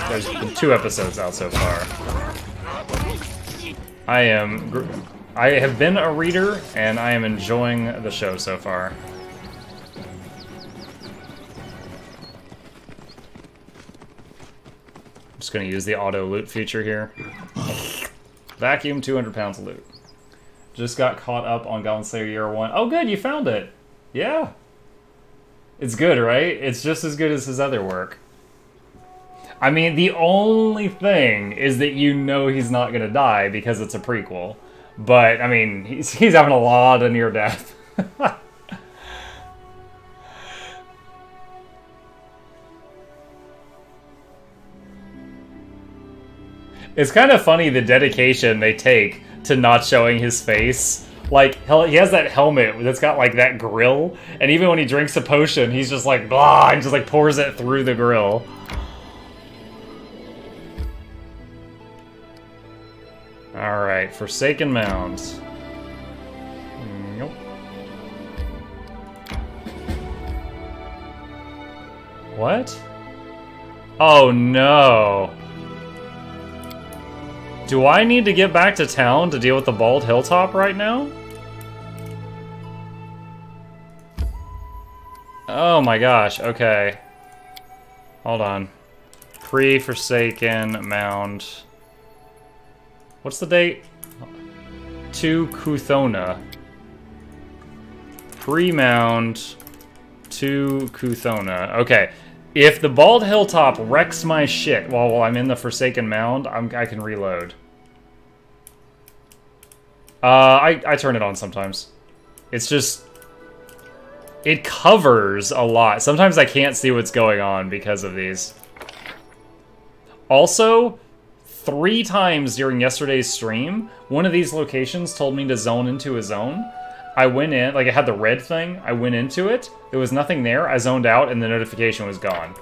Speaker 1: There's been 2 episodes out so far. I have been a reader, and I am enjoying the show so far. I'm just gonna use the auto loot feature here. Vacuum, 200 pounds of loot. Just got caught up on Goblin Slayer Year 1. Oh good, you found it! Yeah. It's good, right? It's just as good as his other work. I mean, the only thing is that you know he's not gonna die because it's a prequel. But, I mean, he's having a lot of near death. It's kind of funny the dedication they take to not showing his face. Like, he has that helmet that's got, like, that grill, and even when he drinks a potion, he's just like, blah, and just, like, pours it through the grill. Alright, Forsaken Mounds. Nope. What? Oh, no. Do I need to get back to town to deal with the Bald Hilltop right now? Oh my gosh, okay. Hold on. Pre-Forsaken Mound. What's the date? To Kuthona. Pre-Mound to Kuthona. Okay. If the Bald Hilltop wrecks my shit while I'm in the Forsaken Mound, I can reload. I turn it on sometimes. It's just... It covers a lot. Sometimes I can't see what's going on because of these. Also, 3 times during yesterday's stream, one of these locations told me to zone into a zone. I went in, like it had the red thing, I went into it, there was nothing there, I zoned out, and the notification was gone.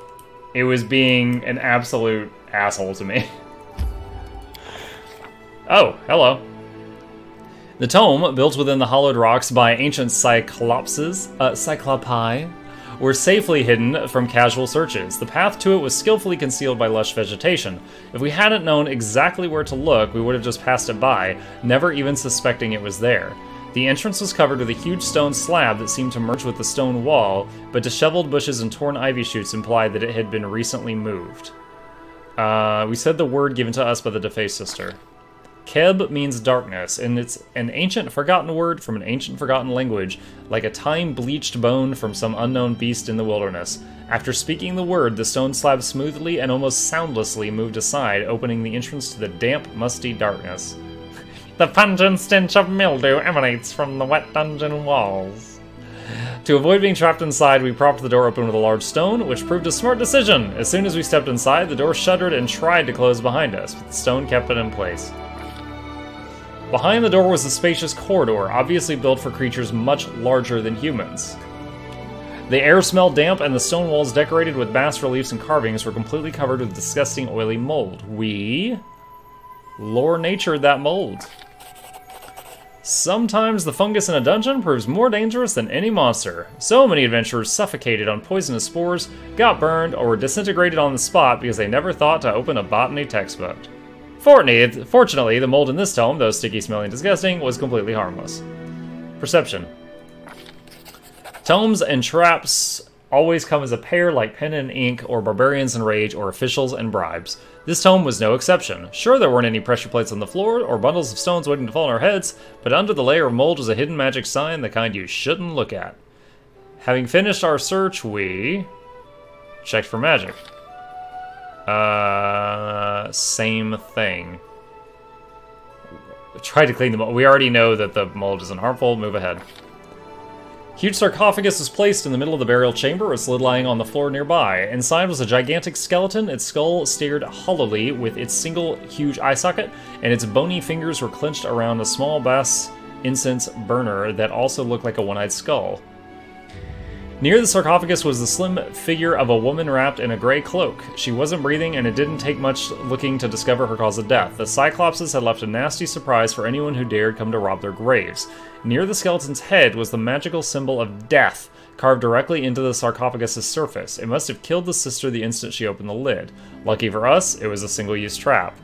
Speaker 1: It was being an absolute asshole to me. Oh, hello. The tome, built within the hollowed rocks by ancient cyclopi, were safely hidden from casual searches. The path to it was skillfully concealed by lush vegetation. If we hadn't known exactly where to look, we would have just passed it by, never even suspecting it was there. The entrance was covered with a huge stone slab that seemed to merge with the stone wall, but disheveled bushes and torn ivy shoots implied that it had been recently moved. We said the word given to us by the defaced sister. Keb means darkness, and it's an ancient forgotten word from an ancient forgotten language, like a time-bleached bone from some unknown beast in the wilderness. After speaking the word, the stone slab smoothly and almost soundlessly moved aside, opening the entrance to the damp, musty darkness. The pungent stench of mildew emanates from the wet dungeon walls. To avoid being trapped inside, we propped the door open with a large stone, which proved a smart decision. As soon as we stepped inside, the door shuddered and tried to close behind us, but the stone kept it in place. Behind the door was a spacious corridor, obviously built for creatures much larger than humans. The air smelled damp, and the stone walls decorated with bas-reliefs and carvings were completely covered with disgusting oily mold. We lore-natured that mold. Sometimes the fungus in a dungeon proves more dangerous than any monster. So many adventurers suffocated on poisonous spores, got burned, or were disintegrated on the spot because they never thought to open a botany textbook. Fortunately, the mold in this tome, though sticky, smelling, and disgusting, was completely harmless. Perception. Tomes and traps always come as a pair like pen and ink, or barbarians and rage, or officials and bribes. This tome was no exception. Sure, there weren't any pressure plates on the floor, or bundles of stones waiting to fall on our heads, but under the layer of mold was a hidden magic sign, the kind you shouldn't look at. Having finished our search, we checked for magic. Same thing. Tried to clean the mold. We already know that the mold isn't harmful. Move ahead. Huge sarcophagus was placed in the middle of the burial chamber, with lid lying on the floor nearby. Inside was a gigantic skeleton, its skull stared hollowly with its single huge eye socket, and its bony fingers were clenched around a small bass incense burner that also looked like a one-eyed skull. Near the sarcophagus was the slim figure of a woman wrapped in a gray cloak. She wasn't breathing, and it didn't take much looking to discover her cause of death. The Cyclopses had left a nasty surprise for anyone who dared come to rob their graves. Near the skeleton's head was the magical symbol of death, carved directly into the sarcophagus's surface. It must have killed the sister the instant she opened the lid. Lucky for us, it was a single-use trap.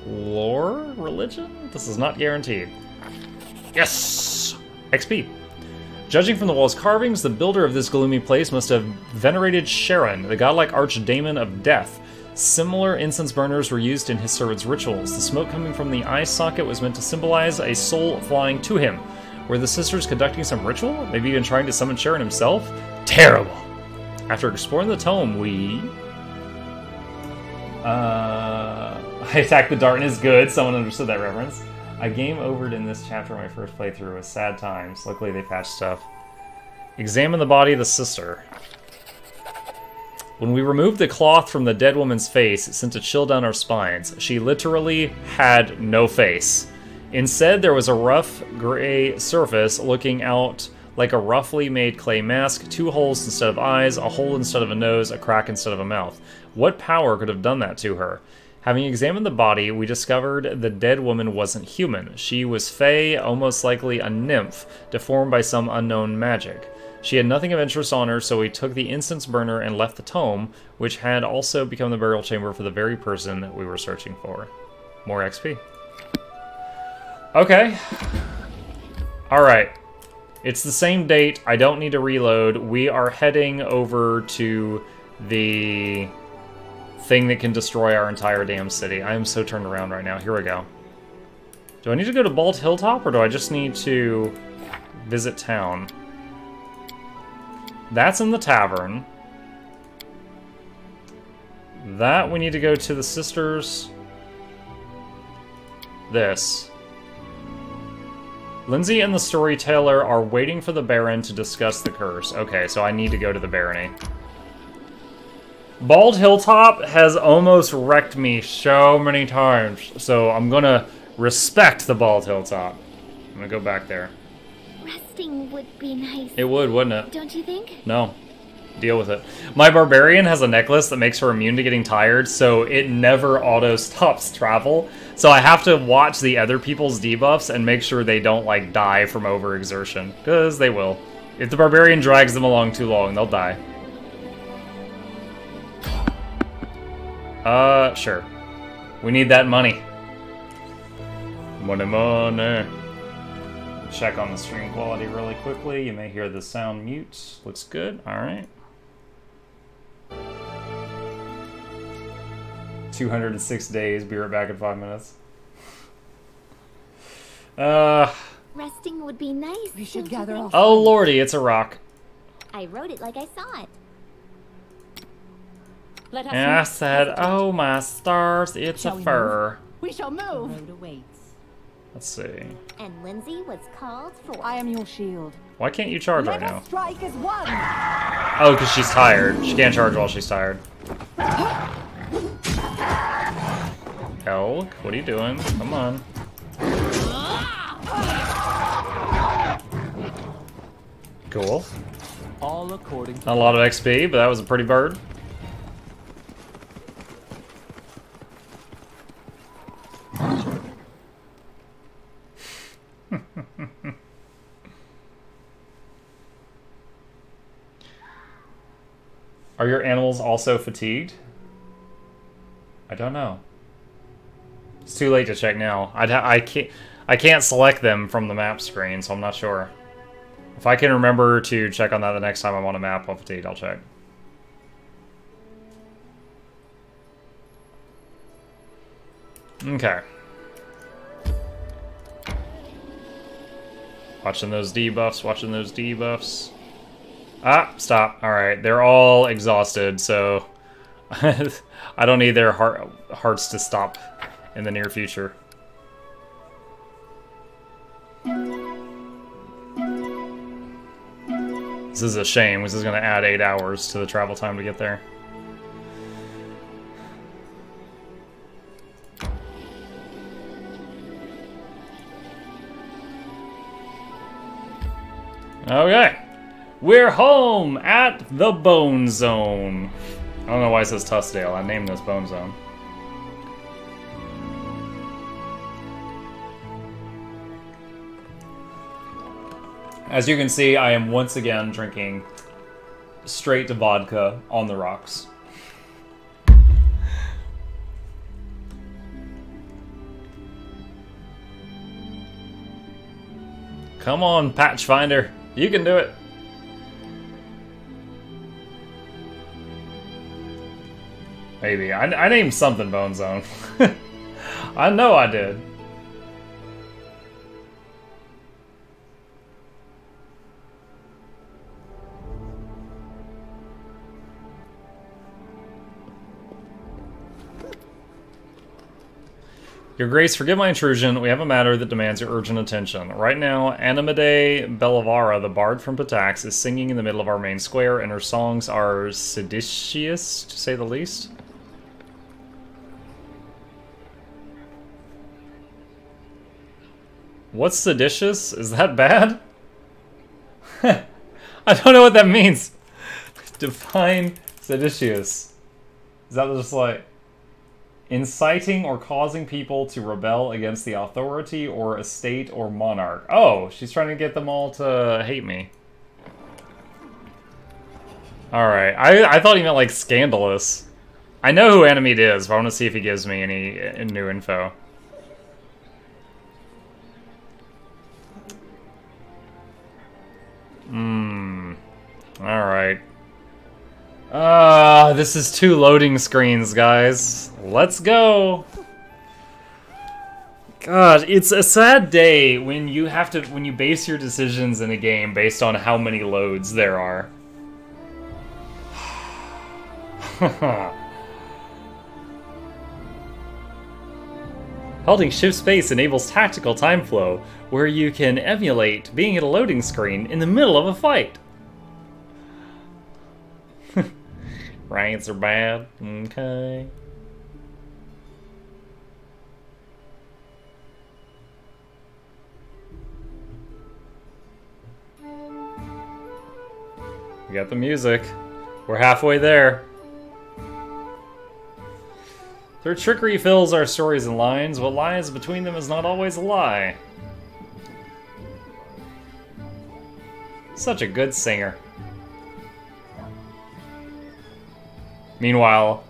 Speaker 1: Lore? Religion? This is not guaranteed. Yes! XP. Judging from the wall's carvings, the builder of this gloomy place must have venerated Sharon, the godlike archdemon of death. Similar incense burners were used in his servants' rituals. The smoke coming from the eye socket was meant to symbolize a soul flying to him. Were the sisters conducting some ritual? Maybe even trying to summon Sharon himself? Terrible! After exploring the tome, I attacked the darkness. Good, someone understood that reference. I game overed in this chapter my first playthrough with sad times. Luckily they patched stuff. Examine the body of the sister. When we removed the cloth from the dead woman's face, it sent a chill down our spines. She literally had no face. Instead, there was a rough gray surface looking out like a roughly made clay mask, 2 holes instead of eyes, a hole instead of a nose, a crack instead of a mouth. What power could have done that to her? Having examined the body, we discovered the dead woman wasn't human. She was fey, almost likely a nymph, deformed by some unknown magic. She had nothing of interest on her, so we took the incense burner and left the tome, which had also become the burial chamber for the very person we were searching for. More XP. Okay. Alright. It's the same date. I don't need to reload. We are heading over to the thing that can destroy our entire damn city. I am so turned around right now. Here we go. Do I need to go to Bald Hilltop, or do I just need to visit town? That's in the tavern. That we need to go to the sisters. This. Lindsay and the storyteller are waiting for the Baron to discuss the curse. Okay, so I need to go to the barony. Bald Hilltop has almost wrecked me so many times, so I'm gonna respect the Bald Hilltop. I'm gonna go back there.
Speaker 6: Resting would be nice.
Speaker 1: It would, wouldn't it?
Speaker 6: Don't you think?
Speaker 1: No. Deal with it. My Barbarian has a necklace that makes her immune to getting tired, so it never auto-stops travel. So I have to watch the other people's debuffs and make sure they don't, like, die from overexertion. Because they will. If the Barbarian drags them along too long, they'll die. Sure. We need that money. Money, money. Check on the stream quality really quickly. You may hear the sound mute. Looks good. Alright. 206 days. Be right back in 5 minutes.
Speaker 6: Resting would be nice.
Speaker 7: We should gather off.
Speaker 1: Oh lordy, it's a rock.
Speaker 6: I wrote it like I saw it.
Speaker 7: Let us
Speaker 1: And I said, oh my stars, it's a fur.
Speaker 7: We shall move. The road awaits.
Speaker 1: Let's see.
Speaker 6: And Lindsay was called for.
Speaker 7: I am your shield.
Speaker 1: Why can't you charge right
Speaker 7: Let
Speaker 1: now?
Speaker 7: us strike as one.
Speaker 1: Oh, because she's tired. She can't charge while she's tired. Elk, what are you doing? Come on. Cool.
Speaker 3: All according to
Speaker 1: Not a lot of XP, but that was a pretty bird. Are your animals also fatigued? I don't know. It's too late to check now. I can't select them from the map screen, so I'm not sure. If I can remember to check on that the next time I'm on a map while fatigued, I'll check. Okay. Watching those debuffs, watching those debuffs. Ah, stop. Alright, they're all exhausted, so I don't need their hearts to stop in the near future. This is a shame. This is going to add 8 hours to the travel time to get there. Okay. We're home at the Bone Zone. I don't know why it says Tuskdale. I named this Bone Zone. As you can see, I am once again drinking straight to vodka on the rocks. Come on, Patch Finder. You can do it. Maybe. I named something Bone Zone. I know I did. Your Grace, forgive my intrusion. We have a matter that demands your urgent attention. Right now, Animade Bellavara, the bard from Patax, is singing in the middle of our main square, and her songs are seditious, to say the least. What's seditious? Is that bad? I don't know what that means. Define seditious. Is that just like inciting or causing people to rebel against the authority or estate or monarch? Oh, she's trying to get them all to hate me. Alright, I thought he meant like scandalous. I know who Animate is, but I want to see if he gives me any new info. Alright. This is 2 loading screens, guys. Let's go! God, it's a sad day when you have to, when you base your decisions in a game based on how many loads there are. Holding shift space enables tactical time flow, where you can emulate being at a loading screen in the middle of a fight. Ranks are bad. Okay. We got the music. We're halfway there. Their trickery fills our stories and lines. What lies between them is not always a lie. Such a good singer. Meanwhile,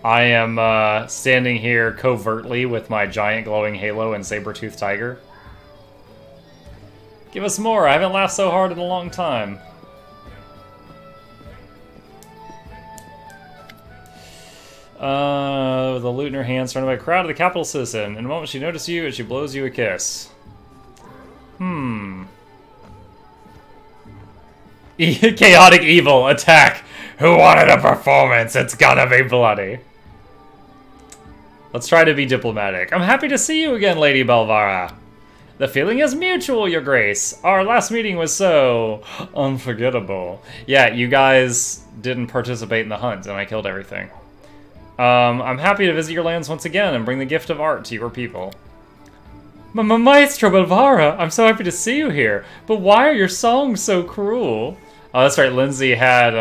Speaker 1: I am standing here covertly with my giant glowing halo and saber-toothed tiger. Give us more. I haven't laughed so hard in a long time. With a lute in her hand, surrounded by a crowd of the capital citizen. In a moment she notices you and she blows you a kiss. Chaotic evil, attack! Who wanted a performance? It's gonna be bloody. Let's try to be diplomatic. I'm happy to see you again, Lady Belvara. The feeling is mutual, Your Grace. Our last meeting was so unforgettable. Yeah, you guys didn't participate in the hunt, and I killed everything. I'm happy to visit your lands once again and bring the gift of art to your people. Maestro Belvara, I'm so happy to see you here. But why are your songs so cruel? Oh, that's right. Lindsay had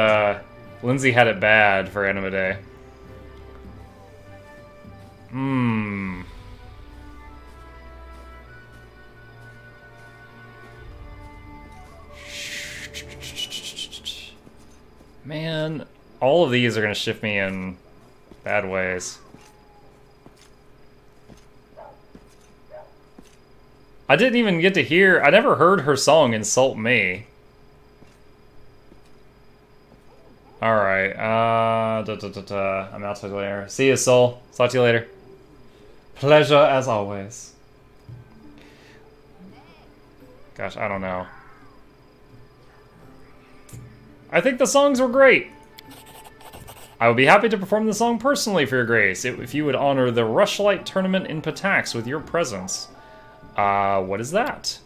Speaker 1: it bad for Anime Day. Man, all of these are gonna shift me in bad ways. I didn't even get to hear. I never heard her song insult me. Alright, I'm out to later. See you, Soul. Talk to you later. Pleasure as always. Gosh, I don't know. I think the songs were great. I would be happy to perform the song personally for your grace, if you would honor the Rushlight Tournament in Patax with your presence. What is that?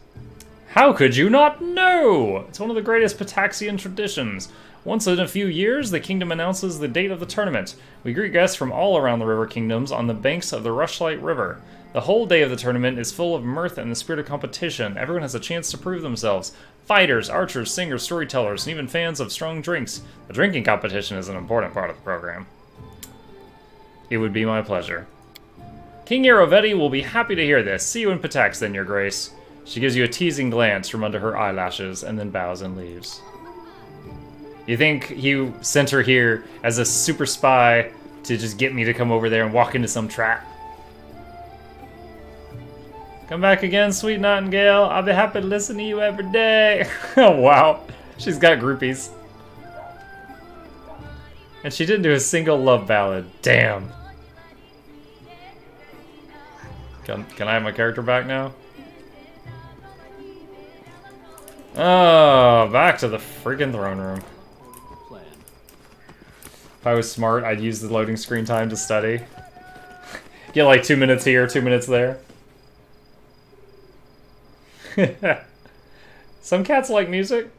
Speaker 1: How could you not know? It's one of the greatest Pataxian traditions. Once in a few years, the kingdom announces the date of the tournament. We greet guests from all around the river kingdoms on the banks of the Rushlight River. The whole day of the tournament is full of mirth and the spirit of competition. Everyone has a chance to prove themselves. Fighters, archers, singers, storytellers, and even fans of strong drinks. The drinking competition is an important part of the program. It would be my pleasure. King Arovetti will be happy to hear this. See you in Patax then, Your Grace. She gives you a teasing glance from under her eyelashes and then bows and leaves. You think he sent her here as a super spy to just get me to come over there and walk into some trap? Come back again, sweet Nightingale. I'll be happy to listen to you every day. Oh, wow. She's got groupies. And she didn't do a single love ballad. Damn. Can I have my character back now? Oh, back to the freaking throne room. If I was smart, I'd use the loading screen time to study. Get like 2 minutes here, 2 minutes there. Some cats like music.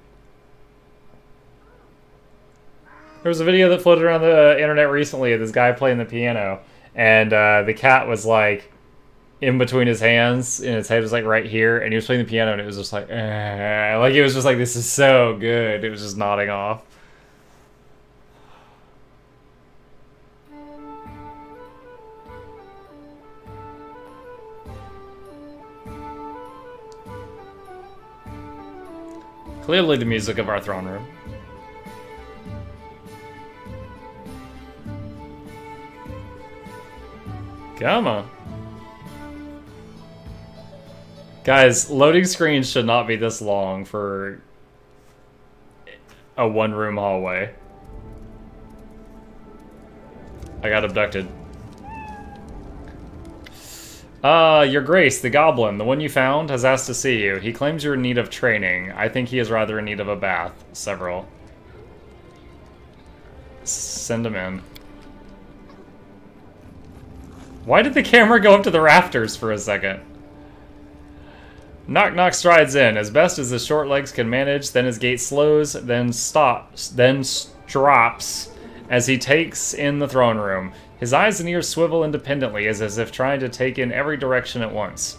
Speaker 1: There was a video that floated around the internet recently of this guy playing the piano, and the cat was like in between his hands, and his head was like right here, and he was playing the piano, and it was just like, like it was just like, this is so good. It was just nodding off. Clearly the music of our throne room. Come on. Guys, loading screens should not be this long for a one-room hallway. I got abducted. Your Grace, the Goblin, the one you found, has asked to see you. He claims you're in need of training. I think he is rather in need of a bath. Several. Send him in. Why did the camera go up to the rafters for a second? Nok-nok strides in, as best as his short legs can manage, then his gait slows, then stops, then drops as he takes in the throne room. His eyes and ears swivel independently, as if trying to take in every direction at once.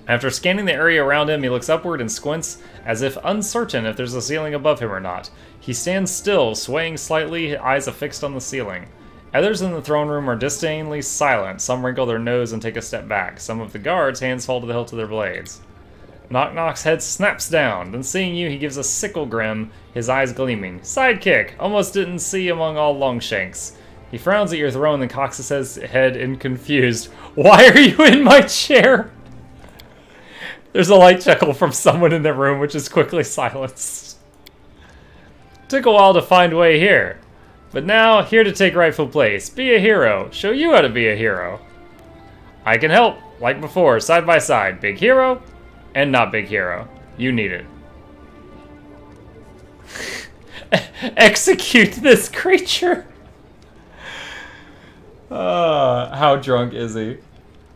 Speaker 1: After scanning the area around him, he looks upward and squints, as if uncertain if there's a ceiling above him or not. He stands still, swaying slightly, eyes affixed on the ceiling. Others in the throne room are disdainfully silent. Some wrinkle their nose and take a step back. Some of the guards' hands fall to the hilt of their blades. Nok-nok's head snaps down. Then seeing you, he gives a sickle grin, his eyes gleaming. Sidekick! Almost didn't see among all Longshanks. He frowns at your throne, then cocks his head in confused. Why are you in my chair? There's a light chuckle from someone in the room, which is quickly silenced. Took a while to find way here. But now, here to take rightful place. Be a hero. Show you how to be a hero. I can help. Like before, side by side. Big hero and not big hero. You need it. Execute this creature. How drunk is he?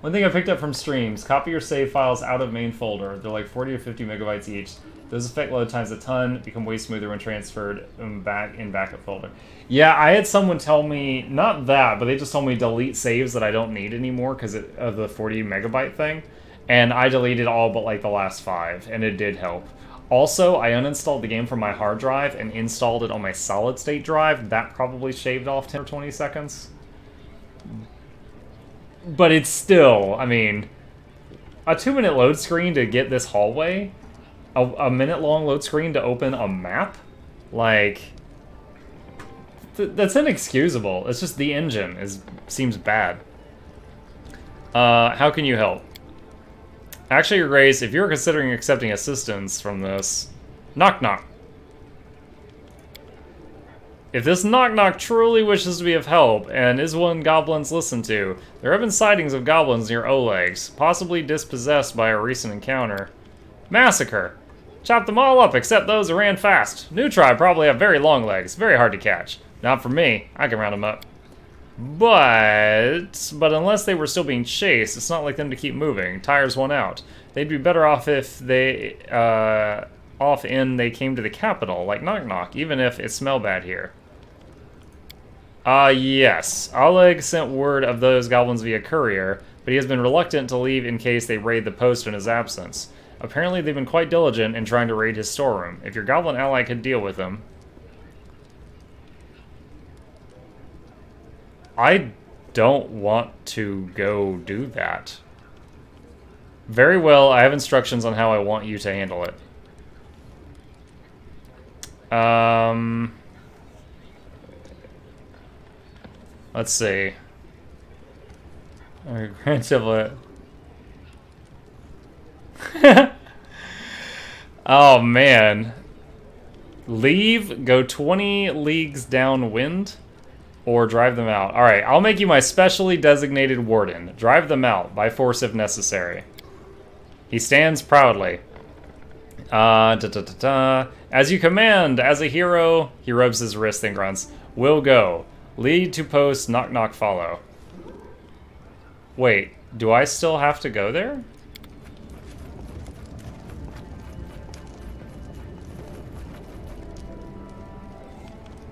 Speaker 1: One thing I picked up from streams, copy your save files out of main folder. They're like 40 or 50 megabytes each. Those affect load times a ton, become way smoother when transferred back in backup folder. Yeah, I had someone tell me, not that, but they just told me delete saves that I don't need anymore because of the 40 megabyte thing. And I deleted all but like the last 5, and it did help. Also, I uninstalled the game from my hard drive and installed it on my solid state drive. That probably shaved off 10 or 20 seconds. But it's still, I mean, a 2-minute load screen to get this hallway, a minute-long load screen to open a map, like, that's inexcusable. It's just the engine seems bad. How can you help? Actually, Your Grace, if you're considering accepting assistance from this, nok-nok. If this nok-nok truly wishes to be of help, and is one goblins listen to, there have been sightings of goblins near Oleg's, possibly dispossessed by a recent encounter. Massacre! Chop them all up except those who ran fast. New tribe probably have very long legs, very hard to catch. Not for me, I can round them up. But unless they were still being chased, it's not like them to keep moving. Tires won out. They'd be better off if they, they came to the capital, like nok-nok, even if it smelled bad here. Yes. Oleg sent word of those goblins via courier. but he has been reluctant to leave in case they raid the post in his absence. Apparently they've been quite diligent in trying to raid his storeroom. If your goblin ally could deal with him... I don't want to go do that. Very well, I have instructions on how I want you to handle it. Let's see. Oh, man. Leave, go 20 leagues downwind, or drive them out. Alright, I'll make you my specially designated warden. Drive them out, by force if necessary. He stands proudly. As you command, as a hero, he rubs his wrist and grunts. Will go. Lead to post, nok-nok follow. Wait, do I still have to go there?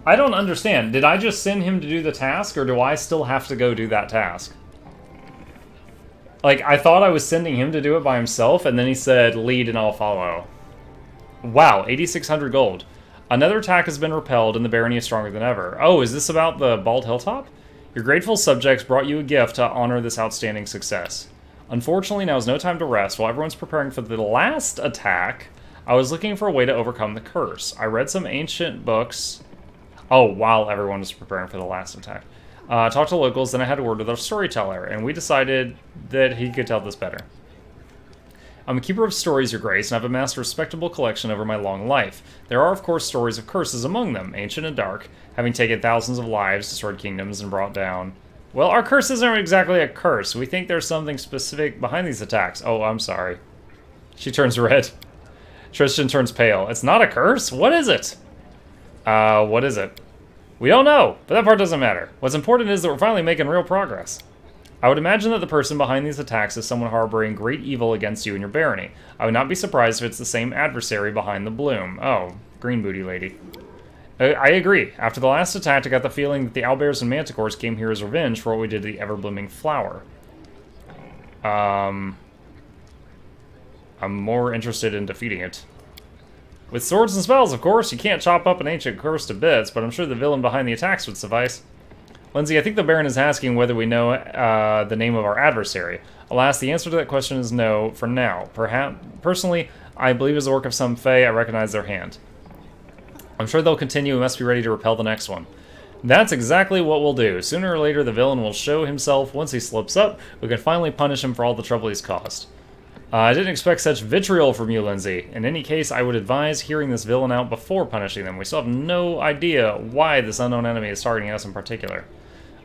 Speaker 1: I don't understand. Did I just send him to do the task, or do I still have to go do that task? Like, I thought I was sending him to do it by himself, and then he said, lead and I'll follow. Wow, 8,600 gold. Another attack has been repelled, and the barony is stronger than ever. Oh, is this about the Bald Hilltop? Your grateful subjects brought you a gift to honor this outstanding success. Unfortunately, now is no time to rest. While everyone's preparing for the last attack, I was looking for a way to overcome the curse. I read some ancient books... Oh, while everyone was preparing for the last attack. Talked to locals, then I had a word with our storyteller, and we decided that he could tell this better. I'm a keeper of stories, your grace, and I've amassed a respectable collection over my long life. There are, of course, stories of curses among them, ancient and dark, having taken thousands of lives, destroyed kingdoms, and brought down... Well, our curses aren't exactly a curse. We think there's something specific behind these attacks. Oh, I'm sorry. She turns red. Tristan turns pale. It's not a curse? What is it? What is it? We don't know, but that part doesn't matter. What's important is that we're finally making real progress. I would imagine that the person behind these attacks is someone harboring great evil against you and your barony. I would not be surprised if it's the same adversary behind the bloom. Oh, green booty lady. I agree. After the last attack, I got the feeling that the owlbears and manticores came here as revenge for what we did to the ever-blooming flower. I'm more interested in defeating it. With swords and spells, of course. You can't chop up an ancient curse to bits, but I'm sure the villain behind the attacks would suffice. Lindsay, I think the Baron is asking whether we know the name of our adversary. Alas, the answer to that question is no, for now. Perhaps, personally, I believe it's the work of some Fae. I recognize their hand. I'm sure they'll continue. We must be ready to repel the next one. That's exactly what we'll do. Sooner or later, the villain will show himself. Once he slips up, we can finally punish him for all the trouble he's caused. I didn't expect such vitriol from you, Lindsay. In any case, I would advise hearing this villain out before punishing them. We still have no idea why this unknown enemy is targeting us in particular.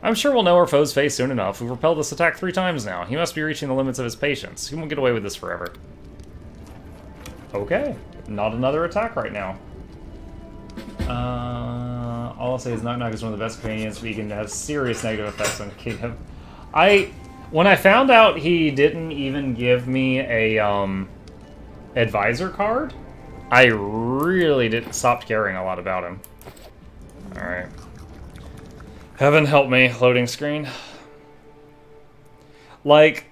Speaker 1: I'm sure we'll know our foe's face soon enough. We've repelled this attack 3 times now. He must be reaching the limits of his patience. He won't get away with this forever. Okay. Not another attack right now. All I'll say is nok-nok is one of the best companions, but he can have serious negative effects on the kingdom. When I found out he didn't even give me a, advisor card, I really stopped caring a lot about him. Alright. Heaven help me, loading screen. Like,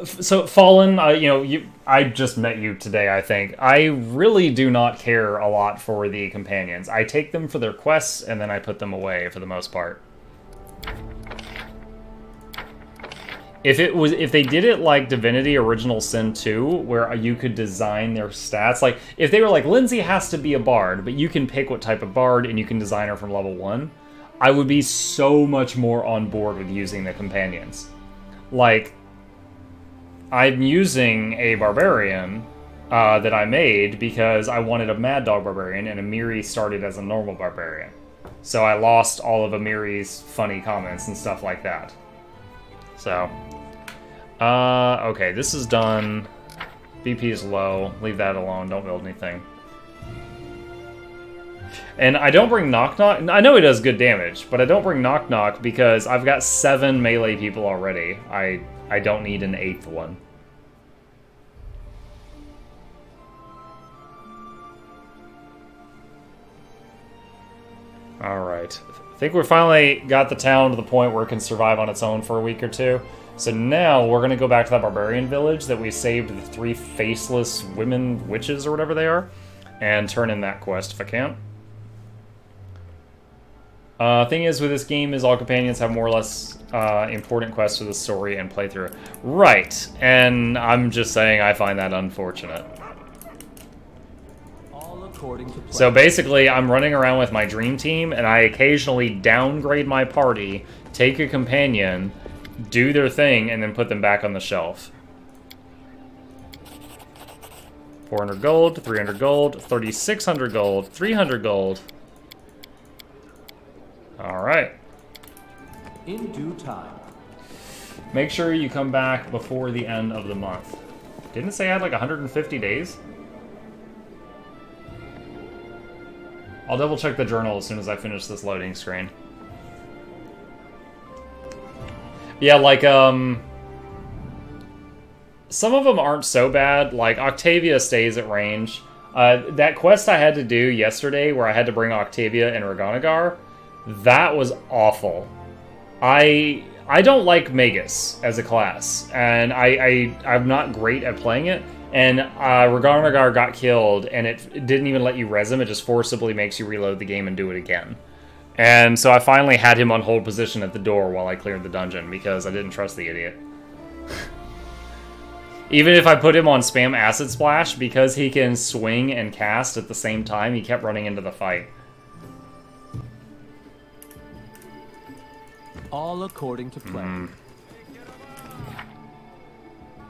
Speaker 1: so Fallen, I just met you today, I think. I really do not care a lot for the companions. I take them for their quests, and then I put them away for the most part. If they did it like Divinity Original Sin 2, where you could design their stats, like, if they were like, Lindsay has to be a bard, but you can pick what type of bard, and you can design her from level 1, I would be so much more on board with using the companions. Like, I'm using a barbarian that I made because I wanted a Mad Dog barbarian, and Amiri started as a normal barbarian. So I lost all of Amiri's funny comments and stuff like that. So, okay, this is done. BP is low. Leave that alone. Don't build anything. And I don't bring nok-nok. I know it does good damage, but I don't bring nok-nok because I've got 7 melee people already. I don't need an 8th one. Alright. I think we finally got the town to the point where it can survive on its own for a week or two. So now we're going to go back to that barbarian village that we saved the 3 faceless women witches or whatever they are, and turn in that quest if I can. Thing is with this game is all companions have more or less important quests to the story and playthrough. Right, and I'm just saying I find that unfortunate.
Speaker 3: All according to plan.
Speaker 1: So basically, I'm running around with my dream team, and I occasionally downgrade my party, take a companion, do their thing, and then put them back on the shelf. 400 gold, 300 gold, 3,600 gold, 300 gold. Alright.
Speaker 3: In due time.
Speaker 1: Make sure you come back before the end of the month. Didn't it say I had like 150 days? I'll double check the journal as soon as I finish this loading screen. Yeah, like, some of them aren't so bad. Like, Octavia stays at range. That quest I had to do yesterday where I had to bring Octavia and Reganagar, that was awful. I don't like Magus as a class, and I'm not great at playing it. And Reganagar got killed, and it didn't even let you res him. It just forcibly makes you reload the game and do it again. And so I finally had him on hold position at the door while I cleared the dungeon, because I didn't trust the idiot. Even if I put him on spam acid splash, because he can swing and cast at the same time, he kept running into the fight.
Speaker 3: All according to plan.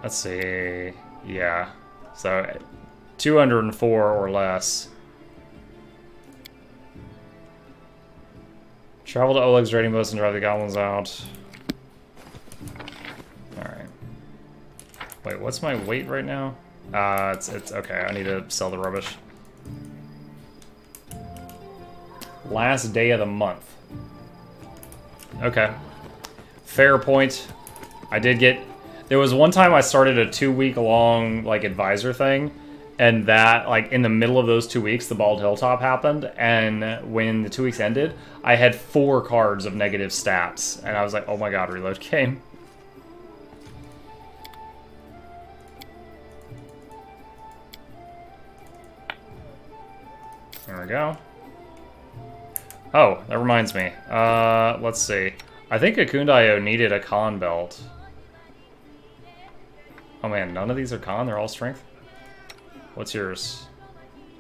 Speaker 1: Let's see. Yeah. So 204 or less. Travel to Oleg's raiding post and drive the goblins out. Alright. Wait, what's my weight right now? It's okay. I need to sell the rubbish. Last day of the month. Okay. Fair point. I did get... There was one time I started a 2-week-long, like, advisor thing, and that, like, in the middle of those 2 weeks, the Bald Hilltop happened, and when the 2 weeks ended, I had 4 cards of negative stats, and I was like, oh my god, reload game. There we go. Oh, that reminds me. Let's see. I think Akundayo needed a con belt. Oh man, none of these are con? They're all strength? What's yours?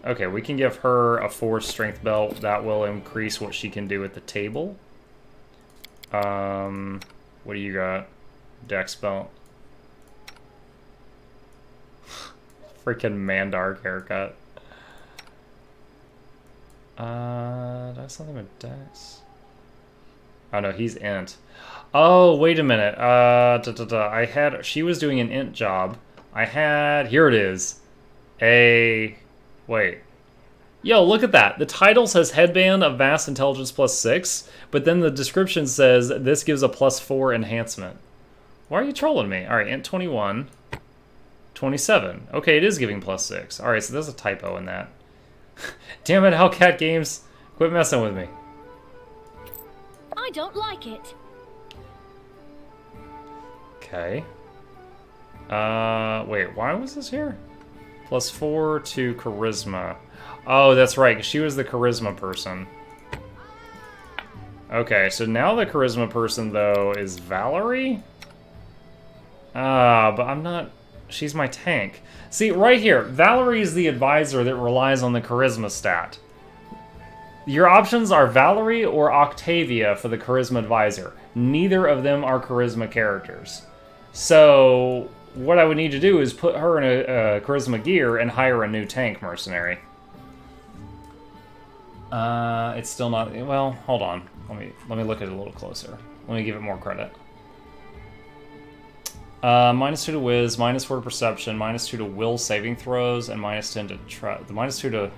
Speaker 1: Okay, we can give her a 4 strength belt. That will increase what she can do at the table. What do you got? Dex belt. Freaking Mandark haircut. Did I have something with Dex? Oh no, he's int. Oh, wait a minute. She was doing an int job. Here it is. Wait. Yo, look at that. The title says Headband of Vast Intelligence +6, but then the description says this gives a +4 enhancement. Why are you trolling me? Alright, int 21. 27. Okay, it is giving +6. Alright, so there's a typo in that. Damn it, Hellcat Games. Quit messing with me.
Speaker 6: I don't like it.
Speaker 1: Okay. Wait, why was this here? +4 to charisma. Oh, that's right, 'cause she was the charisma person. Okay, so now the charisma person, though, is Valerie? But I'm not... She's my tank. See, right here, Valerie is the advisor that relies on the charisma stat. Your options are Valerie or Octavia for the charisma advisor. Neither of them are charisma characters. So, what I would need to do is put her in a charisma gear and hire a new tank mercenary. It's still not... Well, hold on. Let me look at it a little closer. Let me give it more credit. -2 to Wiz, -4 to Perception, -2 to Will saving throws, and -10 to the -2 to...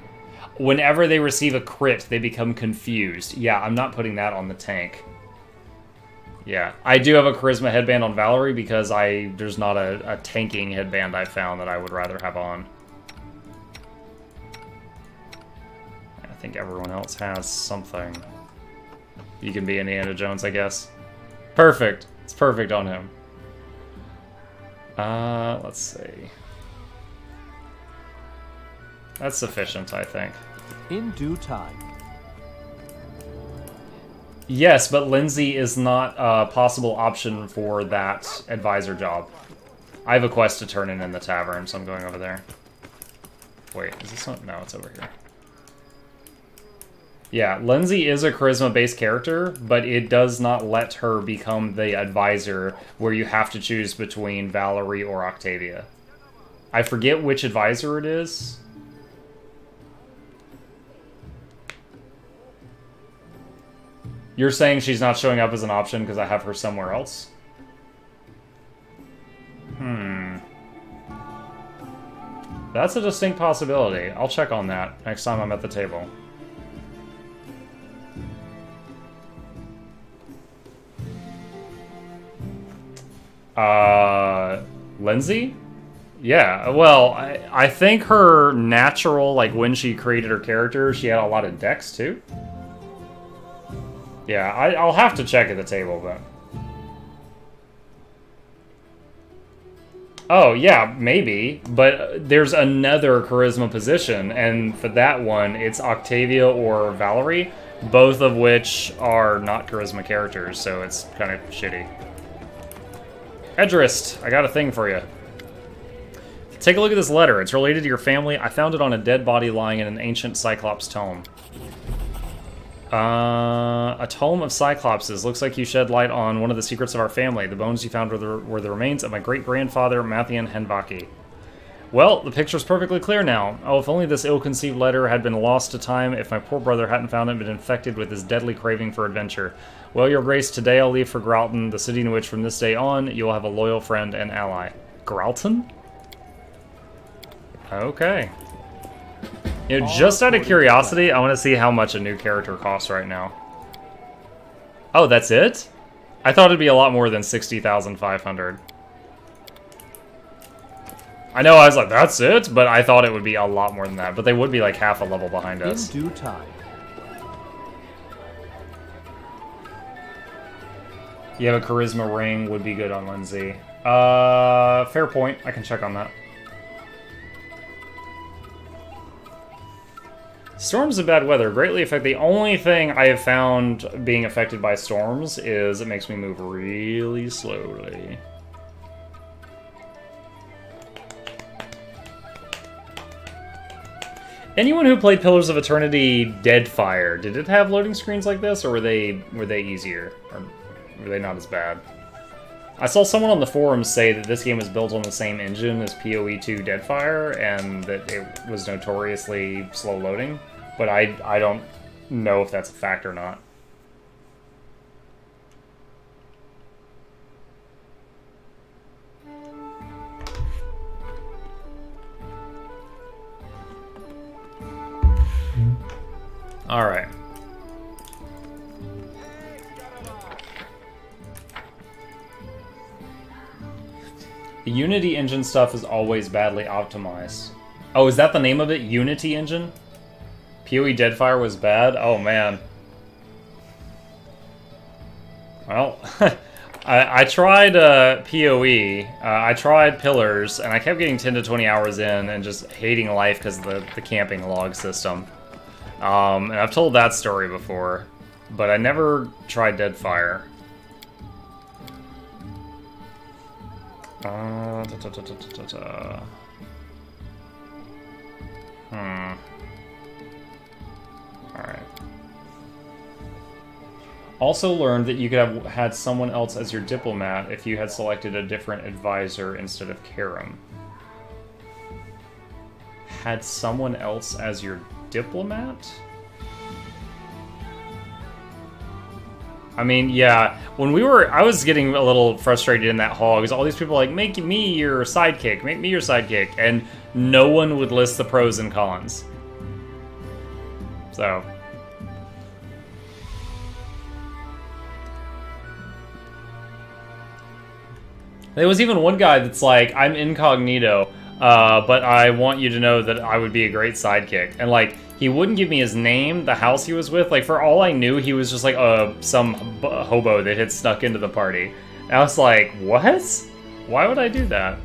Speaker 1: Whenever they receive a crit, they become confused. Yeah, I'm not putting that on the tank. Yeah, I do have a charisma headband on Valerie because there's not a tanking headband I found that I would rather have on. I think everyone else has something. You can be Indiana Jones, I guess. Perfect. It's perfect on him. Let's see. That's sufficient, I think.
Speaker 3: In due time.
Speaker 1: Yes, but Lindsay is not a possible option for that advisor job. I have a quest to turn in the tavern, so I'm going over there. Wait, is this one? No, it's over here. Yeah, Lindsay is a charisma-based character, but it does not let her become the advisor where you have to choose between Valerie or Octavia. I forget which advisor it is. You're saying she's not showing up as an option because I have her somewhere else? That's a distinct possibility. I'll check on that next time I'm at the table. Lindsay? Yeah, well, I think her natural, like, when she created her character, she had a lot of dex, too. Yeah, I'll have to check at the table, but... Oh, yeah, maybe, but there's another charisma position, and for that one, it's Octavia or Valerie, both of which are not charisma characters, so it's kind of shitty. Edgerist, I got a thing for you. Take a look at this letter. It's related to your family. I found it on a dead body lying in an ancient Cyclops tome. A tome of Cyclopses. Looks like you shed light on one of the secrets of our family. The bones you found were the remains of my great-grandfather, Mathian Henbaki. Well, the picture's perfectly clear now. Oh, if only this ill-conceived letter had been lost to time, if my poor brother hadn't found it and been infected with his deadly craving for adventure. Well, your grace, today I'll leave for Gralton, the city in which from this day on, you'll have a loyal friend and ally. Gralton? Okay. You know, just out of curiosity, I want to see how much a new character costs right now. Oh, that's it? I thought it'd be a lot more than 60,500. I know, I was like, that's it? But I thought it would be a lot more than that. But they would be like half a level behind us.
Speaker 3: In due time.
Speaker 1: You have a charisma ring, would be good on Lindsay. Fair point. I can check on that. Storms and bad weather greatly affect. The only thing I have found being affected by storms is it makes me move really slowly. Anyone who played Pillars of Eternity Deadfire, did it have loading screens like this, or were they easier? Or were they not as bad? I saw someone on the forums say that this game was built on the same engine as PoE 2 Deadfire, and that it was notoriously slow loading, but I don't know if that's a fact or not. Alright. The Unity engine stuff is always badly optimized. Oh, is that the name of it? Unity engine? PoE Deadfire was bad? Oh, man. Well, I tried PoE, I tried Pillars, and I kept getting 10 to 20 hours in and just hating life because of the camping log system. And I've told that story before, but I never tried Deadfire. Alright. Also learned that you could have had someone else as your diplomat if you had selected a different advisor instead of Karam. Had someone else as your diplomat? I mean, yeah, when I was getting a little frustrated in that hall because all these people were like, make me your sidekick, make me your sidekick, and no one would list the pros and cons. So. There was even one guy that's like, I'm incognito, but I want you to know that I would be a great sidekick. And like, he wouldn't give me his name, the house he was with. Like, for all I knew, he was just like some hobo that had snuck into the party. And I was like, what? Why would I do that?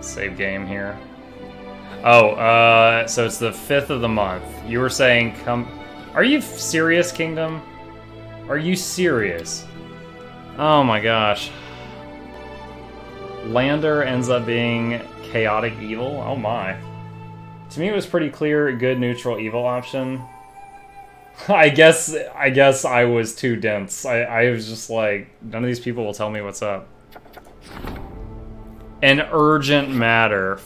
Speaker 1: Save game here. Oh, so it's the 5th of the month. You were saying come... Are you serious, Kingdom? Are you serious? Oh my gosh. Lander ends up being chaotic evil? Oh my. To me it was pretty clear, good, neutral, evil option. I guess I was too dense. I was just like, none of these people will tell me what's up. An urgent matter.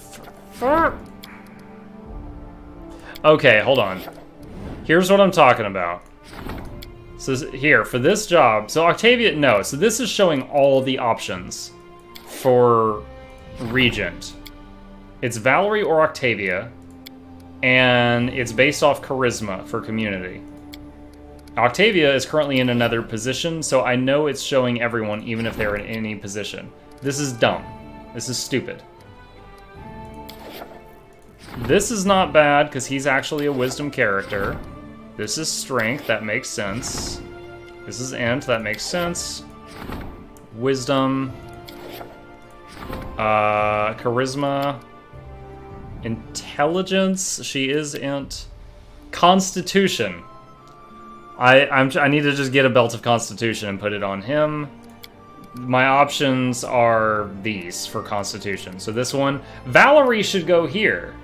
Speaker 1: Okay, hold on. Here's what I'm talking about. So here, for this job, so Octavia, no. So this is showing all the options for Regent. It's Valerie or Octavia, and it's based off charisma for community. Octavia is currently in another position, so I know it's showing everyone even if they're in any position. This is dumb. This is stupid. This is not bad, because he's actually a wisdom character. This is strength, that makes sense. This is int, that makes sense. Wisdom. Charisma. Intelligence, she is int. Constitution. I need to just get a belt of Constitution and put it on him. My options are these for Constitution. So this one, Valerie should go here.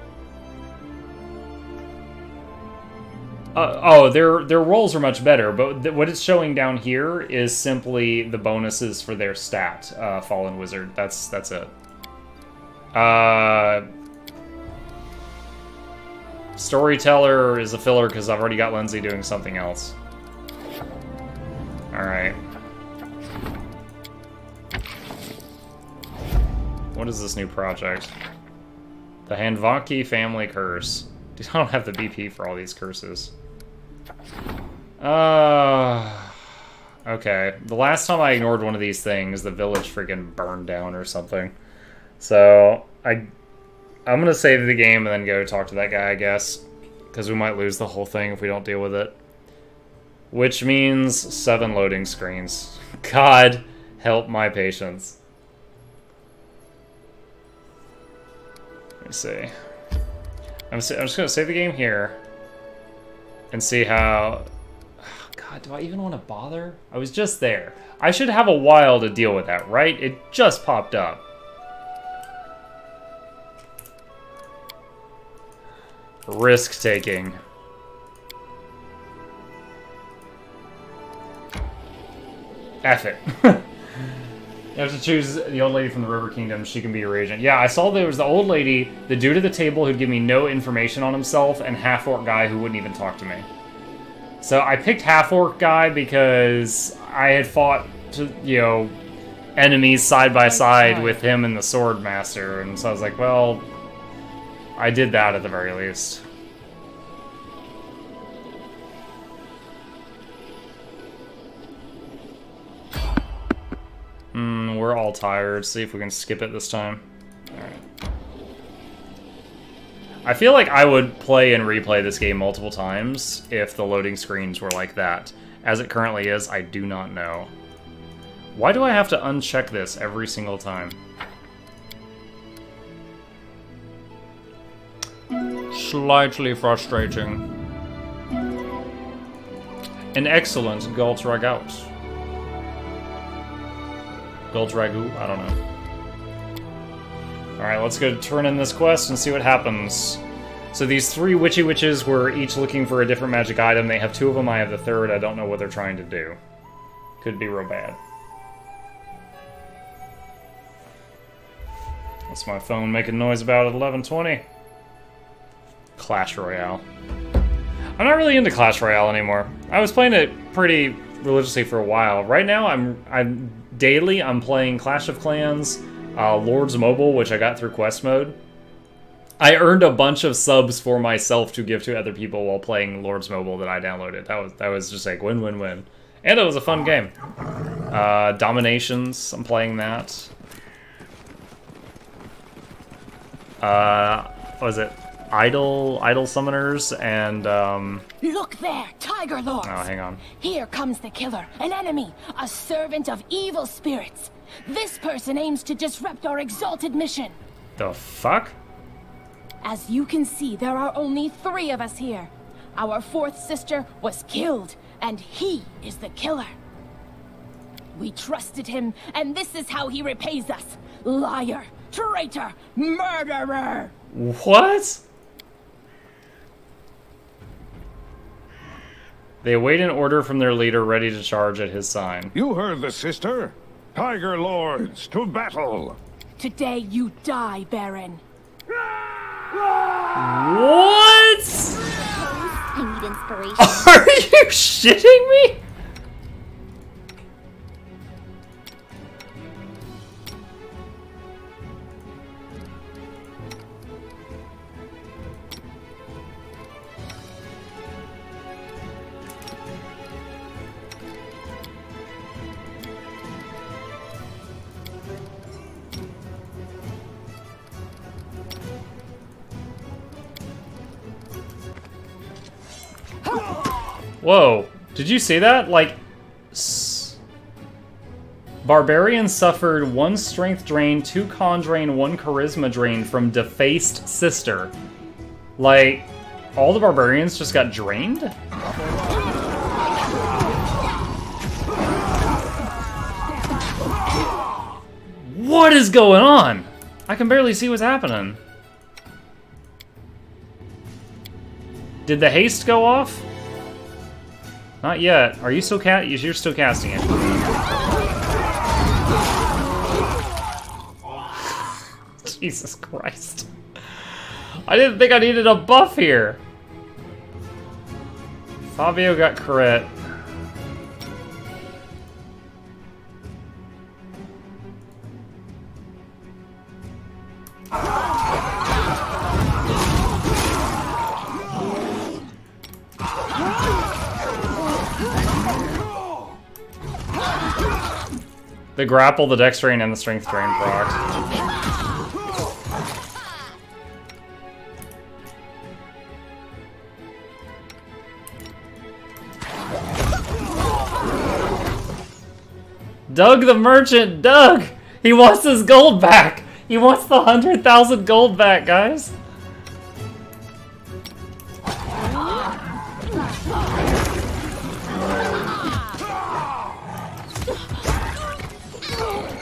Speaker 1: Oh, their rolls are much better, but what it's showing down here is simply the bonuses for their stat, Fallen Wizard. That's it. Storyteller is a filler because I've already got Lindsay doing something else. Alright. What is this new project? The Handvaki Family Curse. Dude, I don't have the BP for all these curses. Okay. The last time I ignored one of these things, the village freaking burned down or something. So, I'm gonna save the game and then go talk to that guy, I guess. Because we might lose the whole thing if we don't deal with it. Which means 7 loading screens. God help my patience. Let me see. I'm just gonna save the game here. And see how... Oh, God, do I even want to bother? I was just there. I should have a while to deal with that, right? It just popped up. Risk-taking. F it. You have to choose the old lady from the River Kingdom. She can be your agent. Yeah, I saw there was the old lady, the dude at the table who'd give me no information on himself, and half-orc guy who wouldn't even talk to me. So I picked half-orc guy because I had fought, you know, enemies side by side with him and the Sword Master, and so I was like, well, I did that at the very least. We're all tired. See if we can skip it this time. Alright. I feel like I would play and replay this game multiple times if the loading screens were like that. As it currently is, I do not know. Why do I have to uncheck this every single time? Slightly frustrating. An excellent Gult Ragout. Gult Ragu? I don't know. Alright, let's go turn in this quest and see what happens. So these 3 witchy witches were each looking for a different magic item. They have 2 of them, I have the 3rd. I don't know what they're trying to do. Could be real bad. That's my phone making noise about at 11:20. Clash Royale. I'm not really into Clash Royale anymore. I was playing it pretty religiously for a while. Right now, I'm daily playing Clash of Clans, Lords Mobile, which I got through quest mode. I earned a bunch of subs for myself to give to other people while playing Lords Mobile that I downloaded. That was just like win-win-win. And it was a fun game. Dominations, I'm playing that. What was it? Idol Summoners and,
Speaker 2: Look there, Tiger Lords!
Speaker 1: Oh, hang on.
Speaker 2: Here comes the killer, an enemy, a servant of evil spirits. This person aims to disrupt our exalted mission.
Speaker 1: The fuck?
Speaker 2: As you can see, there are only 3 of us here. Our 4th sister was killed, and he is the killer. We trusted him, and this is how he repays us. Liar, traitor, murderer!
Speaker 1: What? They await an order from their leader, ready to charge at his sign.
Speaker 4: You heard the sister. Tiger Lords, to battle!
Speaker 2: Today you die, Baron.
Speaker 1: What?
Speaker 6: I need inspiration.
Speaker 1: Are you shitting me? Whoa, did you see that? Like, Barbarians suffered 1 strength drain, 2 con drain, 1 charisma drain from Defaced Sister. Like, all the Barbarians just got drained? What is going on? I can barely see what's happening. Did the haste go off? Not yet. Are you still you're still casting it. Jesus Christ. I didn't think I needed a buff here. Fabio got crit. The grapple, the dex drain, and the strength drain proc. Doug the merchant, Doug! He wants his gold back! He wants the 100,000 gold back, guys!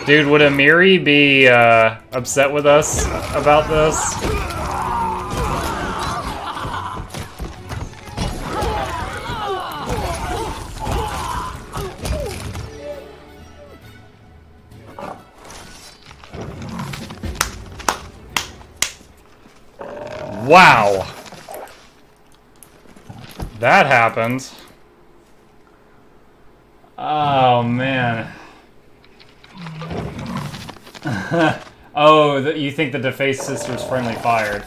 Speaker 1: Dude, would Amiri be upset with us about this? Wow! That happened. Oh, man. Oh, you think the Defaced Sister's friendly fired.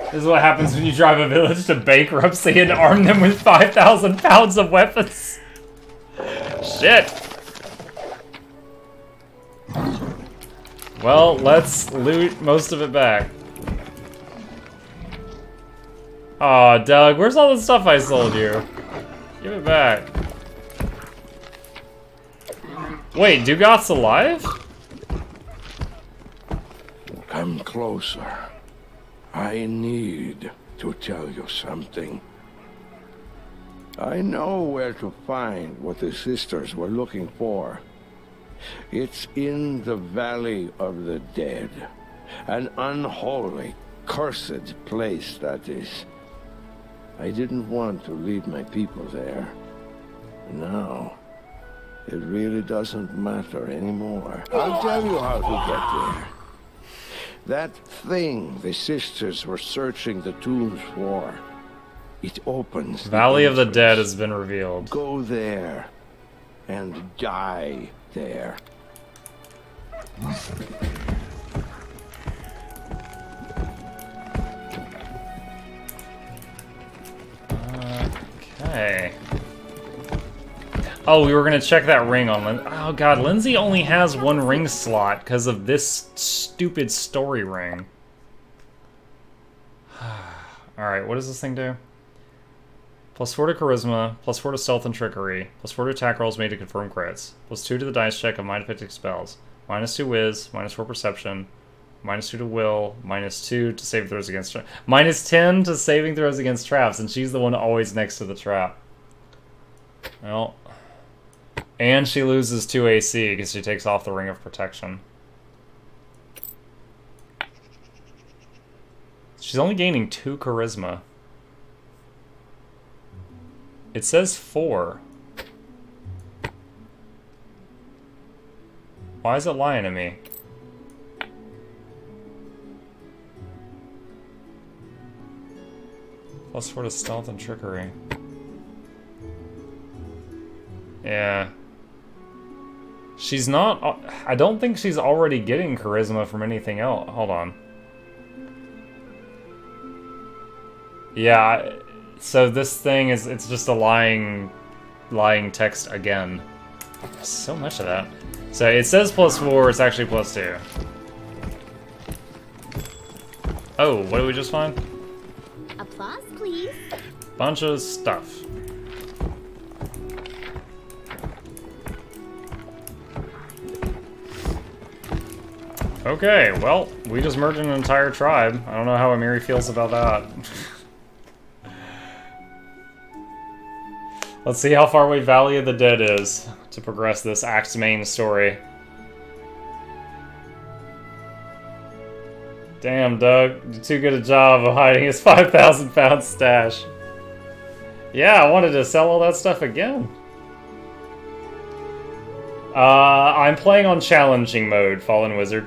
Speaker 1: This is what happens when you drive a village to bankruptcy and arm them with 5,000 pounds of weapons. Shit. Well, let's loot most of it back. Aw, Doug, where's all the stuff I sold you? Give it back. Wait, Dugat's alive?
Speaker 4: Come closer. I need to tell you something. I know where to find what the sisters were looking for. It's in the Valley of the Dead. An unholy, cursed place, that is. I didn't want to lead my people there. Now, it really doesn't matter anymore. I'll tell you how to get there. That thing the sisters were searching the tombs for, it opens.
Speaker 1: Valley of the Dead has been revealed.
Speaker 4: Go there and die there.
Speaker 1: Okay. Oh, we were gonna check that ring on Lindsay. Oh god, Lindsay only has 1 ring slot because of this stupid story ring. Alright, what does this thing do? +4 to charisma, +4 to stealth and trickery, +4 to attack rolls made to confirm crits, +2 to the dice check of mind affecting spells, -2 whiz, -4 perception, -2 to will, -2 to saving throws against traps. -10 to saving throws against traps, and she's the one always next to the trap. Well, and she loses 2 AC because she takes off the Ring of Protection. She's only gaining 2 charisma. It says 4. Why is it lying to me? +4 to stealth and trickery. Yeah. She's not... I don't think she's already getting charisma from anything else. Hold on. Yeah, so this thing is... It's just a lying text again. There's so much of that. So it says +4, it's actually +2. Oh, what did we just find?
Speaker 6: Applause, please.
Speaker 1: Bunch of stuff. Okay, well, we just merged an entire tribe. I don't know how Amiri feels about that. Let's see how far away Valley of the Dead is to progress this Act's main story. Damn, Doug, did too good a job of hiding his 5,000 pound stash. Yeah, I wanted to sell all that stuff again. I'm playing on challenging mode, Fallen Wizard.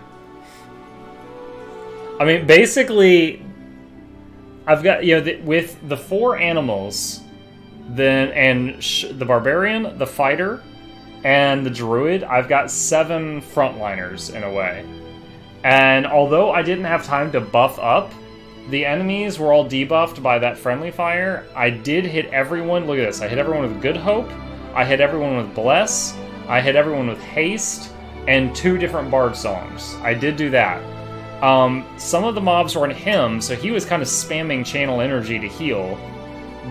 Speaker 1: I mean, basically, I've got, you know, with the 4 animals, then, and the Barbarian, the Fighter, and the Druid, I've got 7 frontliners, in a way. And although I didn't have time to buff up, the enemies were all debuffed by that friendly fire. I did hit everyone, look at this, I hit everyone with Good Hope, I hit everyone with Bless, I hit everyone with Haste, and 2 different Bard songs. I did do that. Some of the mobs were on him, so he was kind of spamming channel energy to heal.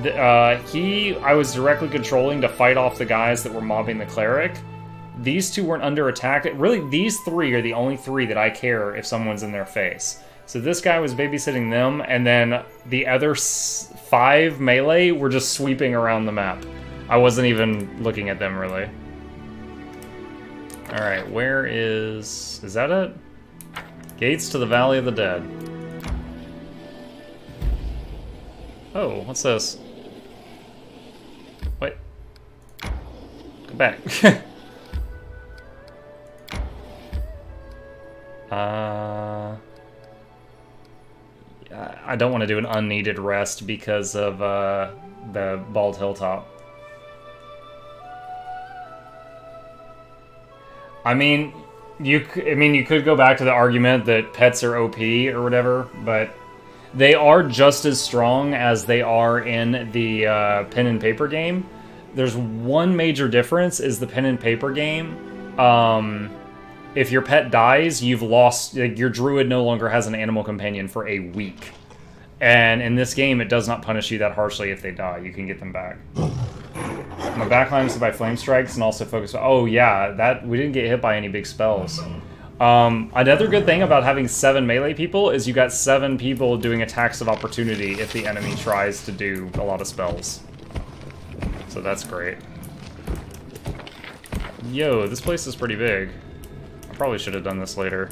Speaker 1: I was directly controlling to fight off the guys that were mobbing the Cleric. These 2 weren't under attack. Really, these 3 are the only 3 that I care if someone's in their face. So this guy was babysitting them, and then the other 5 melee were just sweeping around the map. I wasn't even looking at them, really. Alright, where is that it? Gates to the Valley of the Dead. Oh, what's this? Wait. Come back. I don't want to do an unneeded rest because of the Bald Hilltop. I mean, you could go back to the argument that pets are OP or whatever, but they are just as strong as they are in the pen and paper game. There's one major difference: is the pen and paper game. If your pet dies, you've lost. Like, your druid no longer has an animal companion for a week, and in this game, it does not punish you that harshly if they die. You can get them back. My backline is by flame strikes and also focus. Oh yeah, that we didn't get hit by any big spells. Another good thing about having 7 melee people is you got 7 people doing attacks of opportunity if the enemy tries to do a lot of spells. So that's great. Yo, this place is pretty big. I probably should have done this later.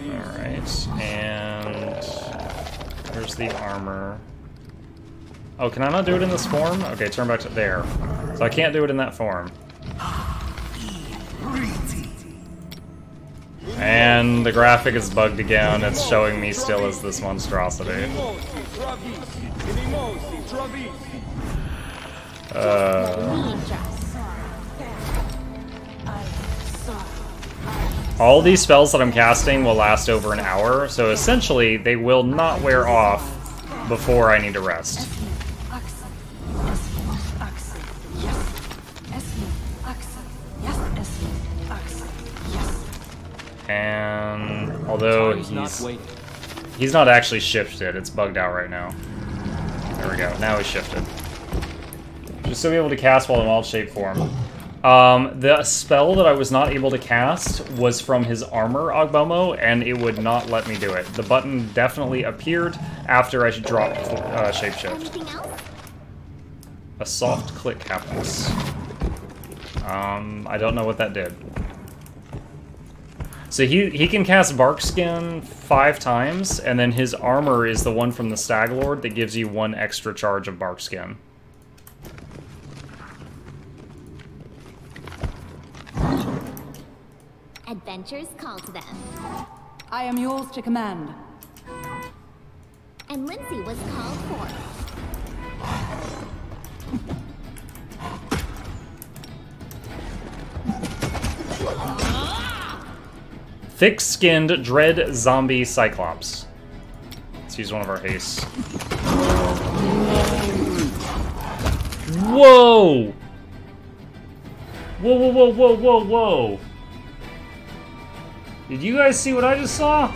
Speaker 1: Alright, and where's the armor? Oh, can I not do it in this form? Okay, turn back to there. So I can't do it in that form. And the graphic is bugged again. It's showing me still as this monstrosity. All these spells that I'm casting will last over an hour, so essentially they will not wear off before I need to rest. He's not actually shifted. It's bugged out right now. There we go. Now he's shifted. Just to be able to cast while in wild shape form. The spell that I was not able to cast was from his armor, Agbomo, and it would not let me do it. The button definitely appeared after I dropped shapeshift.
Speaker 6: Anything else?
Speaker 1: A soft click happens. I don't know what that did. So he can cast Barkskin 5 times, and then his armor is the one from the Stag Lord that gives you 1 extra charge of Barkskin.
Speaker 6: Adventures call to them.
Speaker 7: I am yours to command.
Speaker 6: And Lindsay was called for.
Speaker 1: Thick-skinned dread zombie cyclops. Let's use one of our hastes. Whoa! Whoa, whoa, whoa, whoa, whoa, whoa! Did you guys see what I just saw?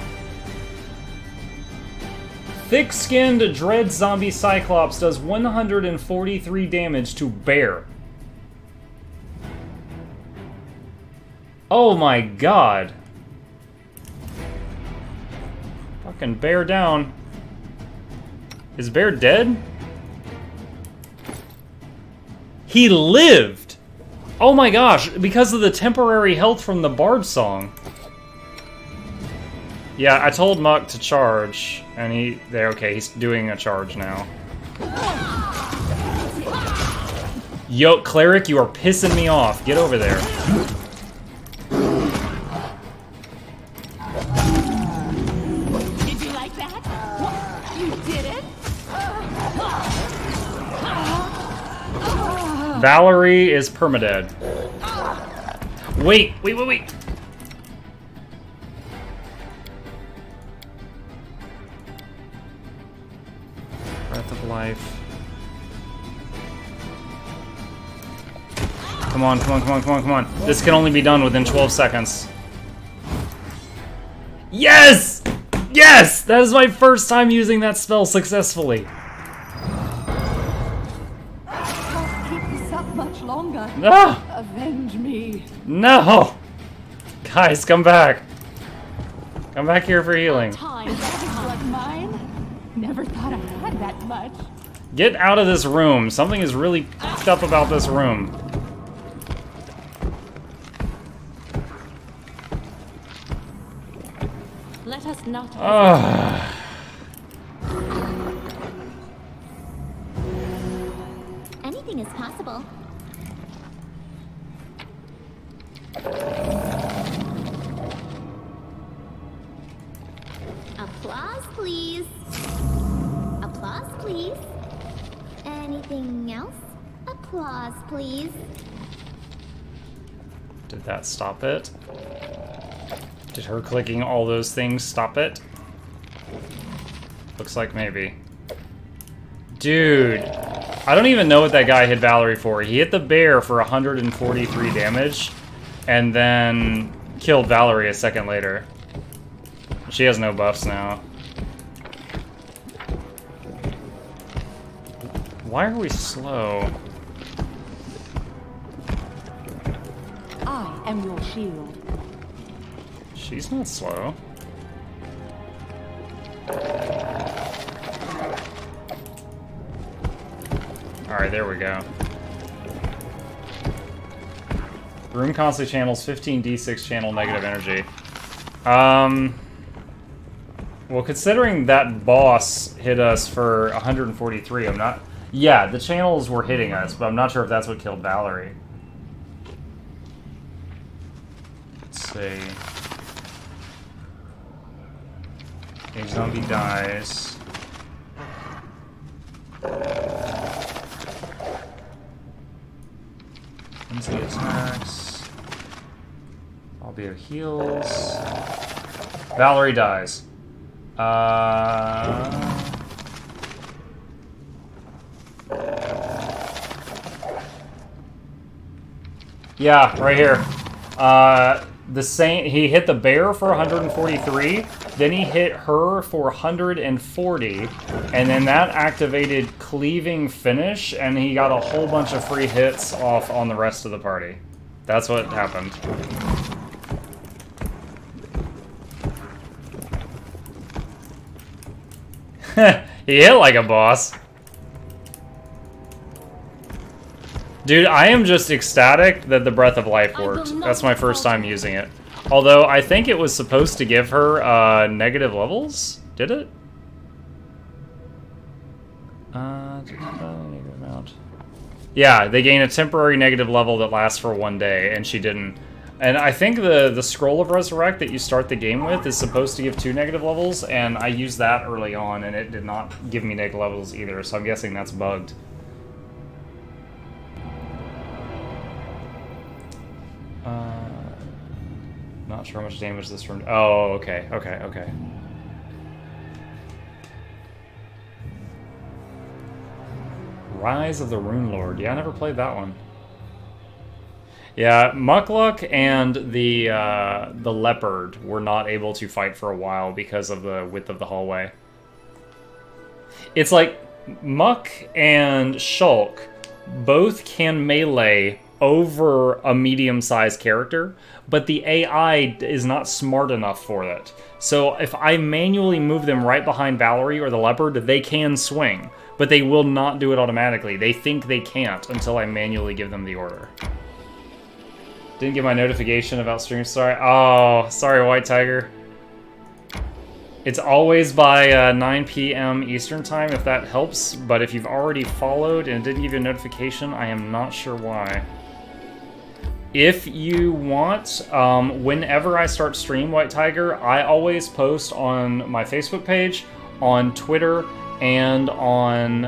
Speaker 1: Thick-skinned dread zombie cyclops does 143 damage to bear. Oh my god. Fucking bear down. Is bear dead? He lived! Oh my gosh, because of the temporary health from the bard song. Yeah, I told Muck to charge, and okay, he's doing a charge now. Yo, Cleric, you are pissing me off. Get over there.
Speaker 7: Did you like that? You did it?
Speaker 1: Valerie is permadead. Wait. Breath of life. Come on. This can only be done within 12 seconds. Yes! Yes! That is my first time using that spell successfully.
Speaker 7: Can't keep this up much longer.
Speaker 1: No!
Speaker 7: Avenge me.
Speaker 1: No! Guys, come back. Come back here for healing.
Speaker 7: Time like mine. Never thought I had that much.
Speaker 1: Get out of this room. Something is really fucked up about this room.
Speaker 7: Let us not.
Speaker 6: Anything is possible. Applause, please. Applause, please. Anything else? Applause, please.
Speaker 1: Did that stop it? Did her clicking all those things stop it? Looks like maybe. Dude. I don't even know what that guy hit Valerie for. He hit the bear for 143 damage, and then killed Valerie a second later. She has no buffs now. Why are we slow?
Speaker 7: I am your shield.
Speaker 1: She's not slow. Alright, there we go. Room constantly channels 15d6 channel negative energy. Well, considering that boss hit us for 143, I'm not... Yeah, the channels were hitting us, but I'm not sure if that's what killed Valerie. Let's see. A zombie dies. Lindsay attacks. Albeit heals. Valerie dies. Yeah, right here. He hit the bear for 143, then he hit her for 140, and then that activated cleaving finish, and he got a whole bunch of free hits off on the rest of the party. That's what happened. He hit like a boss. Dude, I am just ecstatic that the Breath of Life worked. That's my first time using it. Although, I think it was supposed to give her negative levels? Did it? Yeah, they gain a temporary negative level that lasts for 1 day, and she didn't. And I think the Scroll of Resurrect that you start the game with is supposed to give 2 negative levels, and I used that early on, and it did not give me negative levels either, so I'm guessing that's bugged. Not sure how much damage this room... Oh, okay, okay, okay. Rise of the Rune Lord. Yeah, I never played that one. Yeah, nok-nok and the leopard were not able to fight for a while because of the width of the hallway. It's like Muck and Shulk both can melee over a medium-sized character, but the AI is not smart enough for it. So if I manually move them right behind Valerie or the leopard, they can swing, but they will not do it automatically. They think they can't until I manually give them the order. Didn't get my notification about stream start. Oh, sorry, White Tiger. It's always by 9 p.m. Eastern time, if that helps, but if you've already followed and it didn't give you a notification, I am not sure why. If you want, whenever I start stream, White Tiger, I always post on my Facebook page, on Twitter, and on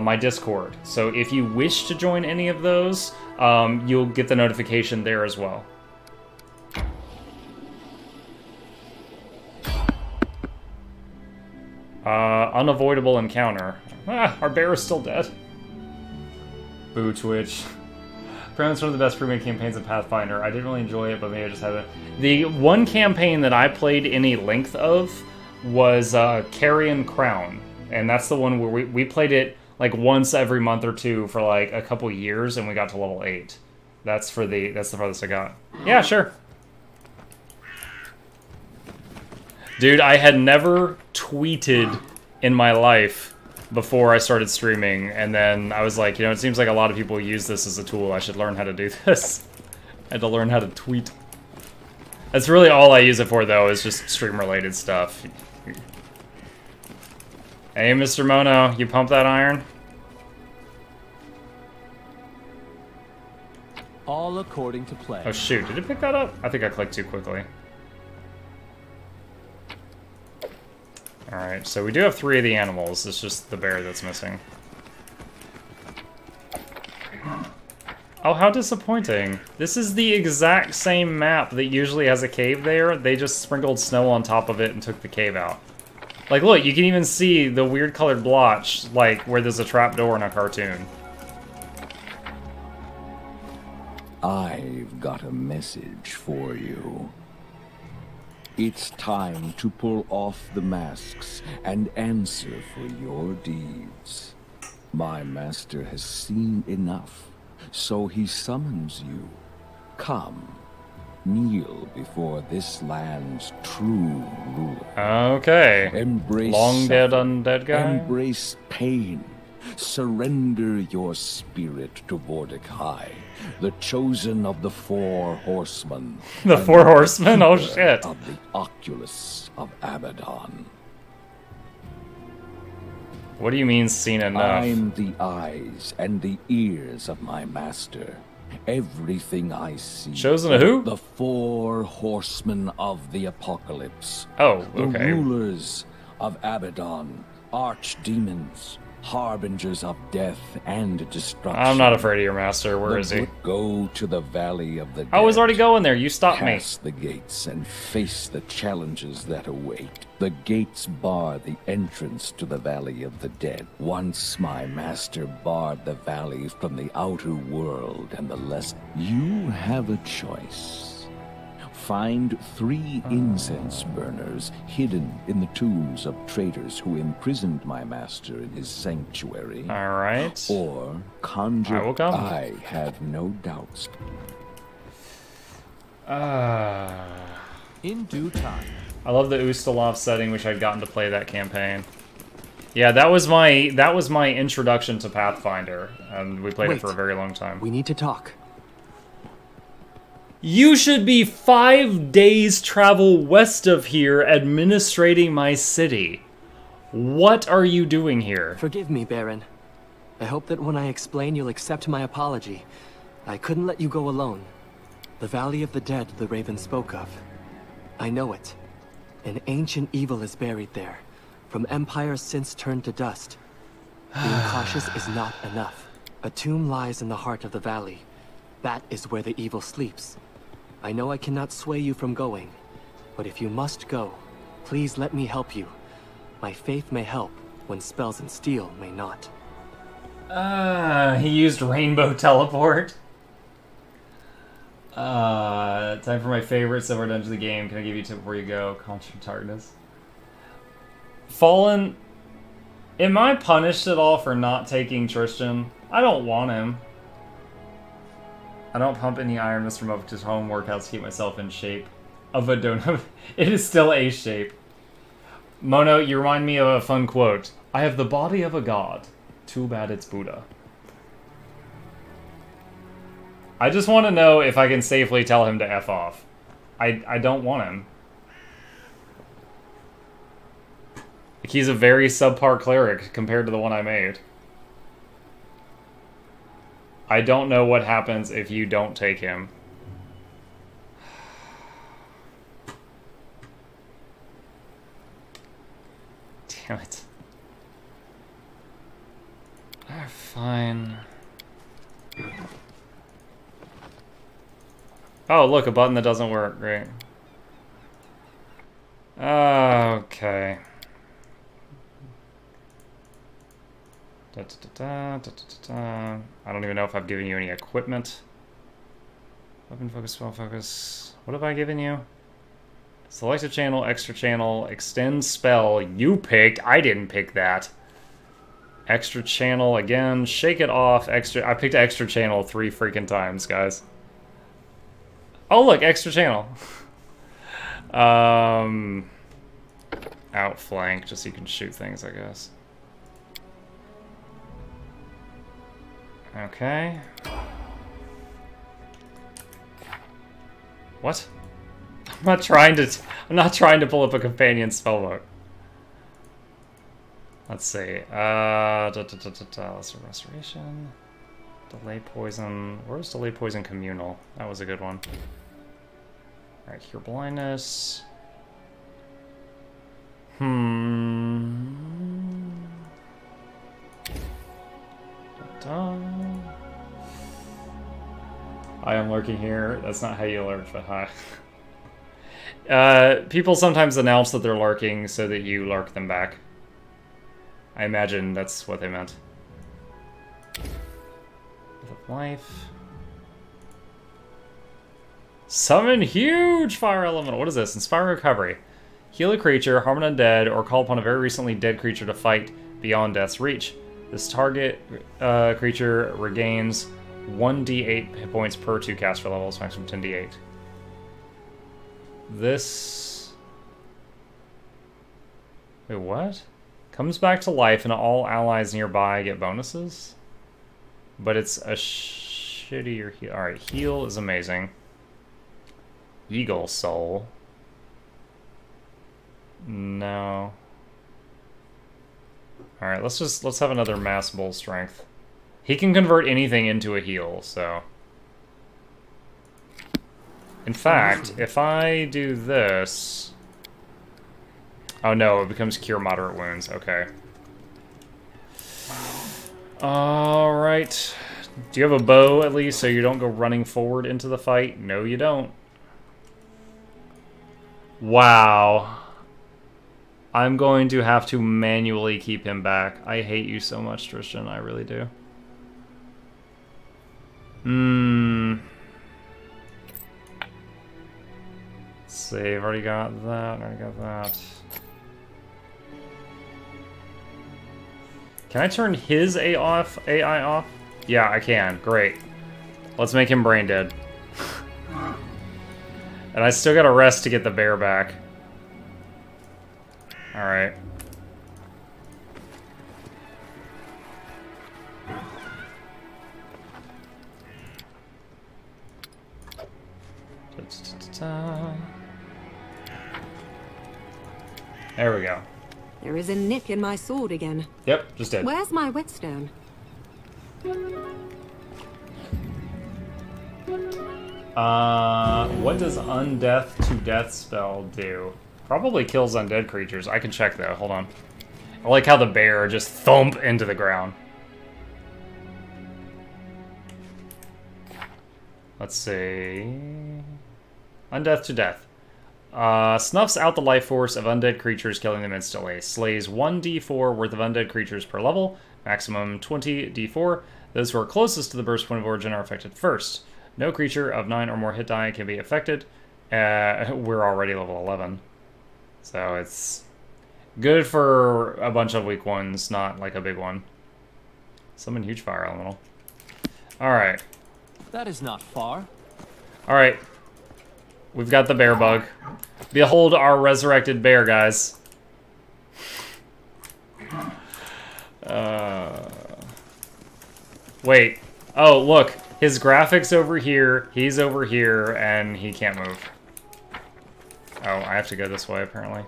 Speaker 1: my Discord. So if you wish to join any of those, you'll get the notification there as well. Unavoidable encounter. Ah, our bear is still dead. Boo Twitch. Apparently it's one of the best pre-made campaigns in Pathfinder. I didn't really enjoy it, but maybe I just haven't. The one campaign that I played any length of was Carrion Crown. And that's the one where we played it like once every month or two for like a couple years, and we got to level 8. That's the farthest I got. Yeah, sure. Dude, I had never tweeted in my life before I started streaming, and then I was like, you know, it seems like a lot of people use this as a tool. I should learn how to do this. I had to learn how to tweet. That's really all I use it for, though, is just stream-related stuff. Hey, Mr. Mono, you pump that iron?
Speaker 3: All according to plan.
Speaker 1: Oh, shoot. Did it pick that up? I think I clicked too quickly. Alright, so we do have 3 of the animals. It's just the bear that's missing. Oh, how disappointing. This is the exact same map that usually has a cave there. They just sprinkled snow on top of it and took the cave out. Like, look, you can even see the weird colored blotch, like, where there's a trapdoor in a cartoon.
Speaker 8: I've got a message for you. It's time to pull off the masks and answer for your deeds. My master has seen enough, so he summons you. Come, kneel before this land's true ruler.
Speaker 1: Okay.
Speaker 8: Embrace
Speaker 1: long dead undead guy.
Speaker 8: Embrace pain. Surrender your spirit to Mordecai, the chosen of the 4 horsemen.
Speaker 1: The 4 horsemen? Oh shit.
Speaker 8: Of the Oculus of Abaddon.
Speaker 1: What do you mean seen enough?
Speaker 8: I'm the eyes and the ears of my master. Everything I see.
Speaker 1: Chosen of who?
Speaker 8: The 4 horsemen of the apocalypse.
Speaker 1: Oh, okay.
Speaker 8: The rulers of Abaddon, archdemons, harbingers of death and destruction.
Speaker 1: I'm not afraid of your master. Where is he?
Speaker 8: Go to the valley of the dead.
Speaker 1: I was already going there. You stopped me.
Speaker 8: Pass the gates and face the challenges that await. The gates bar the entrance to the valley of the dead. Once my master barred the valley from the outer world and the less. You have a choice. Find 3 incense burners hidden in the tombs of traitors who imprisoned my master in his sanctuary.
Speaker 1: Alright.
Speaker 8: Or conjure.
Speaker 1: I will come.
Speaker 8: I have no doubts.
Speaker 3: In due time.
Speaker 1: I love the Ustalov setting, which I'd gotten to play that campaign. Yeah, that was my introduction to Pathfinder, and we played it for a very long time.
Speaker 3: We need to talk.
Speaker 1: You should be 5 days travel west of here administrating my city. What are you doing here?
Speaker 9: Forgive me, Baron. I hope that when I explain, you'll accept my apology. I couldn't let you go alone. The Valley of the Dead the Raven spoke of. I know it. An ancient evil is buried there, from empires since turned to dust. Being cautious is not enough. A tomb lies in the heart of the valley. That is where the evil sleeps. I know I cannot sway you from going, but if you must go, please let me help you. My faith may help when spells and steel may not.
Speaker 1: He used rainbow teleport. Time for my favorite silver dungeon of the game. Can I give you a tip before you go? Conjure Darkness. Fallen, am I punished at all for not taking Tristan? I don't want him. I don't pump any iron, Mr. Moe, just home workouts to keep myself in shape. Of a donut. It is still a shape. Mono, you remind me of a fun quote. I have the body of a god. Too bad it's Buddha. I just want to know if I can safely tell him to F off. I don't want him. Like, he's a very subpar cleric compared to the one I made. I don't know what happens if you don't take him. Damn it. Fine. Oh, look, a button that doesn't work. Great. Okay. I don't even know if I've given you any equipment. Weapon focus, spell focus. What have I given you? Select a channel, extra channel, extend spell. You picked. I didn't pick that. Extra channel again. Shake it off. Extra. I picked extra channel 3 freaking times, guys. Oh look, extra channel. Outflank, just so you can shoot things, I guess. Okay. What? I'm not trying to pull up a companion spellbook. Let's see. Lesser restoration. Delay poison. Where's delay poison communal? That was a good one. Alright, cure blindness. I am lurking here. That's not how you lurk, but hi. People sometimes announce that they're lurking so that you lurk them back. I imagine that's what they meant. Life. Summon huge fire elemental. What is this? Inspire recovery. Heal a creature, harm an undead, or call upon a very recently dead creature to fight beyond death's reach. This target creature regains 1d8 hit points per 2 caster levels, maximum 10d8. This... Wait, what? Comes back to life and all allies nearby get bonuses? But it's a shittier heal. Alright, heal is amazing. Eagle Soul. No. Alright, let's have another mass bull strength. He can convert anything into a heal, so. In fact, if I do this. Oh no, it becomes cure moderate wounds. Okay. Alright. Do you have a bow, at least, so you don't go running forward into the fight? No, you don't. Wow. I'm going to have to manually keep him back. I hate you so much, Tristan. I really do. see, I've already got that, already got that. Can I turn his AI off? Yeah, I can. Great. Let's make him brain dead. And I still gotta rest to get the bear back. Alright. There we go.
Speaker 5: There is a nick in my sword again.
Speaker 1: Yep, just did.
Speaker 5: Where's my whetstone?
Speaker 1: What does Undeath to Death spell do? Probably kills undead creatures. I can check though, hold on. I like how the bear just thump into the ground. Let's see... Undeath to Death. Snuffs out the life force of undead creatures, killing them instantly. Slays 1d4 worth of undead creatures per level, maximum 20d4. Those who are closest to the burst point of origin are affected first. No creature of 9 or more hit die can be affected. We're already level 11. So it's good for a bunch of weak ones, not like a big one. Summon huge fire elemental. Alright.
Speaker 3: That is not far.
Speaker 1: Alright. We've got the bear bug. Behold our resurrected bear, guys. Wait. Oh, look. His graphics over here, he's over here, and he can't move. Oh, I have to go this way, apparently.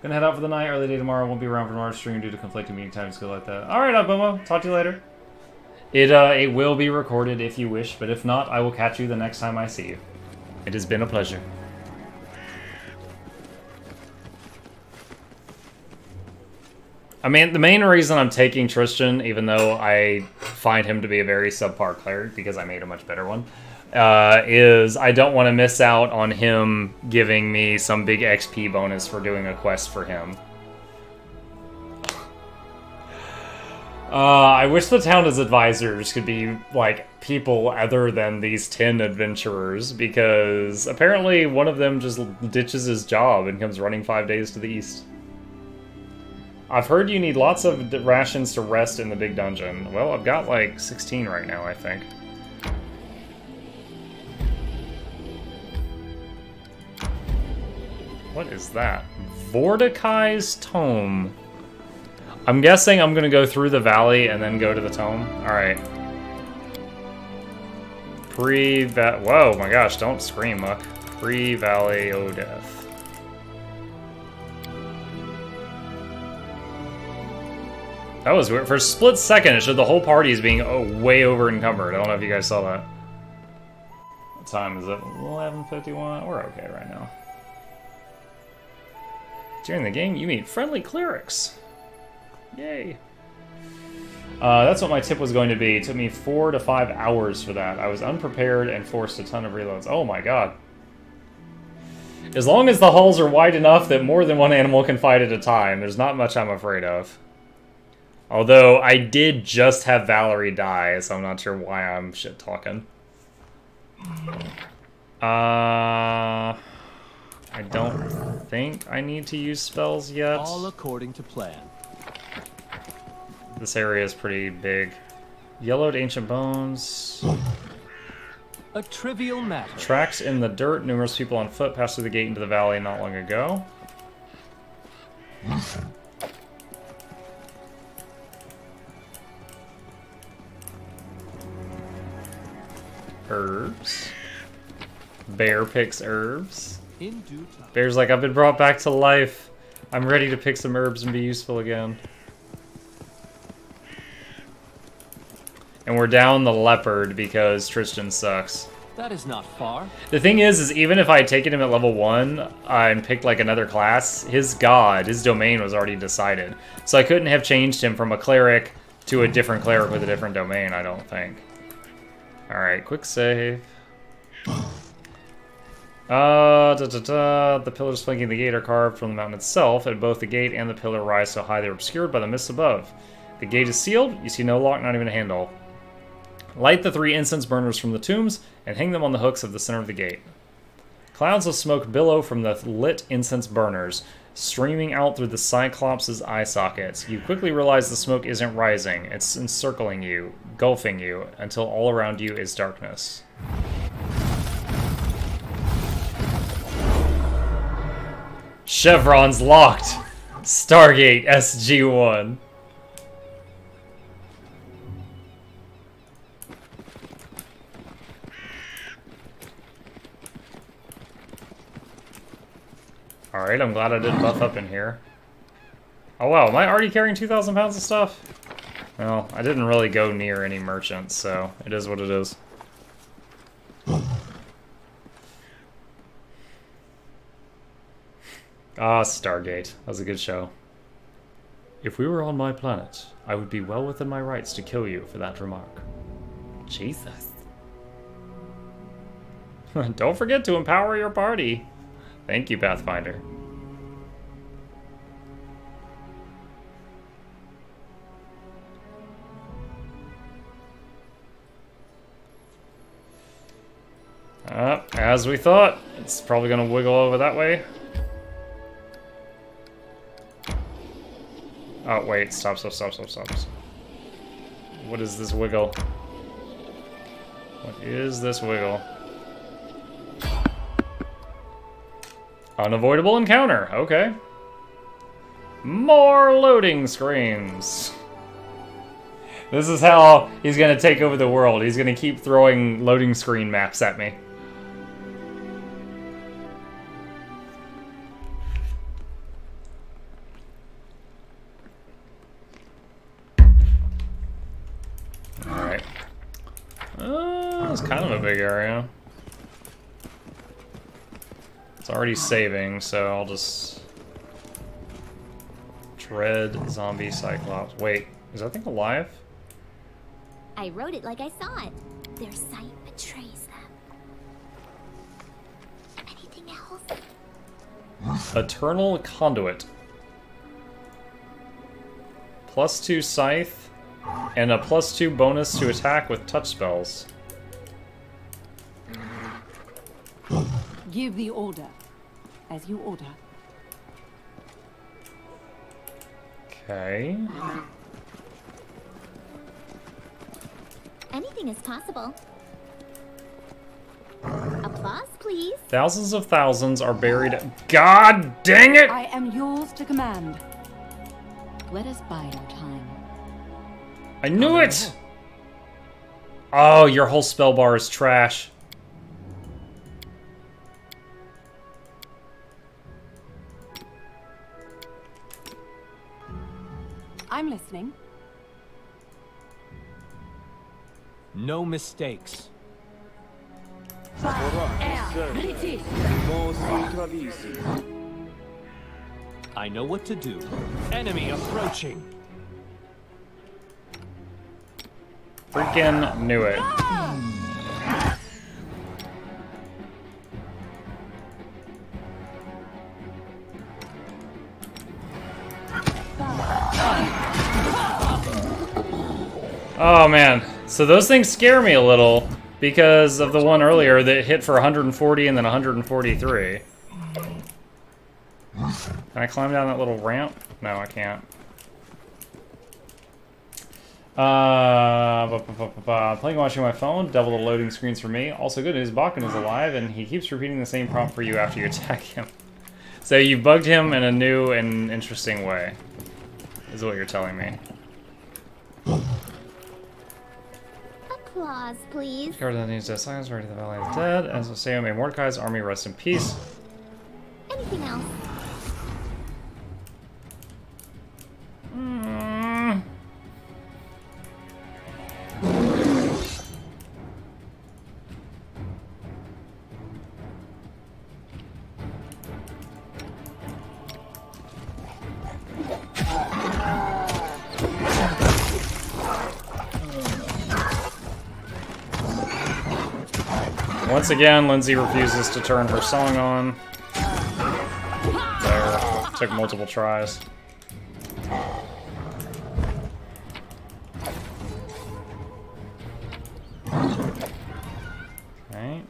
Speaker 1: Gonna head out for the night, early day tomorrow. Won't be around for tomorrow's stream due to conflicting meeting times, go like that. Alright, Abomo. Talk to you later. It will be recorded if you wish, but if not, I will catch you the next time I see you. It has been a pleasure. I mean, the main reason I'm taking Tristan, even though I find him to be a very subpar cleric, because I made a much better one, is I don't want to miss out on him giving me some big XP bonus for doing a quest for him. I wish the town's advisors could be, like, people other than these 10 adventurers, because apparently one of them just ditches his job and comes running 5 days to the east. I've heard you need lots of rations to rest in the big dungeon. Well, I've got, like, 16 right now, I think. What is that? Mordecai's Tome. I'm guessing I'm gonna go through the valley and then go to the tome. Alright. Whoa, my gosh, don't scream, Muck. Pre-Valley O Death. That was weird. For a split second, it showed the whole party as being way over encumbered. I don't know if you guys saw that. What time is it? 11:51? We're okay right now. During the game, you meet friendly clerics. Yay. That's what my tip was going to be. It took me 4 to 5 hours for that. I was unprepared and forced a ton of reloads. Oh my god. As long as the halls are wide enough that more than one animal can fight at a time, there's not much I'm afraid of. Although, I did just have Valerie die, so I'm not sure why I'm shit-talking. I don't think I need to use spells yet.
Speaker 3: All according to plan.
Speaker 1: This area is pretty big. Yellowed ancient bones.
Speaker 3: A trivial matter.
Speaker 1: Tracks in the dirt. Numerous people on foot passed through the gate into the valley not long ago. Herbs. Bear picks herbs.
Speaker 3: In due time.
Speaker 1: Bear's like, I've been brought back to life. I'm ready to pick some herbs and be useful again. And we're down the leopard because Tristan sucks.
Speaker 3: That is not far.
Speaker 1: The thing is even if I had taken him at level 1 and picked like another class, his god, his domain was already decided. So I couldn't have changed him from a cleric to a different cleric with a different domain, I don't think. Alright, quick save. The pillars flanking the gate are carved from the mountain itself, and both the gate and the pillar rise so high they're obscured by the mists above. The gate is sealed, you see no lock, not even a handle. Light the 3 incense burners from the tombs, and hang them on the hooks of the center of the gate. Clouds of smoke billow from the lit incense burners, streaming out through the Cyclops' eye sockets. You quickly realize the smoke isn't rising. It's encircling you, engulfing you, until all around you is darkness. Chevron's locked. Stargate SG-1. Alright, I'm glad I did buff up in here. Oh wow, am I already carrying 2,000 pounds of stuff? Well, I didn't really go near any merchants, so it is what it is. Ah, Stargate. That was a good show. If we were on my planet, I would be well within my rights to kill you for that remark. Jesus. Don't forget to empower your party. Thank you, Pathfinder. As we thought, it's probably gonna wiggle over that way. Oh, wait, stop. What is this wiggle? What is this wiggle? Unavoidable encounter, okay. More loading screens. This is how he's gonna take over the world. He's gonna keep throwing loading screen maps at me. Alright. It's kind of a big area. It's already saving, so I'll just... Dread zombie Cyclops. Wait, is that thing alive?
Speaker 6: I wrote it like I saw it. Their sight betrays them. Anything else?
Speaker 1: Eternal Conduit. +2 Scythe, and a +2 bonus to attack with touch spells.
Speaker 7: Give the order. As you order.
Speaker 1: Okay.
Speaker 6: Anything is possible. Applause, please.
Speaker 1: Thousands of thousands are buried. God dang it!
Speaker 7: I am yours to command. Let us bide our time.
Speaker 1: I knew it! Oh, your whole spell bar is trash.
Speaker 7: I'm listening.
Speaker 3: No mistakes. I know what to do. Enemy approaching.
Speaker 1: Freaking knew it. Oh man, so those things scare me a little because of the one earlier that hit for 140 and then 143. Can I climb down that little ramp? No, I can't. Playing watching my phone, double the loading screens for me. Also good news, Bakken is alive and he keeps repeating the same prompt for you after you attack him. So you bugged him in a new and interesting way, is what you're telling me.
Speaker 6: Applause, please.
Speaker 1: Guard that needs death silence, ready to the Valley of the Dead. As will say, may Mordecai's army rest in peace.
Speaker 6: Anything else?
Speaker 1: Once again, Lindsay refuses to turn her song on. There. Took multiple tries. Right.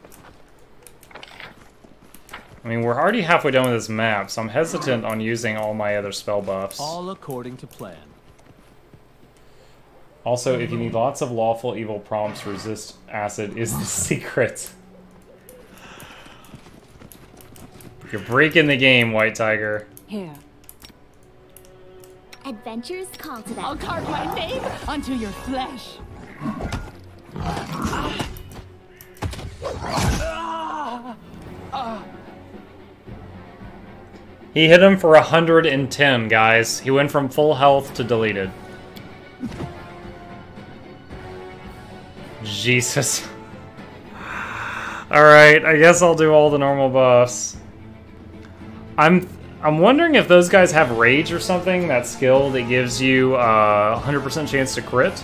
Speaker 1: I mean, we're already halfway done with this map, so I'm hesitant on using all my other spell buffs.
Speaker 3: All according to plan.
Speaker 1: Also, if you need lots of lawful evil prompts, resist acid is the secret. You're breaking the game, White Tiger.
Speaker 7: Here.
Speaker 6: Adventures call to that.
Speaker 7: I'll carve my name onto your flesh.
Speaker 1: He hit him for 110, guys. He went from full health to deleted. Jesus. Alright, I guess I'll do all the normal buffs. I'm wondering if those guys have rage or something, that skill that gives you a 100% chance to crit.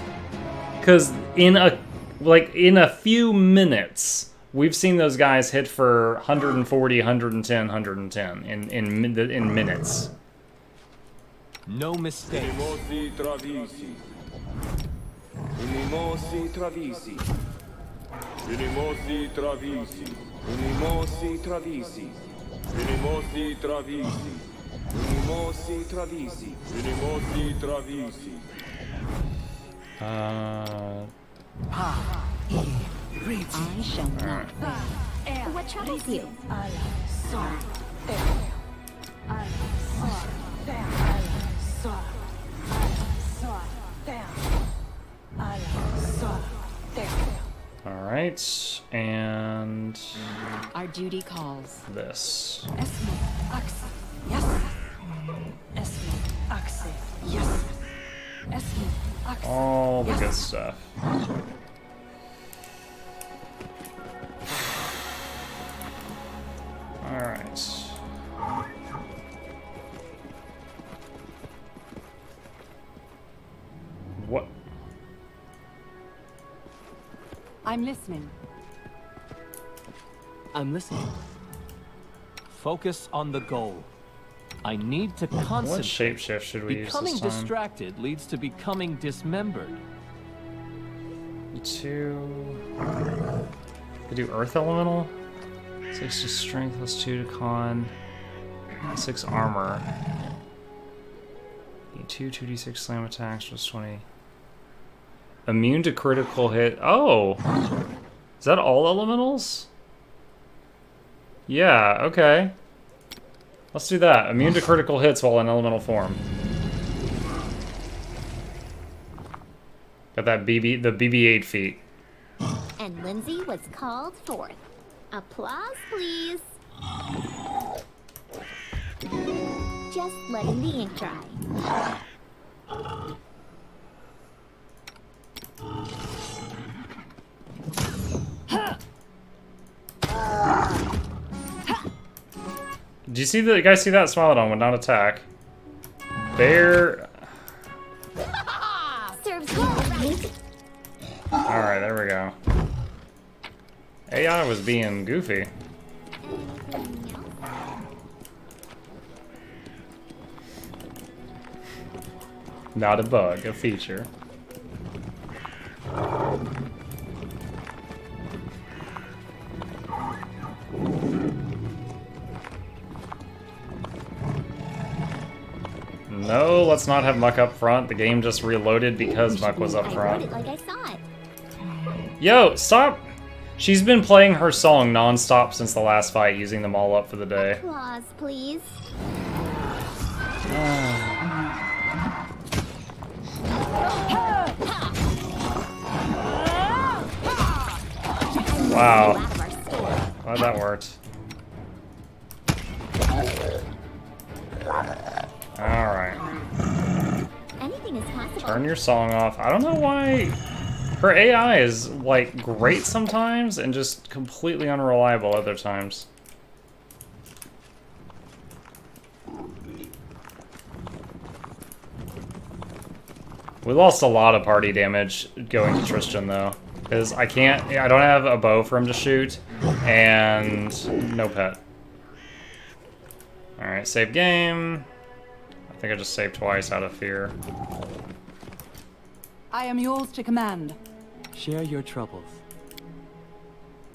Speaker 1: Because in a few minutes, we've seen those guys hit for 140, 110, 110 in minutes.
Speaker 3: No mistake.
Speaker 6: I shall not. What troubles you?
Speaker 1: Alright, and
Speaker 7: Our duty calls.
Speaker 1: this. All the good stuff. Alright. What?
Speaker 7: I'm listening.
Speaker 9: I'm listening.
Speaker 3: Focus on the goal. I need to
Speaker 1: What
Speaker 3: concentrate.
Speaker 1: shapeshift should we use
Speaker 3: Becoming
Speaker 1: this time?
Speaker 3: distracted leads to becoming dismembered.
Speaker 1: 2. We do Earth Elemental. 6 to Strength plus 2 to Con. 6 Armor. 2d6 Slam attacks plus 20. Immune to critical hit. Oh! Is that all elementals? Yeah, okay. Let's do that. Immune to critical hits while in elemental form. Got that the BB-8 feat.
Speaker 6: And Lindsay was called forth. Applause, please. Just letting the ink dry.
Speaker 1: Did you see the guys see that? Smilodon would not attack. Bear.
Speaker 6: Serves you right.
Speaker 1: Alright, there we go. AI was being goofy.
Speaker 6: Anything else?
Speaker 1: Not a bug, a feature. No, let's not have Muck up front. The game just reloaded because Muck was up
Speaker 6: I wrote
Speaker 1: front.
Speaker 6: it like I saw it.
Speaker 1: Yo, stop! She's been playing her song non-stop since the last fight, using them all up for the day.
Speaker 6: Applause, please.
Speaker 1: Wow.
Speaker 6: Out of our store.
Speaker 1: Glad that worked. Alright.
Speaker 6: Anything is possible.
Speaker 1: Turn your song off. I don't know why her AI is, like, great sometimes and just completely unreliable other times. We lost a lot of party damage going to Tristan, though. Because I don't have a bow for him to shoot, and no pet. Alright, save game. I think I just saved twice out of fear.
Speaker 7: I am yours to command.
Speaker 9: Share your troubles.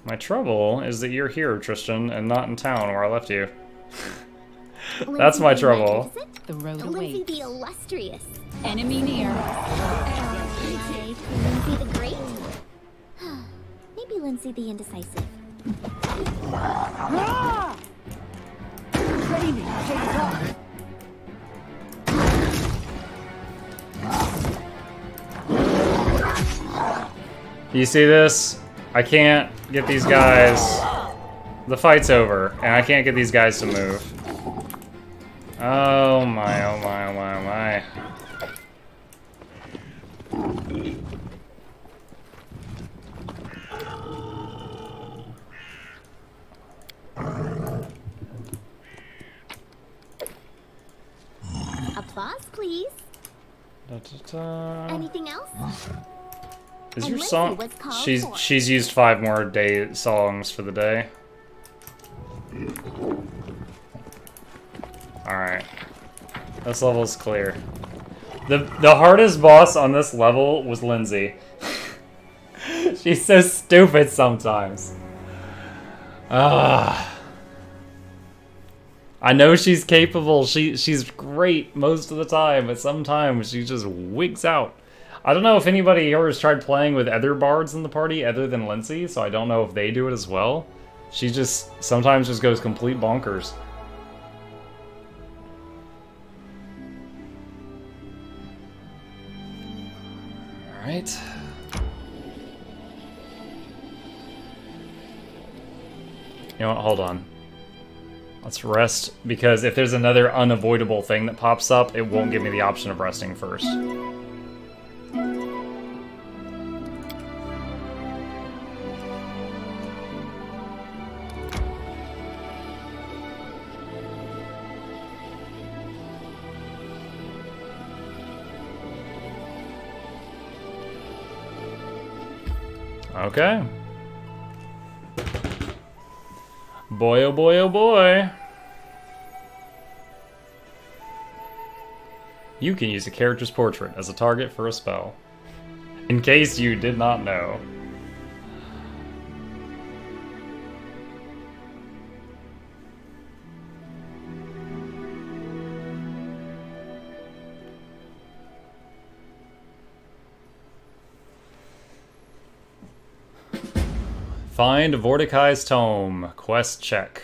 Speaker 1: My trouble is that you're here, Tristan, and not in town where I left you. That's my trouble.
Speaker 7: The road
Speaker 6: Lindsay
Speaker 7: awaits.
Speaker 6: the illustrious.
Speaker 7: Enemy near.
Speaker 6: Lindsay the great? Maybe Lindsay the indecisive.
Speaker 7: Training pays off.
Speaker 1: You see this? I can't get these guys. The fight's over, and I can't get these guys to move. Oh my, oh my, oh my, oh my.
Speaker 6: Applause, please.
Speaker 1: Da-da-da.
Speaker 6: Anything else?
Speaker 1: Is
Speaker 6: And
Speaker 1: your
Speaker 6: Lindsay
Speaker 1: song?
Speaker 6: was called
Speaker 1: She's
Speaker 6: for.
Speaker 1: used 5 more day songs for the day. All right, this level's clear. The hardest boss on this level was Lindsay. She's so stupid sometimes. I know she's capable. She's great most of the time, but sometimes she just wigs out. I don't know if anybody here has tried playing with other bards in the party other than Lindsay, so I don't know if they do it as well. She just sometimes just goes complete bonkers. All right. You know what? Hold on. Let's rest, because if there's another unavoidable thing that pops up, it won't give me the option of resting first. Okay. Boy, oh boy, oh boy. You can use a character's portrait as a target for a spell. In case you did not know. Find Vorticai's tome. Quest check.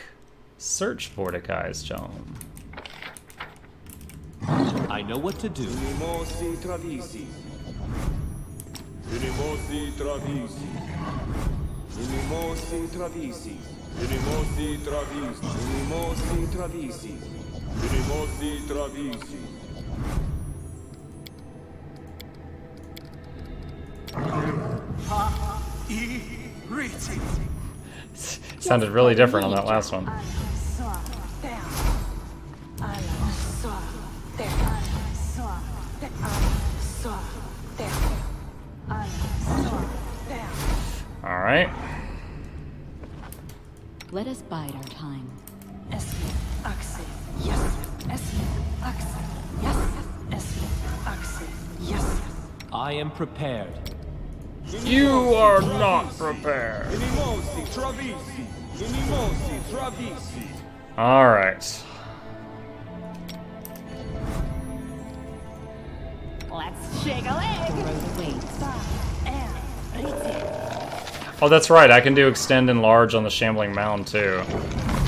Speaker 1: Search Vorticai's tome.
Speaker 3: I know what to do.
Speaker 10: Unimosi travisi. Unimosi travisi. Unimosi travisi. Unimosi travisi. Unimosi travisi. Unimosi travisi.
Speaker 1: Sounded really different on that last one. Alright.
Speaker 7: Let us bide our time.
Speaker 3: I am prepared.
Speaker 1: You are not prepared.
Speaker 10: Unimosi travisi. Unimosi travisi.
Speaker 1: Alright.
Speaker 7: Let's shake a leg. The road awaits.
Speaker 1: Oh, that's right. I can do extend and large on the shambling mound too.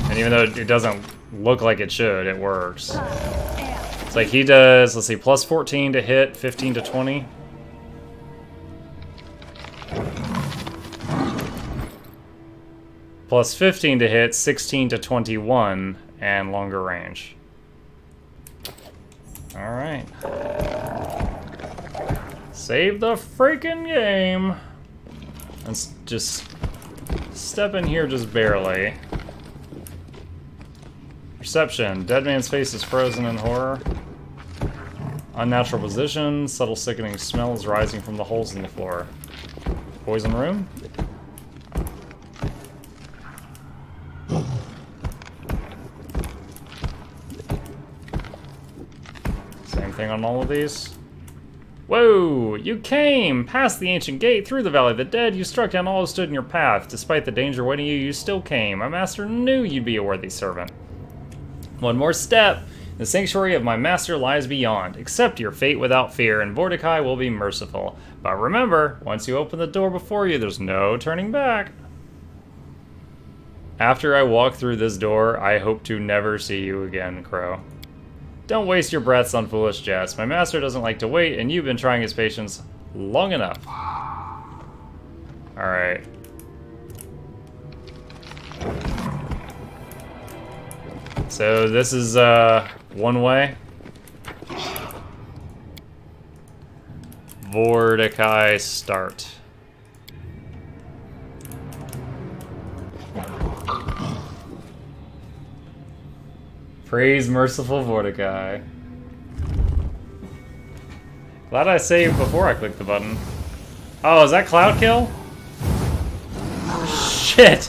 Speaker 1: And even though it doesn't look like it should, it works. It's like he does, let's see, plus 14 to hit, 15 to 20. Plus 15 to hit, 16 to 21, and longer range. Alright. Save the freaking game! Let's just step in here just barely. Perception. Dead man's face is frozen in horror. Unnatural position. Subtle sickening smell is rising from the holes in the floor. Poison room? Same thing on all of these. Whoa! You came! Past the ancient gate, through the Valley of the Dead, you struck down all who stood in your path. Despite the danger awaiting you, you still came. My master knew you'd be a worthy servant. One more step. The sanctuary of my master lies beyond. Accept your fate without fear, and Mordecai will be merciful. But remember, once you open the door before you, there's no turning back. After I walk through this door, I hope to never see you again, Crow. Don't waste your breaths on foolish jest. My master doesn't like to wait, and you've been trying his patience long enough. Alright. So this is, one way. Mordecai start. Praise merciful Mordecai. Glad I saved before I clicked the button. Oh, is that Cloud Kill? Shit!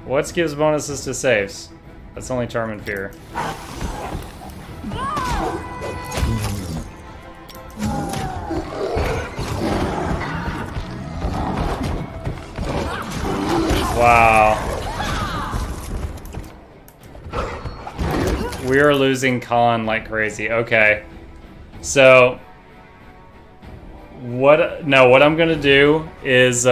Speaker 1: What gives bonuses to saves? That's only Charm and Fear. Wow. We are losing Khan like crazy. Okay. So what I'm gonna do is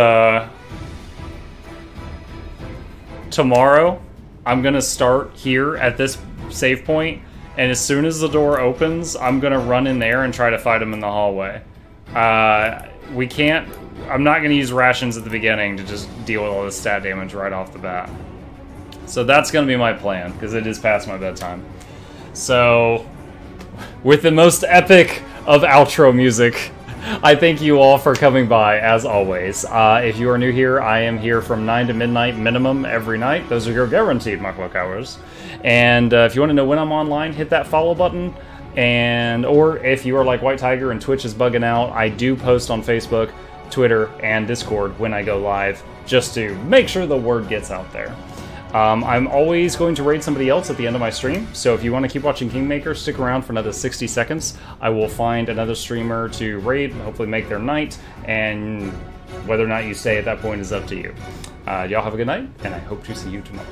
Speaker 1: tomorrow I'm gonna start here at this save point, and as soon as the door opens, I'm gonna run in there and try to fight him in the hallway. We can't. I'm not gonna use rations at the beginning to just deal with all this stat damage right off the bat. So that's gonna be my plan, because it is past my bedtime. So, with the most epic of outro music, I thank you all for coming by, as always. If you are new here, I am here from 9 to midnight minimum every night. Those are your guaranteed nok-nok hours. And if you want to know when I'm online, hit that follow button. Or if you are like White Tiger and Twitch is bugging out, I do post on Facebook, Twitter, and Discord when I go live, just to make sure the word gets out there. I'm always going to raid somebody else at the end of my stream, so if you want to keep watching Kingmaker, stick around for another 60 seconds. I will find another streamer to raid, hopefully make their night, and whether or not you stay at that point is up to you. Y'all have a good night, and I hope to see you tomorrow.